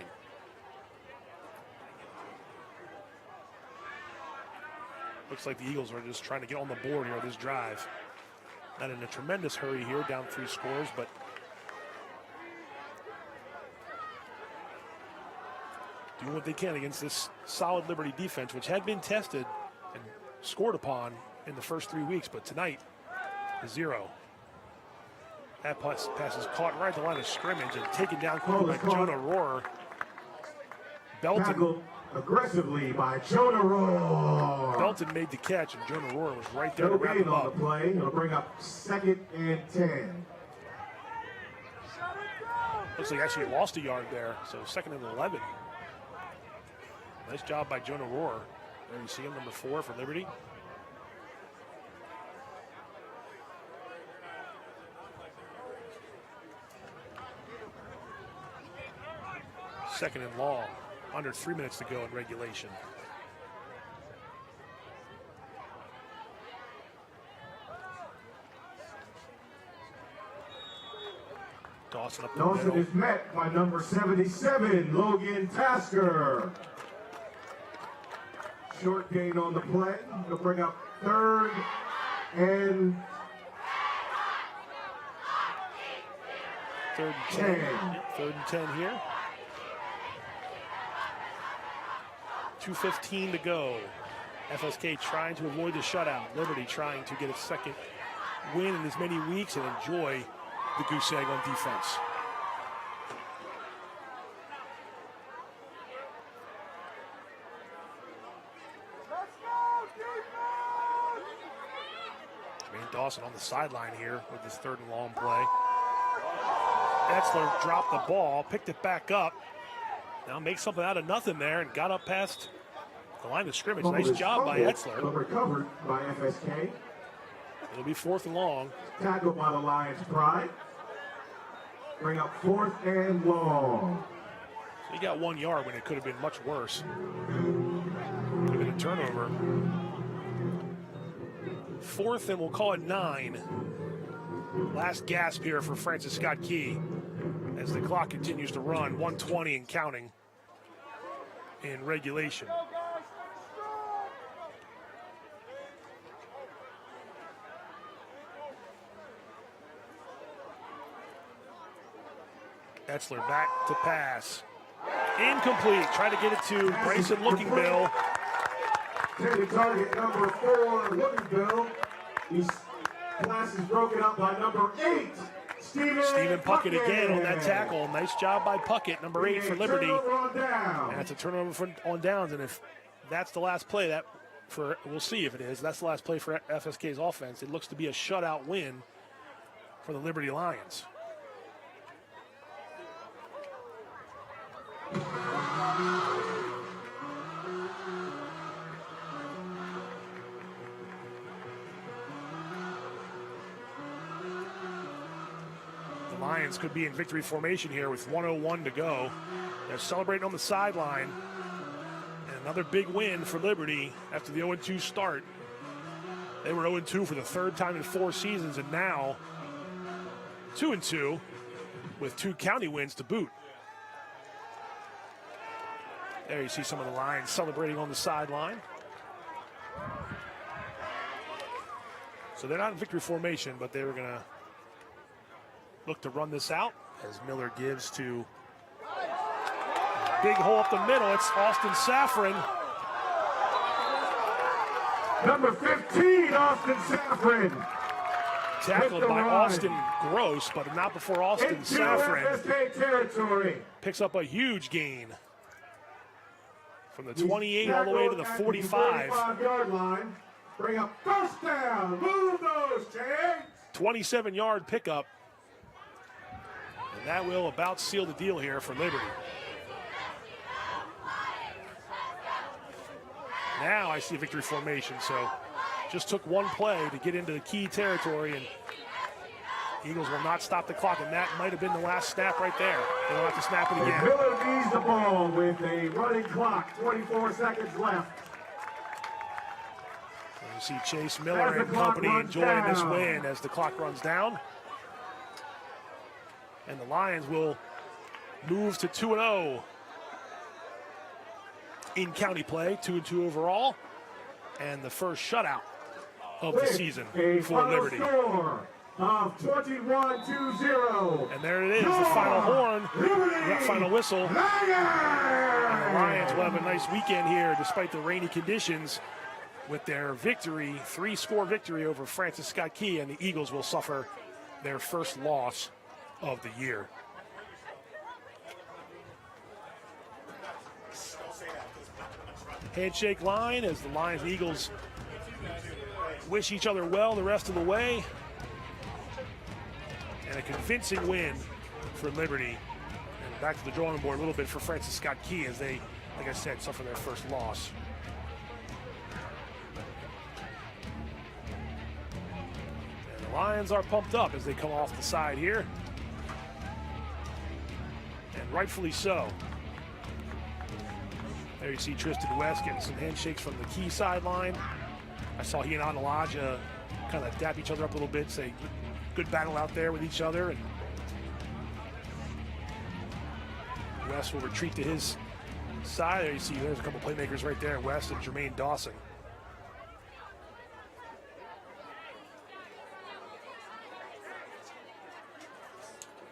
Looks like the Eagles are just trying to get on the board here on this drive. Not in a tremendous hurry here, down 3 scores, but doing what they can against this solid Liberty defense, which had been tested and scored upon in the first 3 weeks, but tonight, 0. That pass is caught right at the line of scrimmage and taken down by Jonah Rohrer. Tackled aggressively by Jonah Rohrer. Belton made the catch, and Jonah Rohrer was right there to wrap him on up. the play. It'll bring up 2nd and 10. Looks like actually lost a yard there, so 2nd and 11. Nice job by Jonah Rohrer. There you see him, number 4 for Liberty. Second and long. Under 3 minutes to go in regulation. Dawson up the Dawson middle. is met by number 77, Logan Tasker. Short gain on the play. He'll bring up 3rd and 3rd and 10. 3rd and 10 here. 2:15 to go. FSK trying to avoid the shutout. Liberty trying to get its 2nd win in as many weeks and enjoy the goose egg on defense. Jermaine Dawson on the sideline here with his 3rd and long play. Etzler dropped the ball, picked it back up. Now makes something out of nothing there and got up past the line of scrimmage. Nice job by Etzler. But recovered by FSK. It'll be 4th and long. Tackled by the Lions Pride. Bring up 4th and long. So he got 1 yard when it could have been much worse. Could have been a turnover. 4th and we'll call it 9. Last gasp here for Francis Scott Key as the clock continues to run. 1:20 and counting in regulation. Etzler back to pass. Incomplete. Try to get it to Brayson Looking Bill. Take the target, number 4, Looking Bill. His pass is broken up by number 8, Stephen Puckett again on that tackle. Nice job by Puckett, number 8 for Liberty. And that's a turnover on downs. And if that's the last play, we'll see if it is. That's the last play for FSK's offense. It looks to be a shutout win for the Liberty Lions. The Lions could be in victory formation here with 1:01 to go. They're celebrating on the sideline. And another big win for Liberty after the 0-2 start. They were 0-2 for the third time in 4 seasons, and now 2-2 with 2 county wins to boot. There you see some of the Lions celebrating on the sideline. So they're not in victory formation, but they were going to look to run this out as Miller gives to big hole up the middle. It's Austin Safran. Number 15, Austin Safran. Tackled by Austin Gross, but not before Austin Safran FSK territory. picks up a huge gain from the 28 all the way to the 45. 45-yard line. Bring up first down. Move those chains. 27-yard pickup. And that will about seal the deal here for Liberty. Now I see victory formation, so just took one play to get into the key territory, and Eagles will not stop the clock, and that might have been the last snap right there. They don't have to snap it again. Miller needs the ball with a running clock, 24 seconds left. You see Chase Miller and company enjoying this win as the clock runs down. And the Lions will move to 2-0 in county play, 2-2 overall, and the first shutout of the season for Liberty. Of 21-0. And there it is, the final horn, that final whistle. And the Lions will have a nice weekend here despite the rainy conditions with their victory, 3-score victory over Francis Scott Key, and the Eagles will suffer their first loss of the year. Handshake line as the Lions and Eagles wish each other well the rest of the way. And a convincing win for Liberty. And back to the drawing board a little bit for Francis Scott Key as they, like I said, suffer their first loss. And the Lions are pumped up as they come off the side here. And rightfully so. There you see Tristan West getting some handshakes from the Key sideline. I saw he and Analaja kind of dap each other up a little bit, say good battle out there with each other. And West will retreat to his side. There you see there's a couple playmakers right there, West and Jermaine Dawson.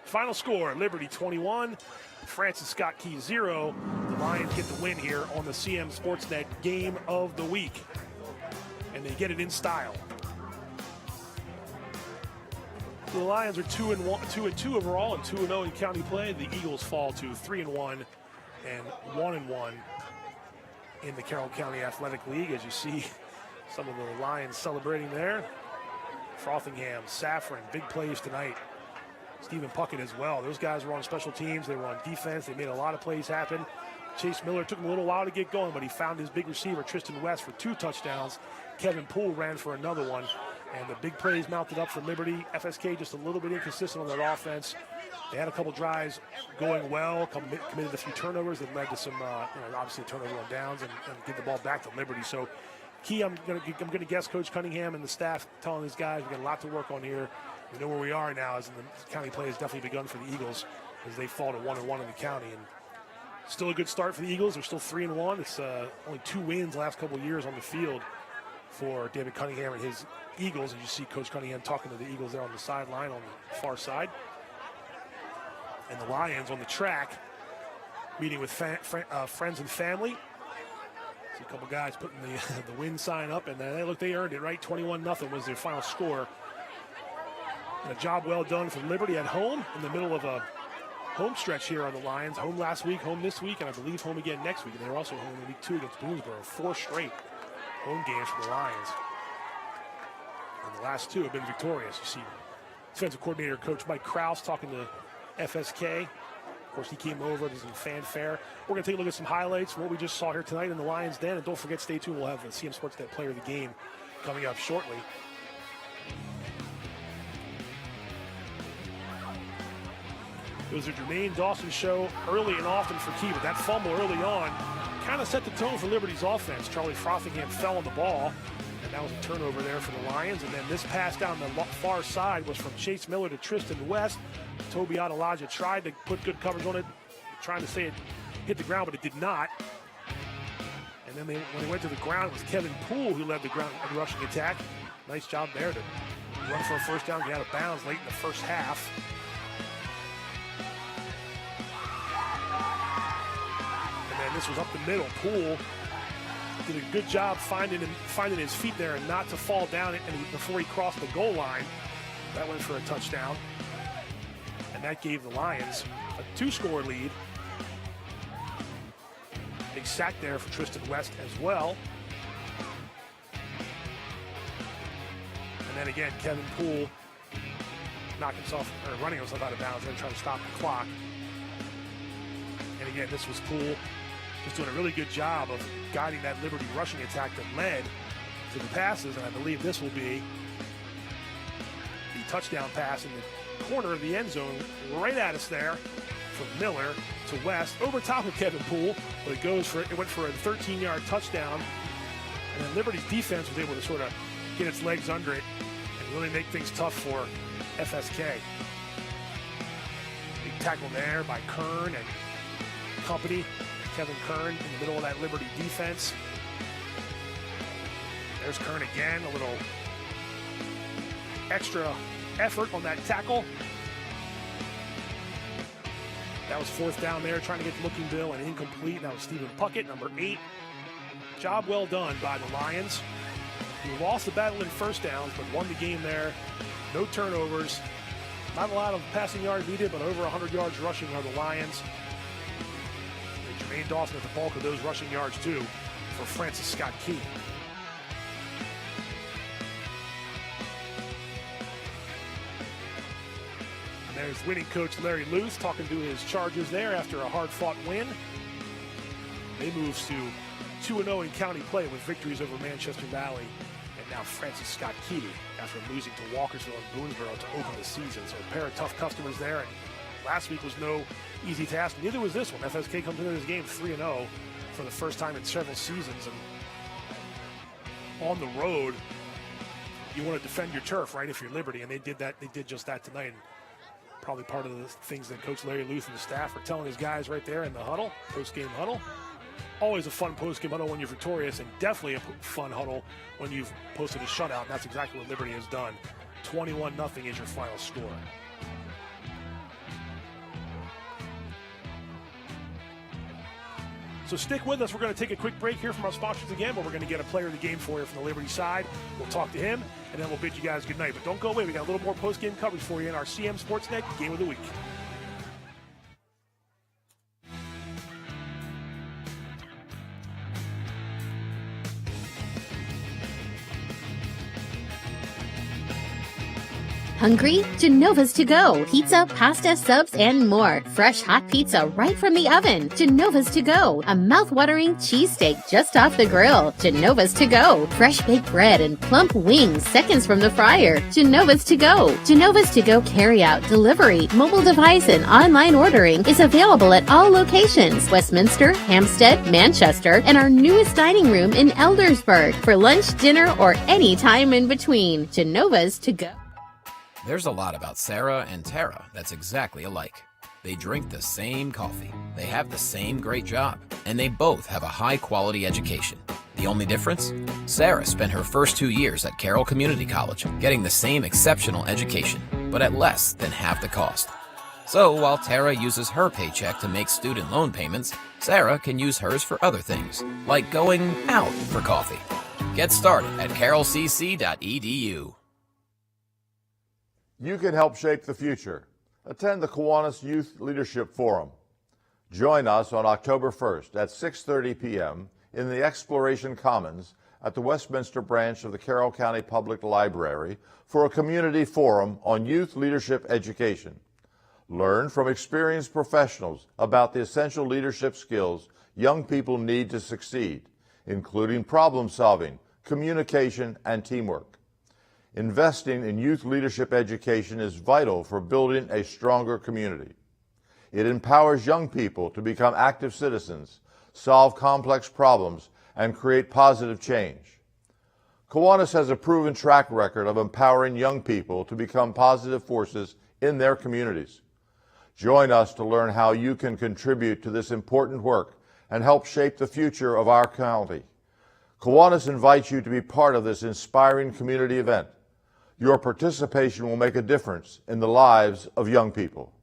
Final score, Liberty 21, Francis Scott Key 0. The Lions get the win here on the CMSportsNet Game of the Week. And they get it in style. The Lions are 2-2 overall and 2-0 in county play. The Eagles fall to 3-1 and 1-1 in the Carroll County Athletic League. As you see some of the Lions celebrating there. Frothingham, Safran, big plays tonight. Stephen Puckett as well. Those guys were on special teams. They were on defense. They made a lot of plays happen. Chase Miller took him a little while to get going, but he found his big receiver, Tristan West, for 2 touchdowns. Kevin Poole ran for another one. And the big plays mounted up for Liberty. FSK just a little bit inconsistent on their offense. They had a couple drives going well, committed a few turnovers that led to some, obviously a turnover on downs and get the ball back to Liberty. So Key, I'm gonna guess Coach Cunningham and the staff telling these guys we got a lot to work on here. We know where we are now, as in the county play has definitely begun for the Eagles as they fall to 1-1 in the county. And still a good start for the Eagles. They're still 3-1. It's only 2 wins the last couple of years on the field for David Cunningham and his Eagles. As you see Coach Cunningham talking to the Eagles there on the sideline on the far side. And the Lions on the track meeting with friends and family. See a couple guys putting the win sign up, and they earned it, right? 21-0 was their final score. And a job well done for Liberty at home in the middle of a home stretch here on the Lions. Home last week, home this week, and I believe home again next week. And they're also home in week 2 against Boonesboro. 4 straight home games for the Lions. And the last 2 have been victorious. You see defensive coordinator, Coach Mike Krause, talking to FSK. Of course, he came over. There's some fanfare. We're going to take a look at some highlights of what we just saw here tonight in the Lions' Den. And don't forget, stay tuned. We'll have the CMSportsNet Player of the Game coming up shortly. It was a Jermaine Dawson show early and often for Key, but that fumble early on kind of set the tone for Liberty's offense. Charlie Frothingham fell on the ball, and that was a turnover there for the Lions. And then this pass down the far side was from Chase Miller to Tristan West. Toby Adelaja tried to put good coverage on it, trying to say it hit the ground, but it did not. And then when they went to the ground, it was Kevin Poole who led the ground rushing attack. Nice job there to run for a first down, get out of bounds late in the first half. And this was up the middle. Poole did a good job finding his feet there and not to fall down before he crossed the goal line. That went for a touchdown. And that gave the Lions a 2-score lead. Big sack there for Tristan West as well. And then again, Kevin Poole running himself out of bounds and trying to stop the clock. And again, this was Poole just doing a really good job of guiding that Liberty rushing attack that led to the passes. And I believe this will be the touchdown pass in the corner of the end zone right at us there from Miller to West over top of Kevin Poole. But it went for a 13-yard touchdown. And then Liberty's defense was able to sort of get its legs under it and really make things tough for FSK. Big tackle there by Kern and company. Kevin Kern in the middle of that Liberty defense. There's Kern again, a little extra effort on that tackle. That was fourth down there, trying to get looking Bill and incomplete. That was Stephen Puckett, number 8. Job well done by the Lions. We lost the battle in first downs, but won the game there. No turnovers. Not a lot of passing yards needed, but over 100 yards rushing by the Lions. Jermaine Dawson at the bulk of those rushing yards, too, for Francis Scott Key. And there's winning coach Larry Luce talking to his Chargers there after a hard-fought win. They move to 2-0 in county play with victories over Manchester Valley and now Francis Scott Key after losing to Walkersville and Boonesboro to open the season. So a pair of tough customers there. And last week was no easy task. Neither was this one. FSK comes into this game 3-0 for the first time in several seasons. And on the road, you want to defend your turf, right, if you're Liberty. And they did that. They did just that tonight. And probably part of the things that Coach Larry Luth and the staff are telling his guys right there in the huddle, post-game huddle. Always a fun post-game huddle when you're victorious, and definitely a fun huddle when you've posted a shutout. And that's exactly what Liberty has done. 21-0 is your final score. So stick with us. We're going to take a quick break here from our sponsors again, but we're going to get a player of the game for you from the Liberty side. We'll talk to him, and then we'll bid you guys good night. But don't go away. We got a little more post-game coverage for you in our CM Sportsnet Game of the Week. Hungry? Genova's to go. Pizza, pasta, subs, and more. Fresh hot pizza right from the oven. Genova's to go. A mouth-watering cheesesteak just off the grill. Genova's to go. Fresh baked bread and plump wings seconds from the fryer. Genova's to go. Genova's to go carry-out, delivery, mobile device, and online ordering is available at all locations. Westminster, Hampstead, Manchester, and our newest dining room in Eldersburg for lunch, dinner, or any time in between. Genova's to go. There's a lot about Sarah and Tara that's exactly alike. They drink the same coffee, they have the same great job, and they both have a high-quality education. The only difference? Sarah spent her first 2 years at Carroll Community College, getting the same exceptional education, but at less than half the cost. So while Tara uses her paycheck to make student loan payments, Sarah can use hers for other things, like going out for coffee. Get started at carrollcc.edu. You can help shape the future. Attend the Kiwanis Youth Leadership Forum. Join us on October 1st at 6:30 p.m. in the Exploration Commons at the Westminster branch of the Carroll County Public Library for a community forum on youth leadership education. Learn from experienced professionals about the essential leadership skills young people need to succeed, including problem solving, communication, and teamwork. Investing in youth leadership education is vital for building a stronger community. It empowers young people to become active citizens, solve complex problems, and create positive change. Kiwanis has a proven track record of empowering young people to become positive forces in their communities. Join us to learn how you can contribute to this important work and help shape the future of our county. Kiwanis invites you to be part of this inspiring community event. Your participation will make a difference in the lives of young people.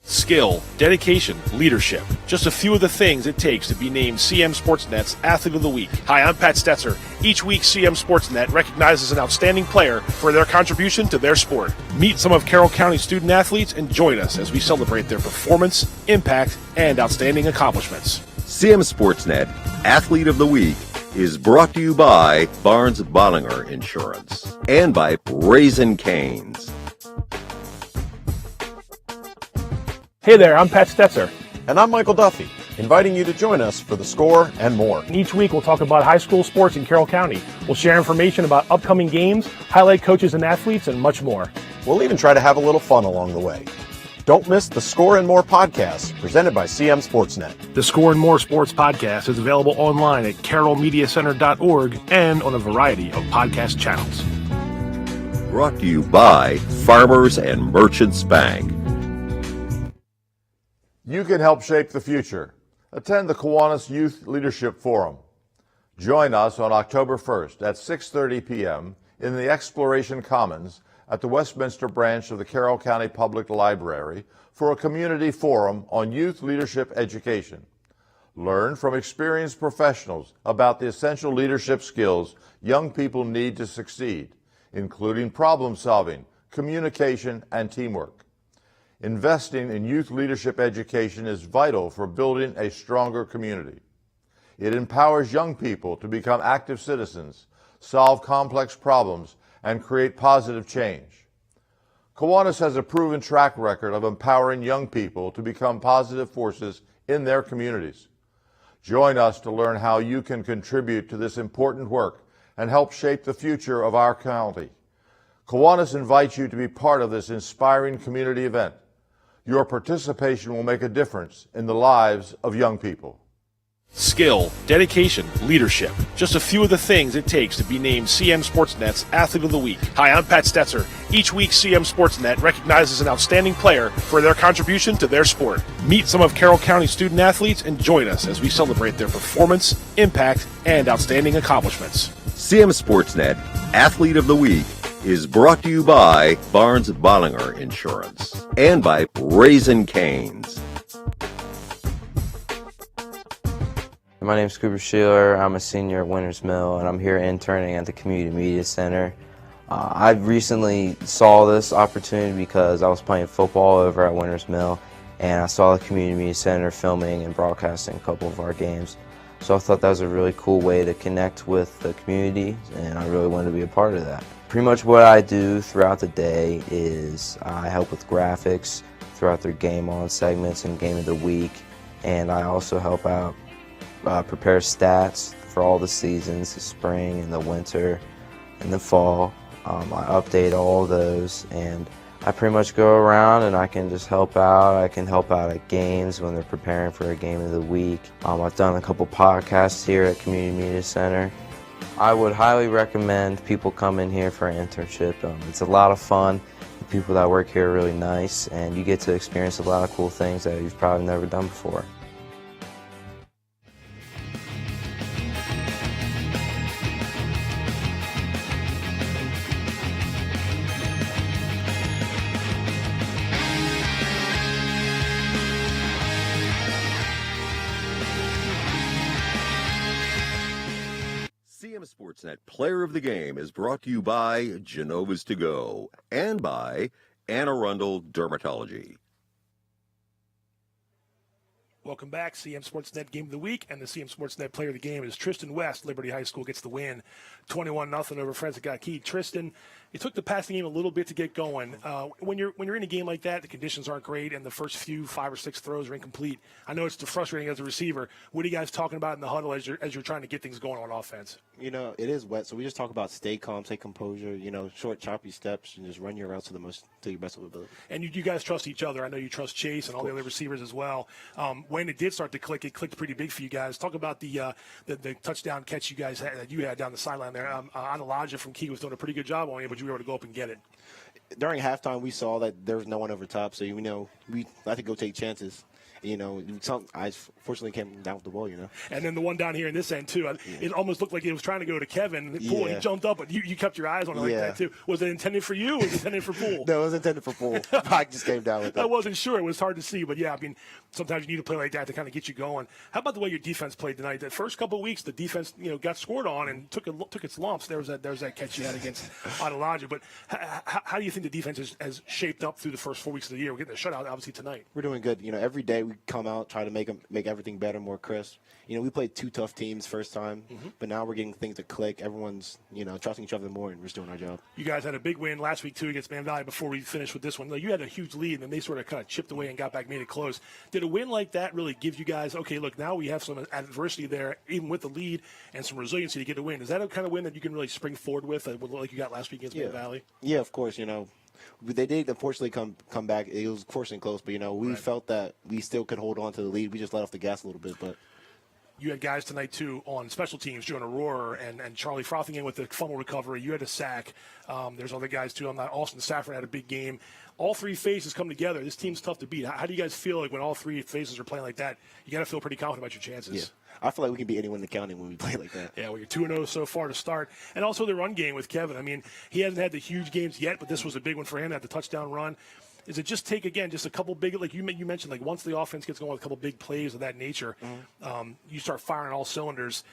Skill, dedication, leadership. Just a few of the things it takes to be named CMSportsNet's Athlete of the Week. Hi, I'm Pat Stetzer. Each week, CMSportsNet recognizes an outstanding player for their contribution to their sport. Meet some of Carroll County student athletes and join us as we celebrate their performance, impact, and outstanding accomplishments. CMSportsNet Athlete of the Week is brought to you by Barnes Bollinger Insurance and by Raising Cane's. Hey there, I'm Pat Stetzer. And I'm Michael Duffy, inviting you to join us for The Score and more. Each week we'll talk about high school sports in Carroll County. We'll share information about upcoming games, highlight coaches and athletes, and much more. We'll even try to have a little fun along the way. Don't miss The Score and More podcast, presented by CMSportsNet. The Score and More Sports podcast is available online at carrollmediacenter.org and on a variety of podcast channels. Brought to you by Farmers and Merchants Bank. You can help shape the future. Attend the Kiwanis Youth Leadership Forum. Join us on October 1st at 6:30 p.m. in the Exploration Commons at the Westminster branch of the Carroll County Public Library for a community forum on youth leadership education. Learn from experienced professionals about the essential leadership skills young people need to succeed, including problem solving, communication, and teamwork. Investing in youth leadership education is vital for building a stronger community. It empowers young people to become active citizens, solve complex problems, and create positive change. Kiwanis has a proven track record of empowering young people to become positive forces in their communities. Join us to learn how you can contribute to this important work and help shape the future of our county. Kiwanis invites you to be part of this inspiring community event. Your participation will make a difference in the lives of young people. Skill, dedication, leadership. Just a few of the things it takes to be named CMSportsNet's Athlete of the Week. Hi, I'm Pat Stetzer. Each week, CMSportsNet recognizes an outstanding player for their contribution to their sport. Meet some of Carroll County student athletes and join us as we celebrate their performance, impact, and outstanding accomplishments. CMSportsNet Athlete of the Week is brought to you by Barnes Bollinger Insurance and by Raising Cane's. My name is Cooper Sheeler. I'm a senior at Winters Mill, and I'm here interning at the Community Media Center. I recently saw this opportunity because I was playing football over at Winters Mill, and I saw the Community Media Center filming and broadcasting a couple of our games. So I thought that was a really cool way to connect with the community, and I really wanted to be a part of that. Pretty much what I do throughout the day is I help with graphics throughout their Game On segments and Game of the Week, and I also help out prepare stats for all the seasons, the spring and the winter and the fall. I update all of those, and I pretty much go around and I can just help out. I can help out at games when they're preparing for a game of the week. I've done a couple podcasts here at Community Media Center. I would highly recommend people come in here for an internship. It's a lot of fun. The people that work here are really nice, and you get to experience a lot of cool things that you've probably never done before. CMSportsNet Player of the Game is brought to you by Genova's To Go and by Anne Arundel Dermatology. Welcome back. CMSportsNet Game of the Week, and the CMSportsNet Player of the Game is Tristan West. Liberty High School gets the win, 21-0 over Fresno Key. Tristan, it took the passing game a little bit to get going. When you're in a game like that, the conditions aren't great, and the first few 5 or 6 throws are incomplete. I know it's frustrating as a receiver. What are you guys talking about in the huddle as you're trying to get things going on offense? You know, it is wet, so we just talk about stay calm, stay composure. You know, short, choppy steps, and just run your routes to your best of ability. And you guys trust each other. I know you trust Chase and all the other receivers as well. When it did start to click, it clicked pretty big for you guys. Talk about the touchdown catch you guys had down the sideline there. Elijah from Key was doing a pretty good job on you, but you were able to go up and get it. During halftime, we saw that there was no one over top, so we like to go take chances. You know, I fortunately came down with the ball, you know. And then the one down here in this end, too. It almost looked like it was trying to go to Kevin. Poole, he jumped up, but you kept your eyes on it like that, too. Was it intended for you or was it intended for Poole? No, it was intended for Poole. I just came down with it. I wasn't sure. It was hard to see. But, yeah, I mean, sometimes you need to play like that to kind of get you going. How about the way your defense played tonight? The first couple of weeks, the defense, got scored on and took its lumps. There was that catch you had against Elijah. But how do you think the defense has shaped up through the first 4 weeks of the year? We're getting a shutout, obviously, tonight. We're doing good. You know, every day we come out, try to make everything better, more crisp. You know, we played 2 tough teams first time, but now we're getting things to click. Everyone's, trusting each other more, and we're just doing our job. You guys had a big win last week, too, against Man Valley before we finished with this one. You had a huge lead, and they sort of kind of chipped away and got back, made it close. Did a win like that really give you guys, okay, look, now we have some adversity there, even with the lead, and some resiliency to get a win? Is that a kind of win that you can really spring forward with, like you got last week against Man Valley? Yeah, of course, They did unfortunately come back. It was fortunately close, but we felt that we still could hold on to the lead. We just let off the gas a little bit, but. You had guys tonight, too, on special teams, Jonah Rohrer and Charlie Frothingham with the fumble recovery. You had a sack. There's other guys, too. Austin Saffron had a big game. All 3 faces come together. This team's tough to beat. How do you guys feel like when all 3 faces are playing like that? You got to feel pretty confident about your chances. Yeah. I feel like we can beat anyone in the county when we play like that. Yeah, well, you're 2-0 so far to start. And also the run game with Kevin. I mean, he hasn't had the huge games yet, but this was a big one for him at the touchdown run. Is it just just a couple big, like you mentioned, like once the offense gets going with a couple big plays of that nature, you start firing all cylinders.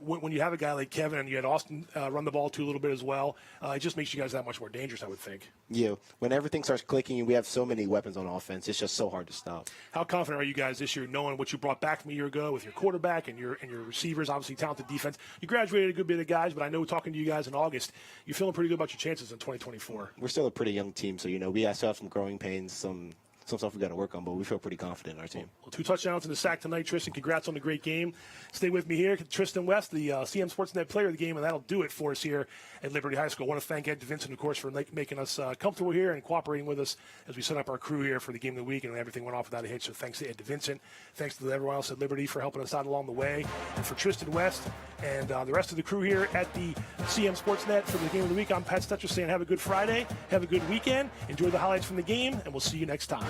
When you have a guy like Kevin and you had Austin run the ball too a little bit as well, it just makes you guys that much more dangerous, I would think. Yeah, when everything starts clicking and we have so many weapons on offense, it's just so hard to stop. How confident are you guys this year, knowing what you brought back from a year ago with your quarterback and your receivers, obviously talented defense? You graduated a good bit of guys, but I know talking to you guys in August, you're feeling pretty good about your chances in 2024. We're still a pretty young team, so we still have some growing pains, some stuff we got to work on, but we feel pretty confident in our team. Well, 2 touchdowns and a sack tonight, Tristan. Congrats on the great game. Stay with me here. Tristan West, the CMSportsNet Player of the Game, and that'll do it for us here at Liberty High School. I want to thank Ed DeVincent, of course, for making us comfortable here and cooperating with us as we set up our crew here for the Game of the Week, and everything went off without a hitch. So thanks to Ed DeVincent. Thanks to everyone else at Liberty for helping us out along the way. And for Tristan West and the rest of the crew here at the CMSportsNet for the Game of the Week, I'm Pat Stetcher saying have a good Friday, have a good weekend, enjoy the highlights from the game, and we'll see you next time.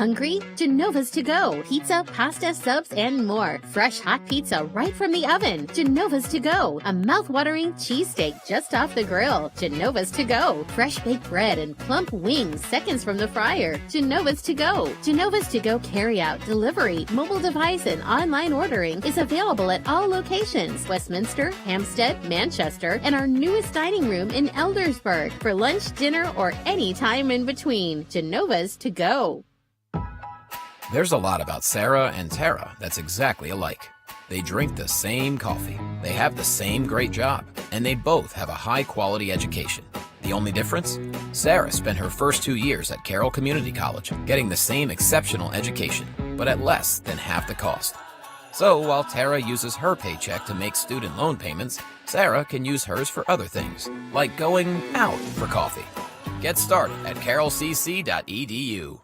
Hungry? Genova's to go. Pizza, pasta, subs, and more. Fresh hot pizza right from the oven. Genova's to go. A mouth-watering cheesesteak just off the grill. Genova's to go. Fresh baked bread and plump wings seconds from the fryer. Genova's to go. Genova's to go carry-out, delivery, mobile device, and online ordering is available at all locations. Westminster, Hampstead, Manchester, and our newest dining room in Eldersburg for lunch, dinner, or any time in between. Genova's to go. There's a lot about Sarah and Tara that's exactly alike. They drink the same coffee, they have the same great job, and they both have a high-quality education. The only difference? Sarah spent her first 2 years at Carroll Community College, getting the same exceptional education, but at less than half the cost. So while Tara uses her paycheck to make student loan payments, Sarah can use hers for other things, like going out for coffee. Get started at carrollcc.edu.